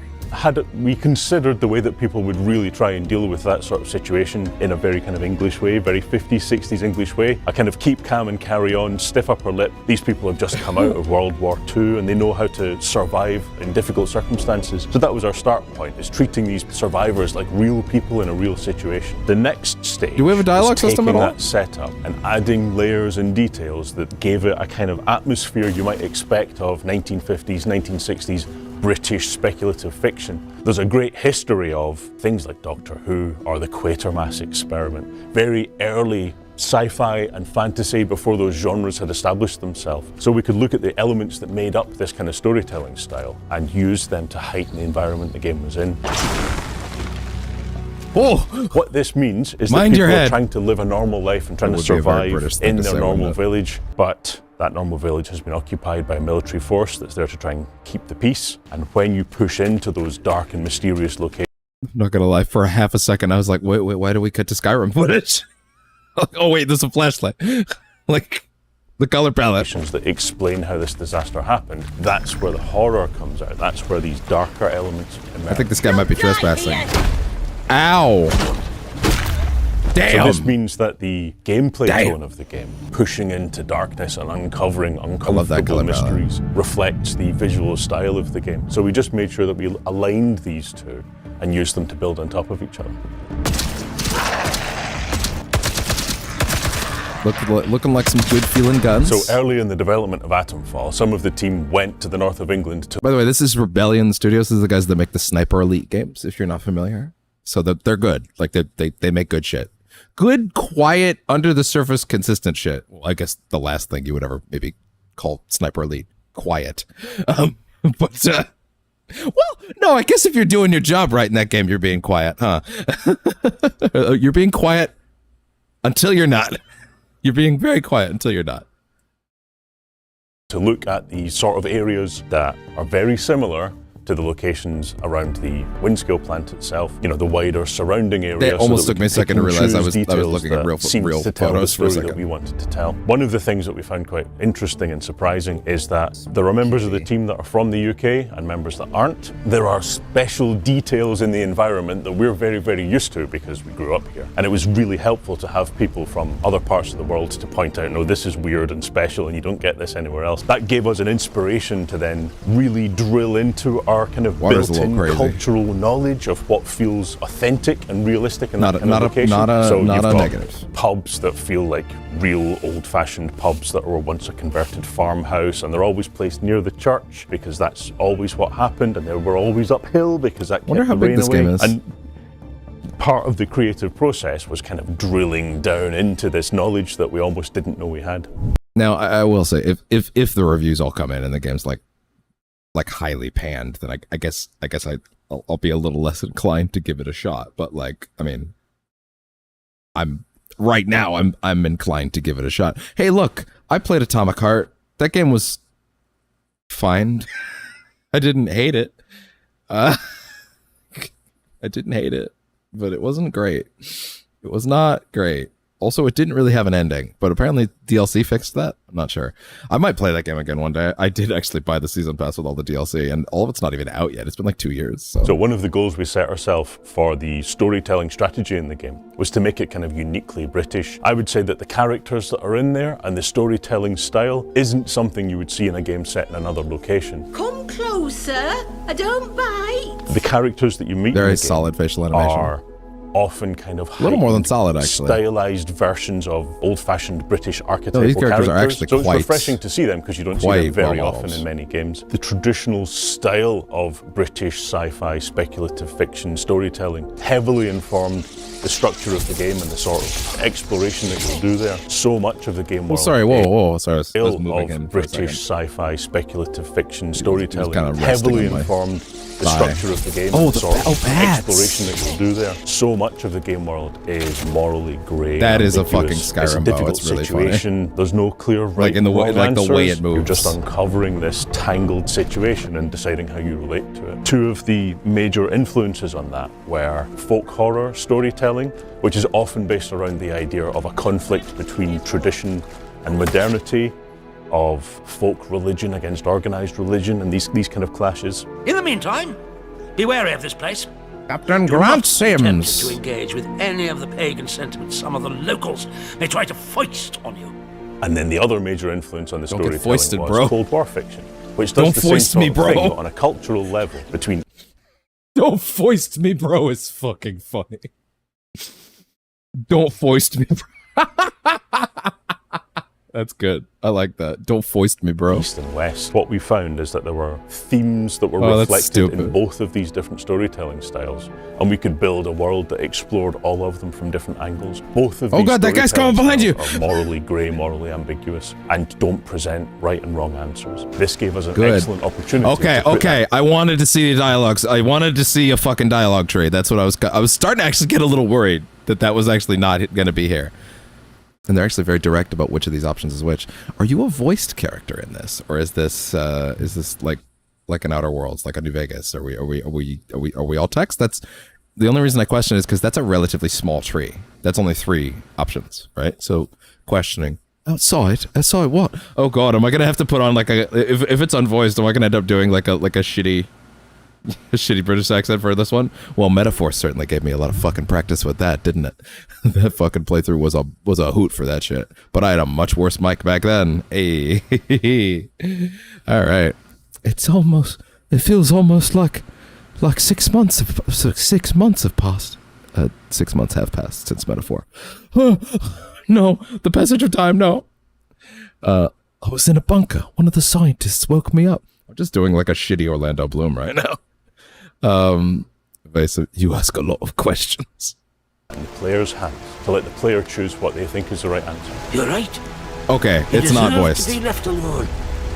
We considered the way that people would really try and deal with that sort of situation in a very kind of English way, very 50s, 60s English way. A kind of keep calm and carry on, stiff upper lip. These people have just come out of World War II and they know how to survive in difficult circumstances. So that was our start point, is treating these survivors like real people in a real situation. The next stage,
do we have a dialogue system at all?
That setup and adding layers and details that gave it a kind of atmosphere you might expect of 1950s, 1960s British speculative fiction. There's a great history of things like Doctor Who or the Quatermass Experiment, very early sci-fi and fantasy before those genres had established themselves. So we could look at the elements that made up this kind of storytelling style and use them to heighten the environment the game was in.
Oh!
What this means is that people are trying to live a normal life and trying to survive in their normal village, but that normal village has been occupied by a military force that's there to try and keep the peace. And when you push into those dark and mysterious locations...
I'm not gonna lie, for a half a second I was like, wait, why do we cut to Skyrim footage? Oh wait, there's a flashlight. Like, the color palette.
...that explain how this disaster happened. That's where the horror comes out. That's where these darker elements emerge.
I think this guy might be trespassing. Ow! Damn!
So this means that the gameplay tone of the game, pushing into darkness and uncovering uncomfortable mysteries, reflects the visual style of the game. So we just made sure that we aligned these two and used them to build on top of each other.
Looking like some good feeling guns.
So early in the development of Atomfall, some of the team went to the north of England to...
By the way, this is Rebellion Studios. This is the guys that make the Sniper Elite games, if you're not familiar. So they're good. Like, they make good shit. Good, quiet, under the surface, consistent shit. Well, I guess the last thing you would ever maybe call Sniper Elite quiet. Well, no, I guess if you're doing your job right in that game, you're being quiet, huh? You're being quiet until you're not. You're being very quiet until you're not.
To look at the sort of areas that are very similar to the locations around the Windscale plant itself, you know, the wider surrounding area.
It almost took me a second to realize I was looking at real photos for a second.
That we wanted to tell. One of the things that we found quite interesting and surprising is that there are members of the team that are from the UK and members that aren't. There are special details in the environment that we're very, very used to because we grew up here. And it was really helpful to have people from other parts of the world to point out, no, this is weird and special and you don't get this anywhere else. That gave us an inspiration to then really drill into our kind of built-in cultural knowledge of what feels authentic and realistic in that kind of location. So you've got
negative.
Pubs that feel like real old-fashioned pubs that were once a converted farmhouse, and they're always placed near the church because that's always what happened, and they were always uphill because that kept the rain away. And part of the creative process was kind of drilling down into this knowledge that we almost didn't know we had.
Now, I will say, if the reviews all come in and the game's like highly panned, then I guess I'll be a little less inclined to give it a shot. But like, I mean, I'm inclined to give it a shot. Hey, look, I played Atomic Heart. That game was fine. I didn't hate it. I didn't hate it, but it wasn't great. It was not great. Also, it didn't really have an ending, but apparently DLC fixed that. I'm not sure. I might play that game again one day. I did actually buy the season pass with all the DLC, and all of it's not even out yet. It's been like 2 years.
So one of the goals we set ourselves for the storytelling strategy in the game was to make it kind of uniquely British. I would say that the characters that are in there and the storytelling style isn't something you would see in a game set in another location.
Come closer, I don't bite.
The characters that you meet
very solid facial animation
are often kind of
a little more than solid, actually.
stylized versions of old-fashioned British archetypal
these characters are
characters.
actually
So it's
quite-
refreshing to see them because you don't see them very
well
often
models.
in many games. The traditional style of British sci-fi speculative fiction storytelling heavily informed the structure of the game and the sort of exploration that you'll do there. So much of the game world.
Sorry, whoa, sorry, I was
Style
moving in
of
for a
British
second.
sci-fi speculative fiction storytelling
kind of resting
heavily
on my
informed the
thigh.
structure of the game
Oh,
and the
the
sort of
bats.
exploration that you'll do there. So much of the game world is morally grey.
That is a
ambiguous.
fucking
It's a
Skyrim bow.
difficult
It's really funny.
situation. There's no clear right
Like in the way-
wrong
like the way
answers.
it moves.
You're just uncovering this tangled situation and deciding how you relate to it. Two of the major influences on that were folk horror storytelling, which is often based around the idea of a conflict between tradition and modernity, of folk religion against organised religion, and these kind of clashes.
In the meantime, be wary of this place.
Captain
Do
Grant
not be tempted
Sims.
to engage with any of the pagan sentiments some of the locals may try to foist on you.
And then the other major influence on the
Don't get
storytelling
foisted,
was
bro.
Cold War fiction, which does
Don't
the same
foist
sort
me,
of
bro.
thing, but on a cultural level between
Don't foist me, bro. It's fucking funny. Don't foist me, bro. That's good. I like that. Don't foist me, bro.
East and West. What we found is that there were themes that were
Oh, that's
reflected in
stupid.
both of these different storytelling styles, and we could build a world that explored all of them from different angles. Both of
Oh
these
God, that guy's coming
storytelling
behind you.
styles are morally grey, morally ambiguous, and don't present right and wrong answers. This gave us an
Good.
excellent opportunity.
Okay,
to put
okay. I wanted to see the dialogues. I wanted to see a fucking dialogue tree. That's what I was starting to actually get a little worried that was actually not going to be here. And they're actually very direct about which of these options is which. Are you a voiced character in this, or is this like an Outer Worlds, like a New Vegas? Are we all text? That's the only reason I question is because that's a relatively small tree. That's only 3 options, right? So questioning. Outside what? Oh God, am I gonna have to put on like if it's unvoiced, am I gonna end up doing like a shitty British accent for this one? Well, Metaphor certainly gave me a lot of fucking practice with that, didn't it? That fucking playthrough was a hoot for that shit. But I had a much worse mic back then. Hey, all right. It feels almost like 6 months have passed. 6 months have passed since Metaphor. No, the passage of time. No. I was in a bunker. One of the scientists woke me up. I'm just doing like a shitty Orlando Bloom right now. So you ask a lot of questions.
in the player's hands to let the player choose what they think is the right answer.
You're right.
Okay,
You
it's not
deserve
voiced.
to be left alone,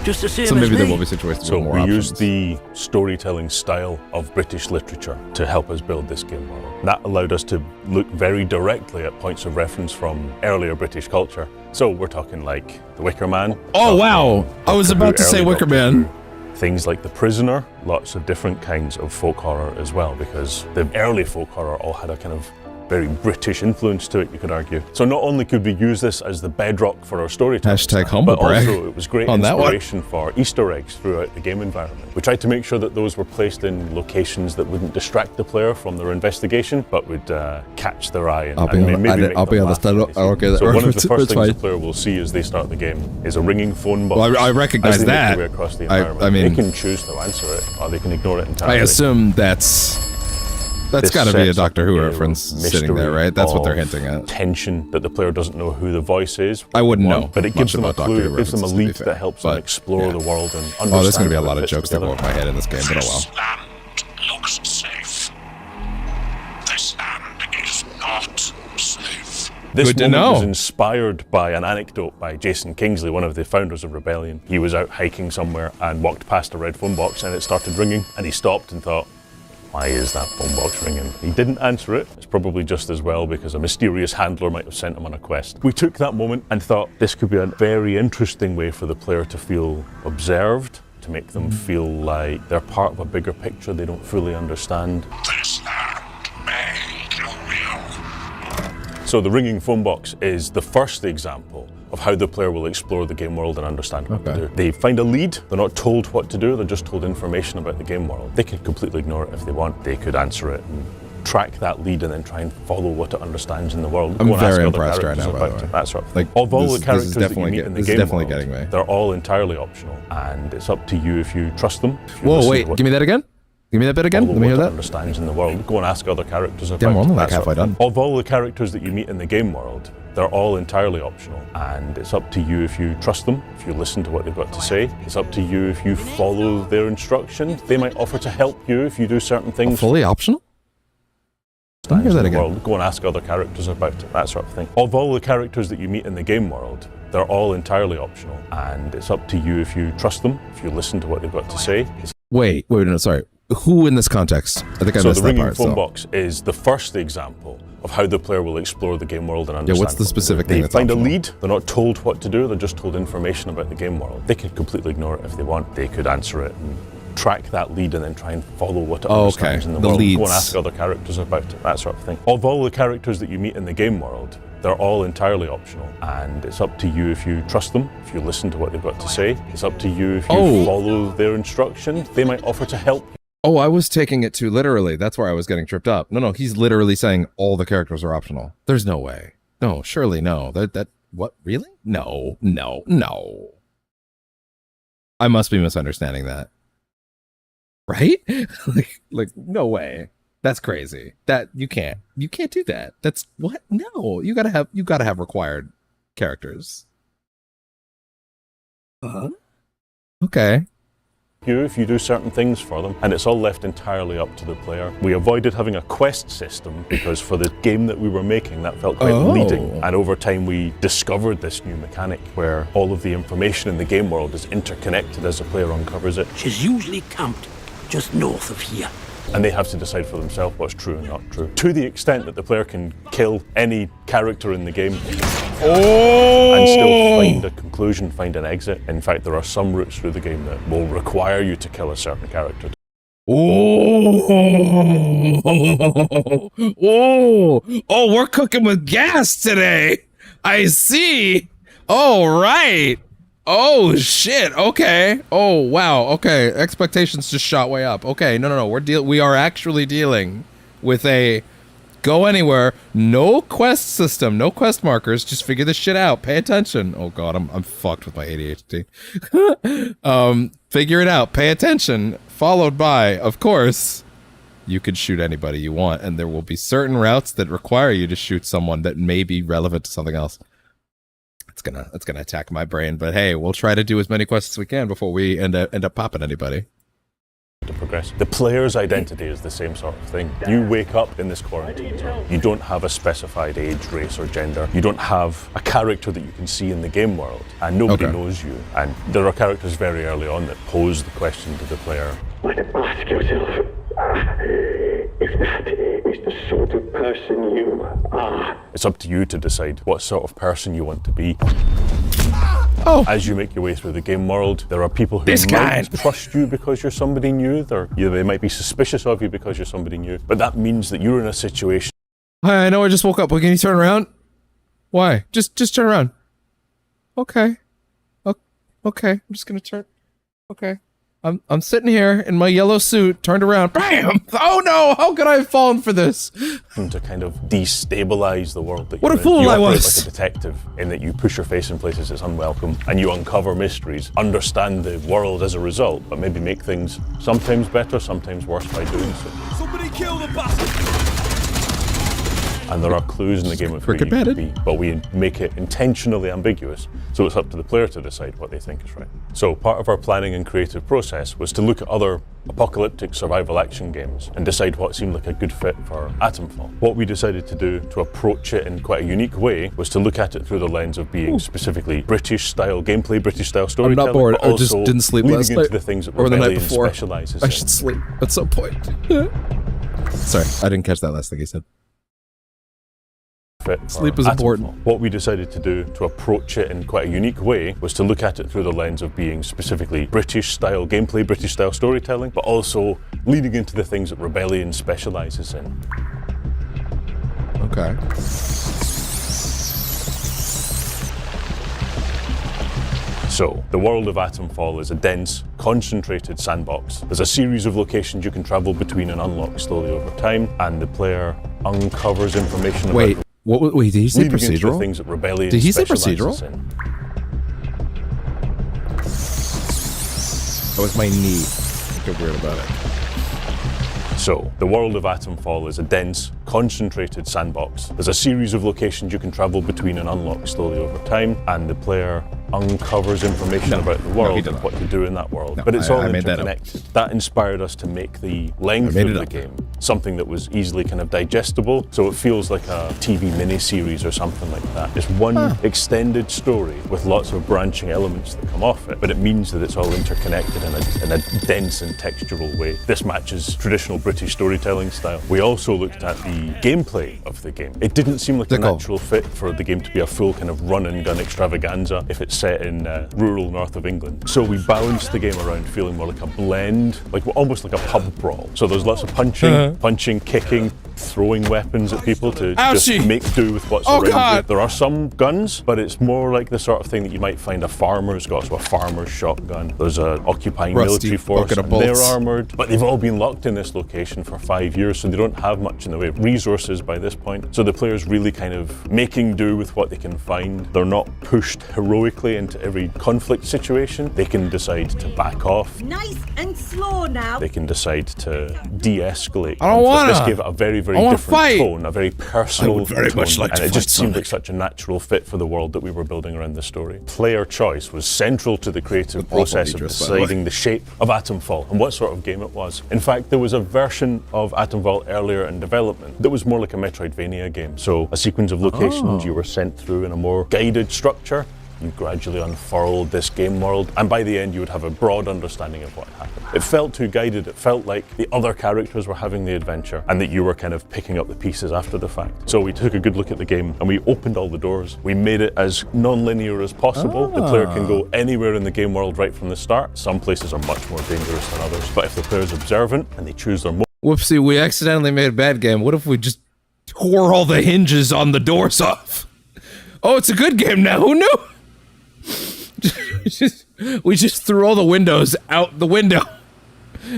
just the same
So
as
maybe there
me.
will be situations
So
with more
we
options.
used the storytelling style of British literature to help us build this game world. That allowed us to look very directly at points of reference from earlier British culture. So we're talking like The Wicker Man.
Oh wow! I was about to say
early
Wicker
Doctor
Man.
Who. Things like The Prisoner, lots of different kinds of folk horror as well, because the early folk horror all had a kind of very British influence to it, you could argue. So not only could we use this as the bedrock for our storytelling,
Hashtag humble
but
brag
also it was great
on that one.
inspiration for Easter eggs throughout the game environment. We tried to make sure that those were placed in locations that wouldn't distract the player from their investigation, but would catch their eye and,
I'll be
and
on-
maybe
I-
make
I'll be
them
on the
laugh
stand-
when they see
okay,
them. So one of the
it's
first things
fine.
the player will see as they start the game is a ringing phone box.
Well, I recognize
as they make
that.
their way across the
I
environment.
mean-
they can choose to answer it, or they can ignore it
I
entirely.
assume that's
This
got to be a
sets up
Doctor Who
air of
reference sitting there,
mystery
right? That's what they're
of
hinting at.
Tension that the player doesn't know who the voice is.
I wouldn't
one,
know
but it
much
gives them a
about Doctor
clue.
Who
It gives them a
references, to be
lead
fair,
that helps them
but,
explore
yeah.
the world and understand.
Oh, there's going to be a
how
lot
it
of
fits
jokes that go
together.
over my head in this game, but oh well.
This land looks safe. This land is not safe.
This
Good to
moment
know.
was inspired by an anecdote by Jason Kingsley, one of the founders of Rebellion. He was out hiking somewhere and walked past a red phone box and it started ringing, and he stopped and thought, why is that phone box ringing? He didn't answer it. It's probably just as well because a mysterious handler might have sent him on a quest. We took that moment and thought this could be a very interesting way for the player to feel observed, to make them feel like they're part of a bigger picture they don't fully understand.
This land may kill you.
So the ringing phone box is the first example of how the player will explore the game world and understand what to do. They find a lead, they're not told what to do, they're just told information about the game world. They could completely ignore it if they want. They could answer it and track that lead and then try and follow what it understands in the world.
I'm
Go and ask
very
other
impressed right
characters
now, by the
about
way.
it, that sort of
Like,
thing. Of all
this
the
is
characters that you
definitely
meet
get-
in the
this is
game
definitely
world,
getting me.
they're all entirely optional, and it's up to you if you trust them. if you
Whoa,
listen to
wait,
what
give me that again? Give me that bit again. Let me hear that.
Understands in the world. Go and ask other characters about
Damn, we're only
it,
like
that
halfway
sort of
done.
Of all the characters that you meet in the game world, they're all entirely optional, and it's up to you if you trust them, if you listen to what they've got to say. It's up to you if you follow their instructions. They might offer to help you if you do certain things.
Fully optional? Let me hear that again.
World. Go and ask other characters about it, that sort of thing. Of all the characters that you meet in the game world, they're all entirely optional, and it's up to you if you trust them, if you listen to what they've got to say.
Wait, no, sorry. Who in this context? I think I
So
missed
the
that
ringing
part.
phone box is the first example of how the player will explore the game world and understand.
Yeah, what's the specific thing
They
that's
find
optional?
a lead, they're not told what to do, they're just told information about the game world. They can completely ignore it if they want. They could answer it and track that lead and then try and follow what it understands in the world.
Leads.
Go and ask other characters about it, that sort of thing. Of all the characters that you meet in the game world, they're all entirely optional, and it's up to you if you trust them, if you listen to what they've got to say. It's up to you if you follow their instructions. They might offer to help you.
Oh, I was taking it too literally. That's where I was getting tripped up. No, he's literally saying all the characters are optional. There's no way. No, surely no. What? Really? No. I must be misunderstanding that. Right? like, no way. That's crazy. That you can't do that. That's what? No, you gotta have required characters. Okay.
You if you do certain things for them, and it's all left entirely up to the player. We avoided having a quest system because for the game that we were making, that felt quite leading. And over time we discovered this new mechanic where all of the information in the game world is interconnected as the player uncovers it.
She's usually camped just north of here.
And they have to decide for themselves what's true and not true. To the extent that the player can kill any character in the game and still find a conclusion, find an exit. In fact, there are some routes through the game that will require you to kill a certain character.
We're cooking with gas today. I see. Oh, right. Oh, shit. Okay. Oh, wow. Okay. Expectations just shot way up. Okay. No. We are actually dealing with a go anywhere, no quest system, no quest markers. Just figure this shit out. Pay attention. Oh, God. I'm fucked with my ADHD. Figure it out. Pay attention. Followed by, of course, you could shoot anybody you want, and there will be certain routes that require you to shoot someone that may be relevant to something else. It's gonna attack my brain, but hey, we'll try to do as many quests as we can before we end up popping anybody.
To progress. The player's identity is the same sort of thing. You wake up in this quarantine zone. You don't have a specified age, race, or gender. You don't have a character that you can see in the game world, and nobody knows you. And there are characters very early on that pose the question to the player.
Ask yourself if that is the sort of person you are.
It's up to you to decide what sort of person you want to be. As you make your way through the game world, there are people who might trust you because you're somebody new. They might be suspicious of you because you're somebody new. But that means that you're in a situation.
Hi, I know I just woke up, but can you turn around? Why? Just turn around. Okay. Okay. I'm just gonna turn. Okay. I'm sitting here in my yellow suit, turned around. Bam! Oh no! How could I have fallen for this?
To kind of destabilize the world that
what
you're
a fool
in. You
I
operate
was!
like a detective in that you push your face in places that's unwelcome and you uncover mysteries, understand the world as a result, but maybe make things sometimes better, sometimes worse by doing so.
Somebody kill the bastard!
And there are clues in the game of who you could be, but we make it intentionally ambiguous, so it's up to the player to decide what they think is right. So part of our planning and creative process was to look at other apocalyptic survival action games and decide what seemed like a good fit for Atomfall. What we decided to do to approach it in quite a unique way was to look at it through the lens of being specifically British-style gameplay, British-style storytelling.
I'm not bored.
But
I just didn't sleep last night,
into the things that
or the night
Rebellion
before.
specializes
I
in.
should sleep at some point. Sorry, I didn't catch that last thing he said. Sleep is important.
What we decided to do to approach it in quite a unique way was to look at it through the lens of being specifically British-style gameplay, British-style storytelling, but also leading into the things that Rebellion specializes in.
Okay.
So, the world of Atomfall is a dense, concentrated sandbox. There's a series of locations you can travel between and unlock slowly over time, and the player uncovers information about...
Wait, did he say
leading into the
procedural?
things that Rebellion
Did he say
specializes
procedural?
in.
That was my knee. I feel weird about it.
So, the world of Atomfall is a dense, concentrated sandbox. There's a series of locations you can travel between and unlock slowly over time, and the player uncovers information about the world and what to do in that world. But it's all interconnected. That inspired us to make the length of the game something that was easily kind of digestible, so it feels like a TV miniseries or something like that. It's one extended story with lots of branching elements that come off it, but it means that it's all interconnected in a dense and textural way. This matches traditional British storytelling style. We also looked at the gameplay of the game. It didn't seem like a natural fit for the game to be a full kind of run and gun extravaganza if it's set in rural north of England. So we balanced the game around feeling more like a blend, like almost like a pub brawl. So there's lots of punching, kicking, throwing weapons at people to just make do with what's around you. There are some guns, but it's more like the sort of thing that you might find a farmer's got, so a farmer's shotgun. There's an occupying military force, and they're armoured, but they've all been locked in this location for 5 years, so they don't have much in the way of resources by this point. So the player's really kind of making do with what they can find. They're not pushed heroically into every conflict situation. They can decide to back off.
Nice and slow now.
They can decide to de-escalate.
I don't want
This gave it a very different tone, a very personal tone, and it just seemed like such a natural fit for the world that we were building around the story. Player choice was central to the creative process of deciding the shape of Atomfall and what sort of game it was. In fact, there was a version of Atomfall earlier in development that was more like a Metroidvania game. So a sequence of locations you were sent through in a more guided structure. You gradually unfurled this game world, and by the end you would have a broad understanding of what happened. It felt too guided, it felt like the other characters were having the adventure and that you were kind of picking up the pieces after the fact. So we took a good look at the game and we opened all the doors. We made it as non-linear as possible. The player can go anywhere in the game world right from the start. Some places are much more dangerous than others, but if the player's observant and they choose their
Whoopsie, we accidentally made a bad game. What if we just tore all the hinges on the doors off? Oh, it's a good game now, who knew? We just threw all the windows out the window,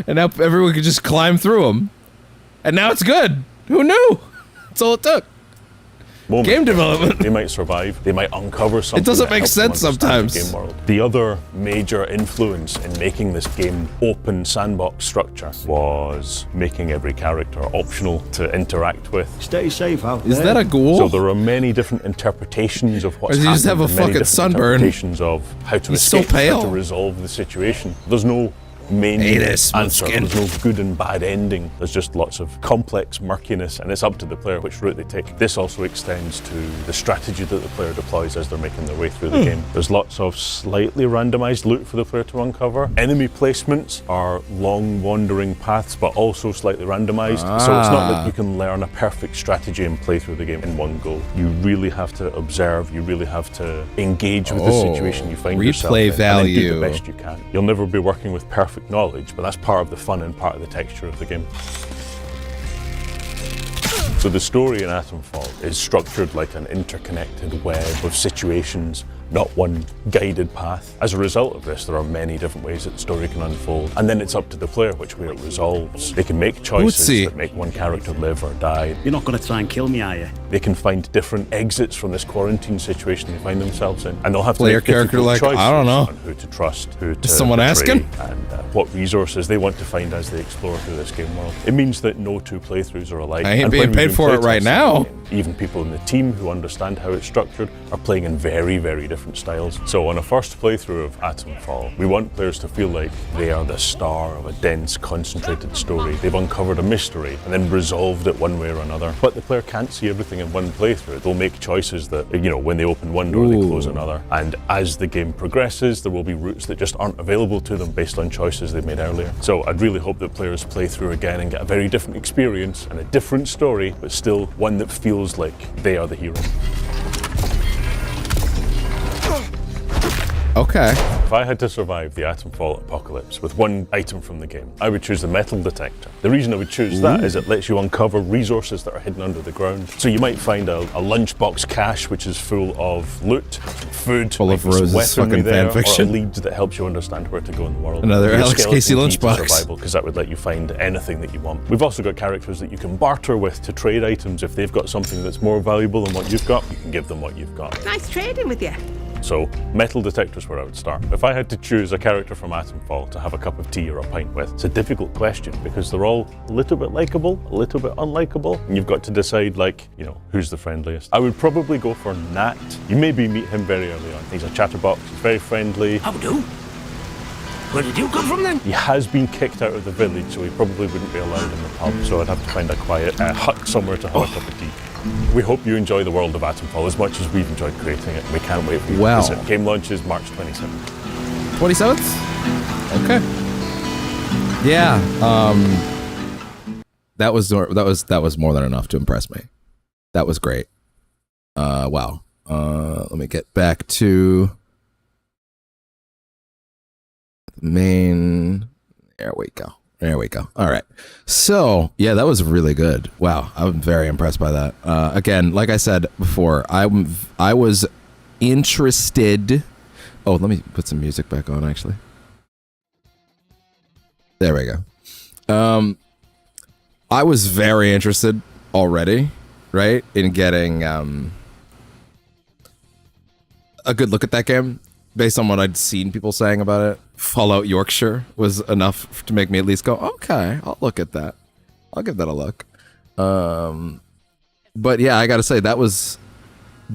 and now everyone could just climb through them, and now it's good. Who knew? That's all it took. Game development.
They might survive. They might uncover something.
It doesn't make sense sometimes.
The game world. The other major influence in making this game open sandbox structure was making every character optional to interact with.
Stay safe out there.
Is that a ghoul?
So there are many different interpretations of what's happened.
Or does he just have a fucking sunburn?
Interpretations of how to escape, how to resolve the situation. There's no main answer. There's no good and bad ending. There's just lots of complex murkiness, and it's up to the player which route they take. This also extends to the strategy that the player deploys as they're making their way through the game. There's lots of slightly randomized loot for the player to uncover. Enemy placements are long wandering paths, but also slightly randomized. So it's not that you can learn a perfect strategy and play through the game in one go. You really have to observe, you really have to engage with the situation you find yourself in, and then do the best you can. You'll never be working with perfect knowledge, but that's part of the fun and part of the texture of the game. So the story in Atomfall is structured like an interconnected web of situations, not one guided path. As a result of this, there are many different ways that the story can unfold, and then it's up to the player which way it resolves. They can make choices that make one character live or die.
You're not going to try and kill me, are you?
They can find different exits from this quarantine situation they find themselves in, and they'll have to
play
make
character like,
choices
I don't know,
on who to trust, who to
is someone
betray,
asking,
and what resources they want to find as they explore through this game world. It means that no two playthroughs are alike.
I ain't being paid for it right now.
Even people in the team who understand how it's structured are playing in very, very different styles. So on a first playthrough of Atomfall, we want players to feel like they are the star of a dense, concentrated story. They've uncovered a mystery and then resolved it one way or another. But the player can't see everything in one playthrough. They'll make choices that, you know, when they open one door, they close another. And as the game progresses, there will be routes that just aren't available to them based on choices they've made earlier. So I'd really hope that players play through again and get a very different experience and a different story, but still one that feels like they are the hero.
Okay.
If I had to survive the Atomfall apocalypse with one item from the game, I would choose the metal detector. The reason I would choose that is it lets you uncover resources that are hidden under the ground. So you might find a lunchbox cache which is full of loot, food,
full of Rose's fucking fan fiction,
or a lead that helps you understand where to go in the world.
Another Alex Casey lunchbox.
Because that would let you find anything that you want. We've also got characters that you can barter with to trade items. If they've got something that's more valuable than what you've got, you can give them what you've got.
Nice trading with you.
So metal detector's where I would start. If I had to choose a character from Atomfall to have a cup of tea or a pint with, it's a difficult question because they're all a little bit likable, a little bit unlikable, and you've got to decide, like, you know, who's the friendliest. I would probably go for Nat. You maybe meet him very early on. He's a chatterbox, he's very friendly.
How do? Where did you come from then?
He has been kicked out of the village, so he probably wouldn't be allowed in the pub, so I'd have to find a quiet hut somewhere to have a cup of tea. We hope you enjoy the world of Atomfall as much as we've enjoyed creating it. We can't wait for you to visit. Game launches March 27th.
27th? Okay. Yeah. That was more than enough to impress me. That was great. Wow. Let me get back to the main. There we go. All right. So, yeah, that was really good. Wow, I'm very impressed by that. Again, like I said before, I was interested. Oh, let me put some music back on, actually. There we go. I was very interested already, right, in getting a good look at that game based on what I'd seen people saying about it. Fallout Yorkshire was enough to make me at least go, okay, I'll look at that. I'll give that a look. But yeah, I gotta say, that was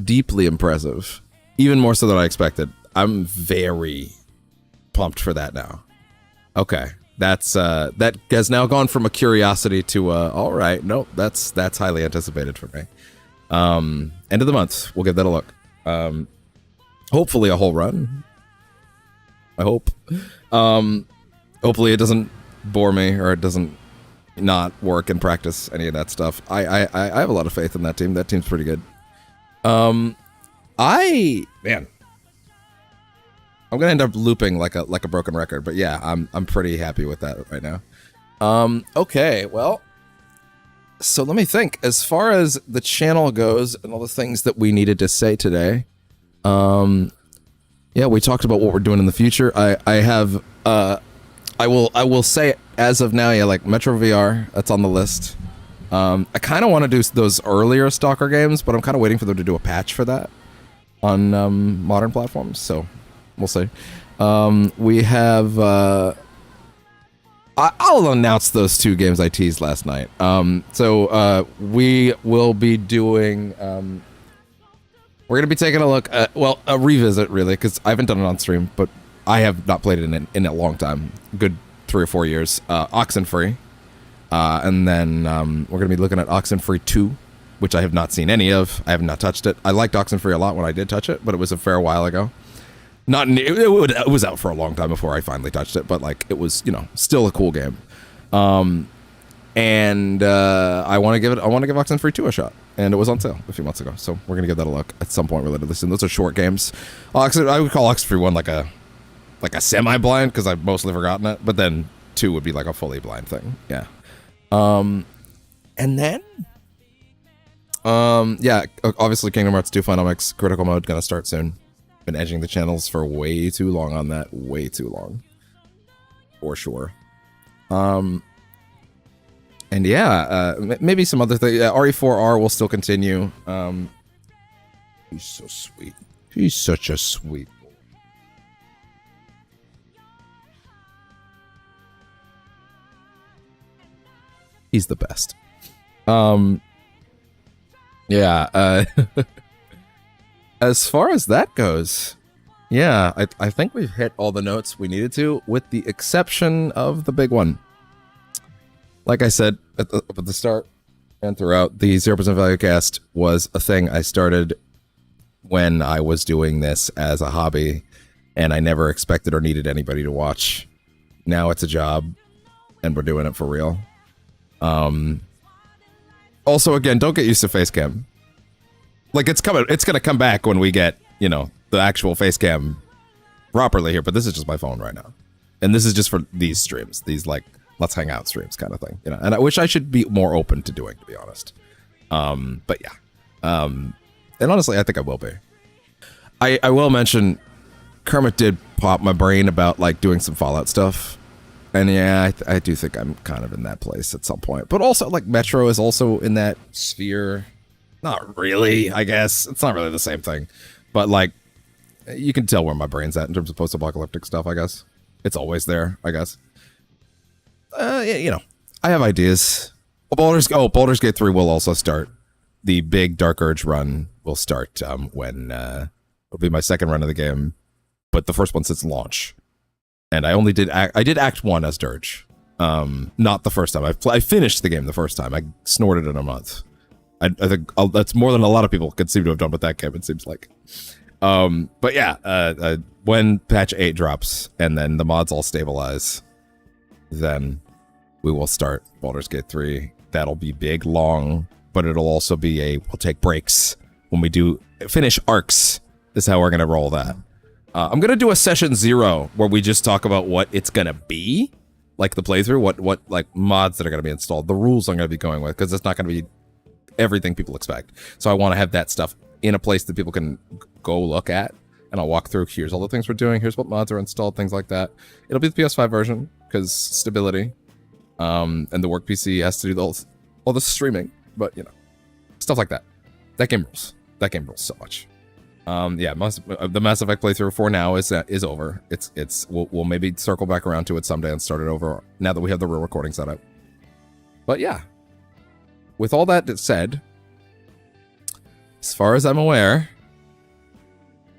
deeply impressive. Even more so than I expected. I'm very pumped for that now. Okay. That has now gone from a curiosity to all right, no, that's highly anticipated for me. End of the month, we'll give that a look. Hopefully a whole run. I hope. Hopefully it doesn't bore me or it doesn't not work in practice, any of that stuff. I have a lot of faith in that team. That team's pretty good. Man, I'm gonna end up looping like a broken record, but yeah, I'm pretty happy with that right now. Okay, well, so let me think. As far as the channel goes and all the things that we needed to say today, yeah, we talked about what we're doing in the future. I will say as of now, yeah, like Metro VR, that's on the list. I kind of want to do those earlier Stalker games, but I'm kind of waiting for them to do a patch for that on modern platforms, so we'll see. We have... I'll announce those two games I teased last night. So we will be doing... we're going to be taking a look at, well, a revisit, really, because I haven't done it on stream, but I have not played it in a long time. Good 3 or 4 years. Oxenfree. And then we're going to be looking at Oxenfree 2, which I have not seen any of. I have not touched it. I liked Oxenfree a lot when I did touch it, but it was a fair while ago. It was out for a long time before I finally touched it, but like it was, still a cool game. And I want to give Oxenfree 2 a shot, and it was on sale a few months ago, so we're gonna give that a look at some point relatively soon. Those are short games. I would call Oxenfree 1 like a semi-blind because I've mostly forgotten it, but then 2 would be like a fully blind thing. Yeah. And then yeah, obviously Kingdom Hearts 2 Final Mix Critical Mode gonna start soon. Been edging the channels for way too long on that, way too long, for sure. And yeah, maybe some other things. RE4R will still continue. He's so sweet. He's such a sweet boy. He's the best. Yeah. As far as that goes, yeah, I think we've hit all the notes we needed to, with the exception of the big one. Like I said at the start and throughout, the 0% ValueCast was a thing I started when I was doing this as a hobby, and I never expected or needed anybody to watch. Now it's a job, and we're doing it for real. Also, again, don't get used to Facecam. Like, it's gonna come back when we get, the actual Facecam properly here, but this is just my phone right now. And this is just for these streams, these, like, let's hang out streams kind of thing, and I wish I should be more open to doing, to be honest. But yeah. And honestly, I think I will be. I will mention, Kermit did pop my brain about, like, doing some Fallout stuff. And yeah, I do think I'm kind of in that place at some point. But also, like, Metro is also in that sphere. Not really, I guess. It's not really the same thing. But, like, you can tell where my brain's at in terms of post-apocalyptic stuff, I guess. It's always there, I guess. You know, I have ideas. Baldur's Gate 3 will also start. The big Dark Urge run will start when it'll be my second run of the game, but the first one since launch. And I did Act 1 as Dirge. Not the first time. I finished the game the first time. I snorted in a month. I think that's more than a lot of people could seem to have done with that game, it seems like. But yeah, when patch 8 drops and then the mods all stabilize, then we will start Baldur's Gate 3. That'll be big, long, but it'll also be we'll take breaks when we do finish arcs, is how we're going to roll that. I'm going to do a session 0 where we just talk about what it's going to be, like the playthrough, what like mods that are going to be installed, the rules I'm going to be going with, because it's not going to be everything people expect. So I want to have that stuff in a place that people can go look at, and I'll walk through, here's all the things we're doing, here's what mods are installed, things like that. It'll be the PS5 version, because stability, and the work PC has to do all the streaming, but you know, stuff like that. That game rules. That game rules so much. Yeah, the Mass Effect playthrough for now is over. We'll maybe circle back around to it someday and start it over now that we have the real recording set up. But yeah, with all that said, as far as I'm aware,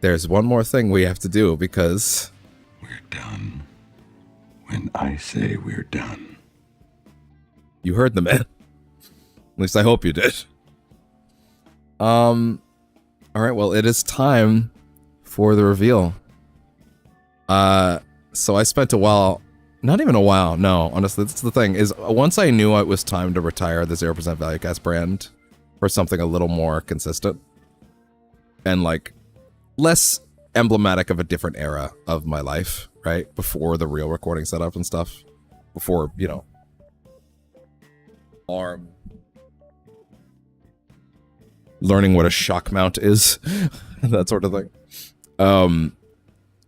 there's one more thing we have to do because
we're done. When I say we're done.
You heard the man. At least I hope you did. All right, well, it is time for the reveal. So I spent a while, not even a while, no, honestly, that's the thing, is once I knew it was time to retire the 0% ValueCast brand for something a little more consistent and like less emblematic of a different era of my life, right? Before the real recording setup and stuff, before, you know, ARM, learning what a shock mount is, that sort of thing.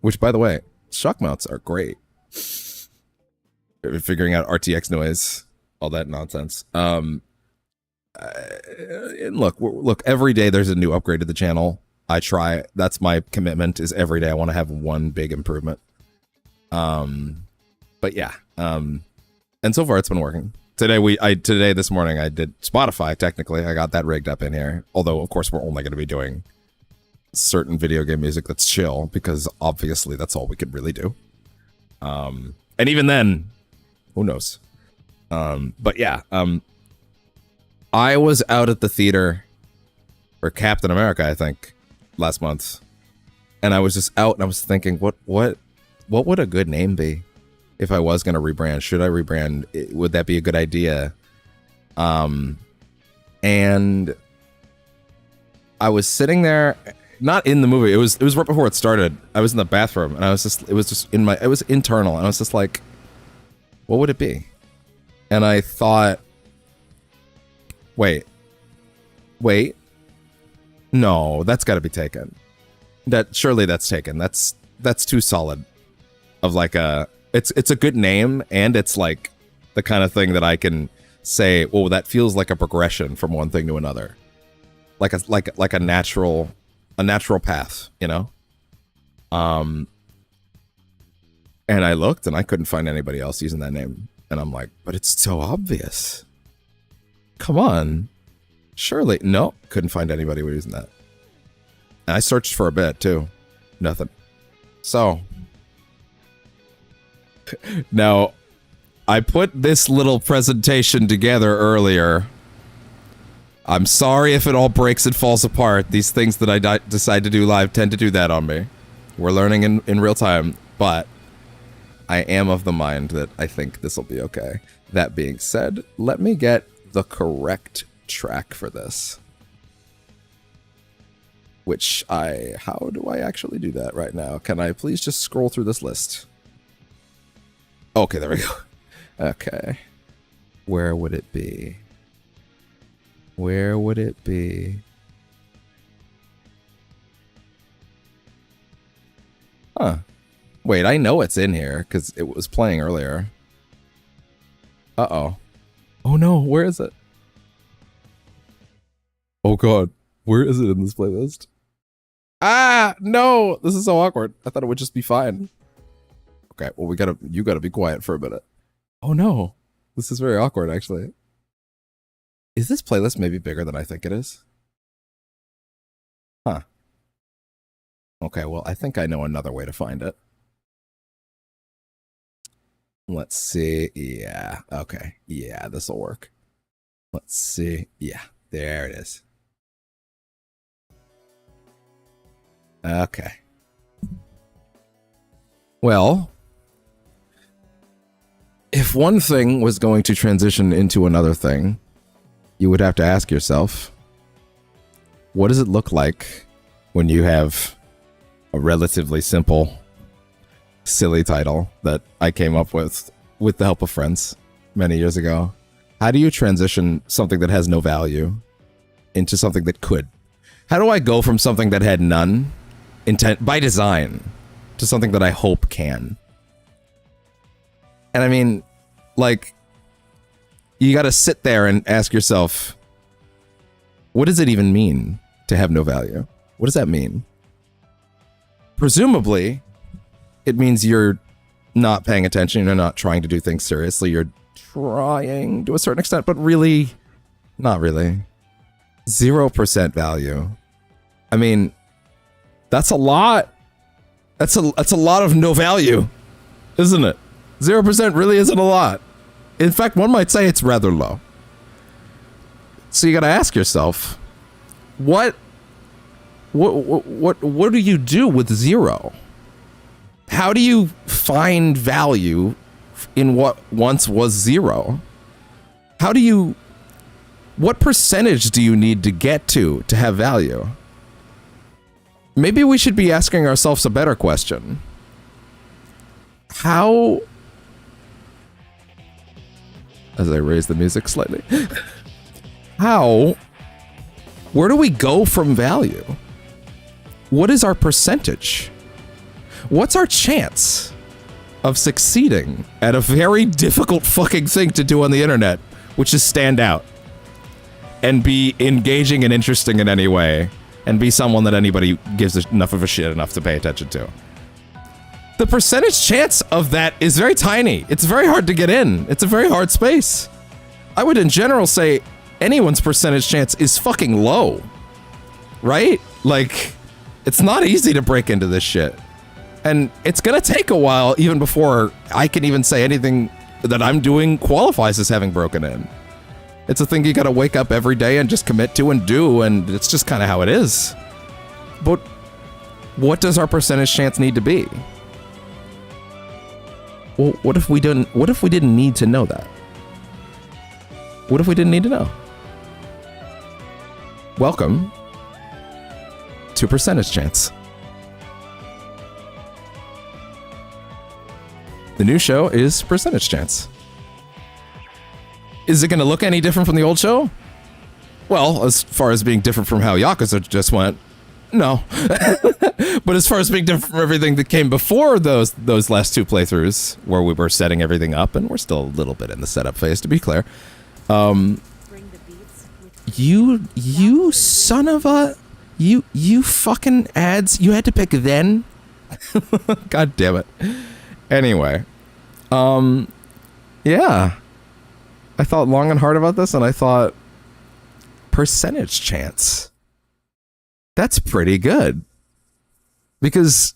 Which, by the way, shock mounts are great. Figuring out RTX noise, all that nonsense. And look, every day there's a new upgrade to the channel. I try, that's my commitment, is every day I want to have one big improvement. But yeah, and so far it's been working. This morning I did Spotify, technically. I got that rigged up in here. Although, of course, we're only going to be doing certain video game music that's chill, because obviously that's all we could really do. And even then, who knows? But yeah, I was out at the theater for Captain America, I think, last month. And I was just out and I was thinking, what would a good name be? If I was going to rebrand, should I rebrand? Would that be a good idea? And I was sitting there, not in the movie. It was right before it started. I was in the bathroom, and it was internal, and I was just like, what would it be? And I thought, wait, no, that's got to be taken. Surely that's taken. That's too solid of like a. It's a good name, and it's like the kind of thing that I can say, well, that feels like a progression from one thing to another, like a natural path, you know. And I looked, and I couldn't find anybody else using that name, and I'm like, but it's so obvious. Come on, surely no, couldn't find anybody using that. And I searched for a bit too, nothing. So. Now, I put this little presentation together earlier. I'm sorry if it all breaks and falls apart. These things that I decide to do live tend to do that on me. We're learning in real time, but I am of the mind that I think this will be okay. That being said, let me get the correct track for this. How do I actually do that right now? Can I please just scroll through this list? Okay, there we go. Okay. Where would it be? Where would it be? Huh. Wait, I know it's in here, because it was playing earlier. Uh-oh. Oh no, where is it? Oh god, where is it in this playlist? Ah, no, this is so awkward. I thought it would just be fine. Okay, well, you gotta be quiet for a minute. Oh no, this is very awkward, actually. Is this playlist maybe bigger than I think it is? Huh. Okay, well, I think I know another way to find it. Let's see. Yeah, okay. Yeah, this'll work. Let's see. Yeah, there it is. Okay. Well, if one thing was going to transition into another thing, you would have to ask yourself, what does it look like when you have a relatively simple, silly title that I came up with the help of friends many years ago? How do you transition something that has no value into something that could? How do I go from something that had none intent by design to something that I hope can? And I mean, like, you gotta sit there and ask yourself, what does it even mean to have no value? What does that mean? Presumably, it means you're not paying attention, you're not trying to do things seriously, you're trying to a certain extent, but really, not really. 0% value. I mean, that's a lot. That's a lot of no value, isn't it? 0% really isn't a lot. In fact, one might say it's rather low. So you got to ask yourself, what do you do with 0? How do you find value in what once was 0? What percentage do you need to get to have value? Maybe we should be asking ourselves a better question. How, as I raise the music slightly, where do we go from value? What is our percentage? What's our chance of succeeding at a very difficult fucking thing to do on the internet, which is stand out and be engaging and interesting in any way and be someone that anybody gives enough of a shit enough to pay attention to? The percentage chance of that is very tiny. It's very hard to get in. It's a very hard space. I would in general say anyone's percentage chance is fucking low, right? Like, it's not easy to break into this shit. And it's gonna take a while even before I can even say anything that I'm doing qualifies as having broken in. It's a thing you gotta wake up every day and just commit to and do, and it's just kind of how it is. But what does our percentage chance need to be? Well, what if we didn't need to know that? What if we didn't need to know? Welcome to Percentage Chance. The new show is Percentage Chance. Is it going to look any different from the old show? Well, as far as being different from how Yakuza just went, no. But as far as being different from everything that came before those last two playthroughs, where we were setting everything up, and we're still a little bit in the setup phase, to be clear. You son of a... You fucking ads. You had to pick then? God damn it. Anyway. Yeah. I thought long and hard about this, and I thought... percentage chance. That's pretty good. Because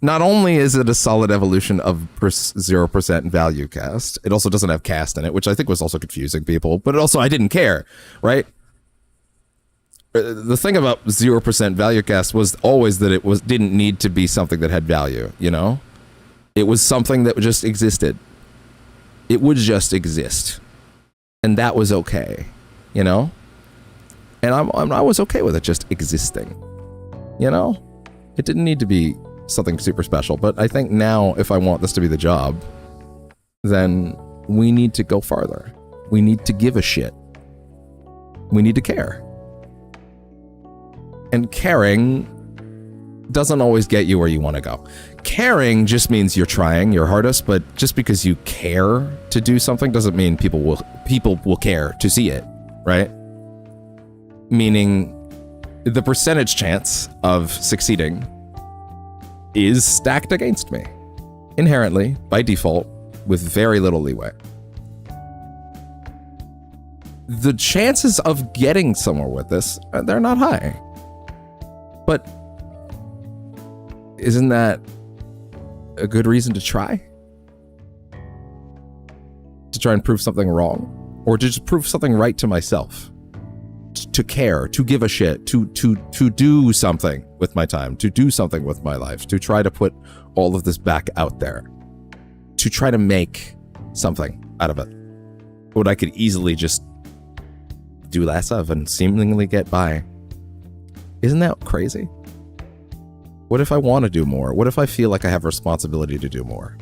not only is it a solid evolution of 0% value cast, it also doesn't have cast in it, which I think was also confusing people, but also I didn't care, right? The thing about 0% value cast was always that it didn't need to be something that had value, you know? It was something that just existed. It would just exist. And that was okay, you know? And I was okay with it just existing, you know? It didn't need to be something super special, but I think now if I want this to be the job, then we need to go farther. We need to give a shit. We need to care. And caring doesn't always get you where you want to go. Caring just means you're trying your hardest, but just because you care to do something doesn't mean people will care to see it, right? Meaning the percentage chance of succeeding is stacked against me. Inherently, by default, with very little leeway. The chances of getting somewhere with this, they're not high. But isn't that a good reason to try? To try and prove something wrong? Or to just prove something right to myself? To care, to give a shit, to do something with my time, to do something with my life, to try to put all of this back out there, to try to make something out of it. What I could easily just do less of and seemingly get by. Isn't that crazy? What if I want to do more? What if I feel like I have a responsibility to do more?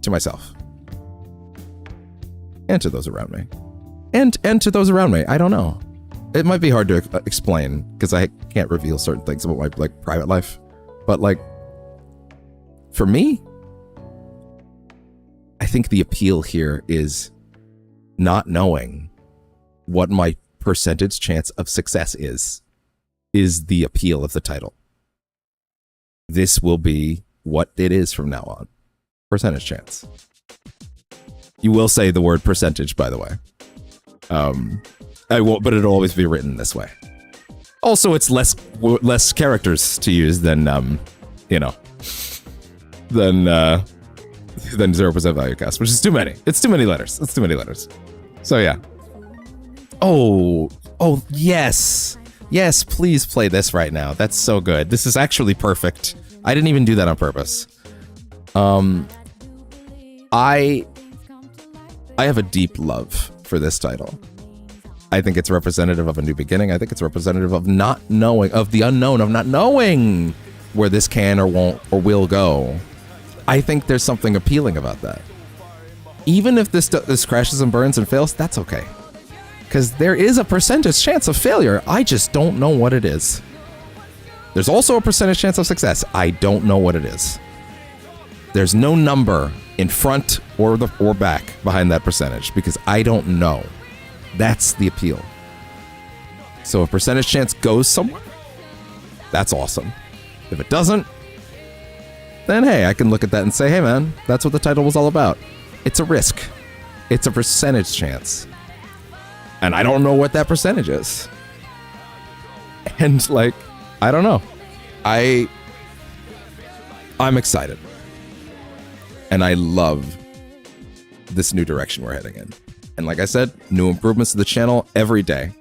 To myself. And to those around me. And to those around me. I don't know. It might be hard to explain because I can't reveal certain things about my like private life. But like, for me, I think the appeal here is not knowing what my percentage chance of success is the appeal of the title. This will be what it is from now on. Percentage chance. You will say the word percentage, by the way. I won't, but it'll always be written this way. Also, it's less characters to use than than 0% VALUECAST, which is too many. It's too many letters. It's too many letters. So yeah. Oh, yes. Yes, please play this right now. That's so good. This is actually perfect. I didn't even do that on purpose. I have a deep love for this title. I think it's representative of a new beginning. I think it's representative of not knowing, of the unknown, of not knowing where this can or won't or will go. I think there's something appealing about that. Even if this crashes and burns and fails, that's okay. Because there is a percentage chance of failure. I just don't know what it is. There's also a percentage chance of success. I don't know what it is. There's no number in front or back behind that percentage because I don't know. That's the appeal. So if percentage chance goes somewhere, that's awesome. If it doesn't, then hey, I can look at that and say, hey man, that's what the title was all about. It's a risk. It's a percentage chance. And I don't know what that percentage is. And like, I don't know. I'm excited. And I love this new direction we're heading in. And like I said, new improvements to the channel every day.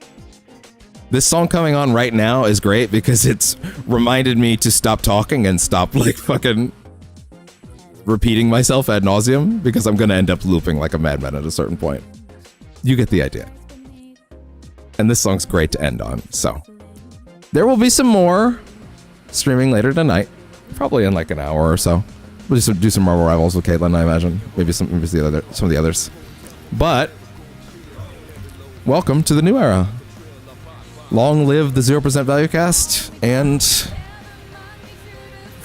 This song coming on right now is great because it's reminded me to stop talking and stop like fucking repeating myself ad nauseum because I'm gonna end up looping like a madman at a certain point. You get the idea. And this song's great to end on, so. There will be some more streaming later tonight, probably in like an hour or so. We'll just do some Marvel Rivals with Caitlin, I imagine. Maybe some of the others. But welcome to the new era. Long live the 0% VALUECAST, and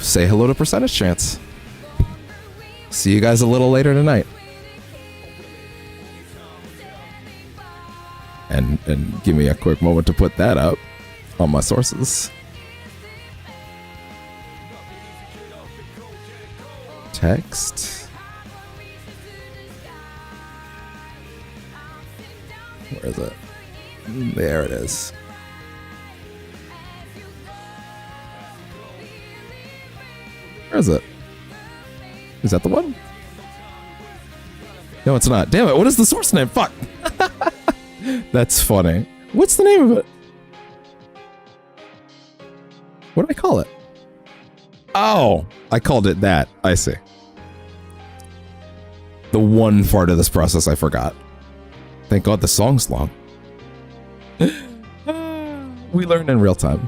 say hello to percentage chance. See you guys a little later tonight. And give me a quick moment to put that up on my sources. Text. Where is it? There it is. Where is it? Is that the one? No, it's not. Damn it, what is the source name? Fuck! That's funny. What's the name of it? What did I call it? Oh, I called it that. I see. The one part of this process I forgot. Thank God the song's long. We learn in real time.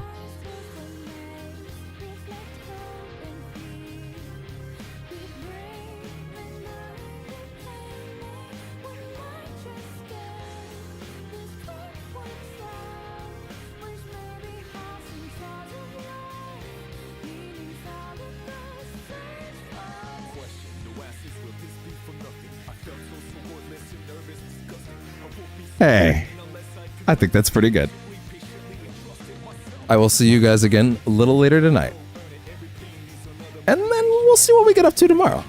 Hey, I think that's pretty good. I will see you guys again a little later tonight. And then we'll see what we get up to tomorrow.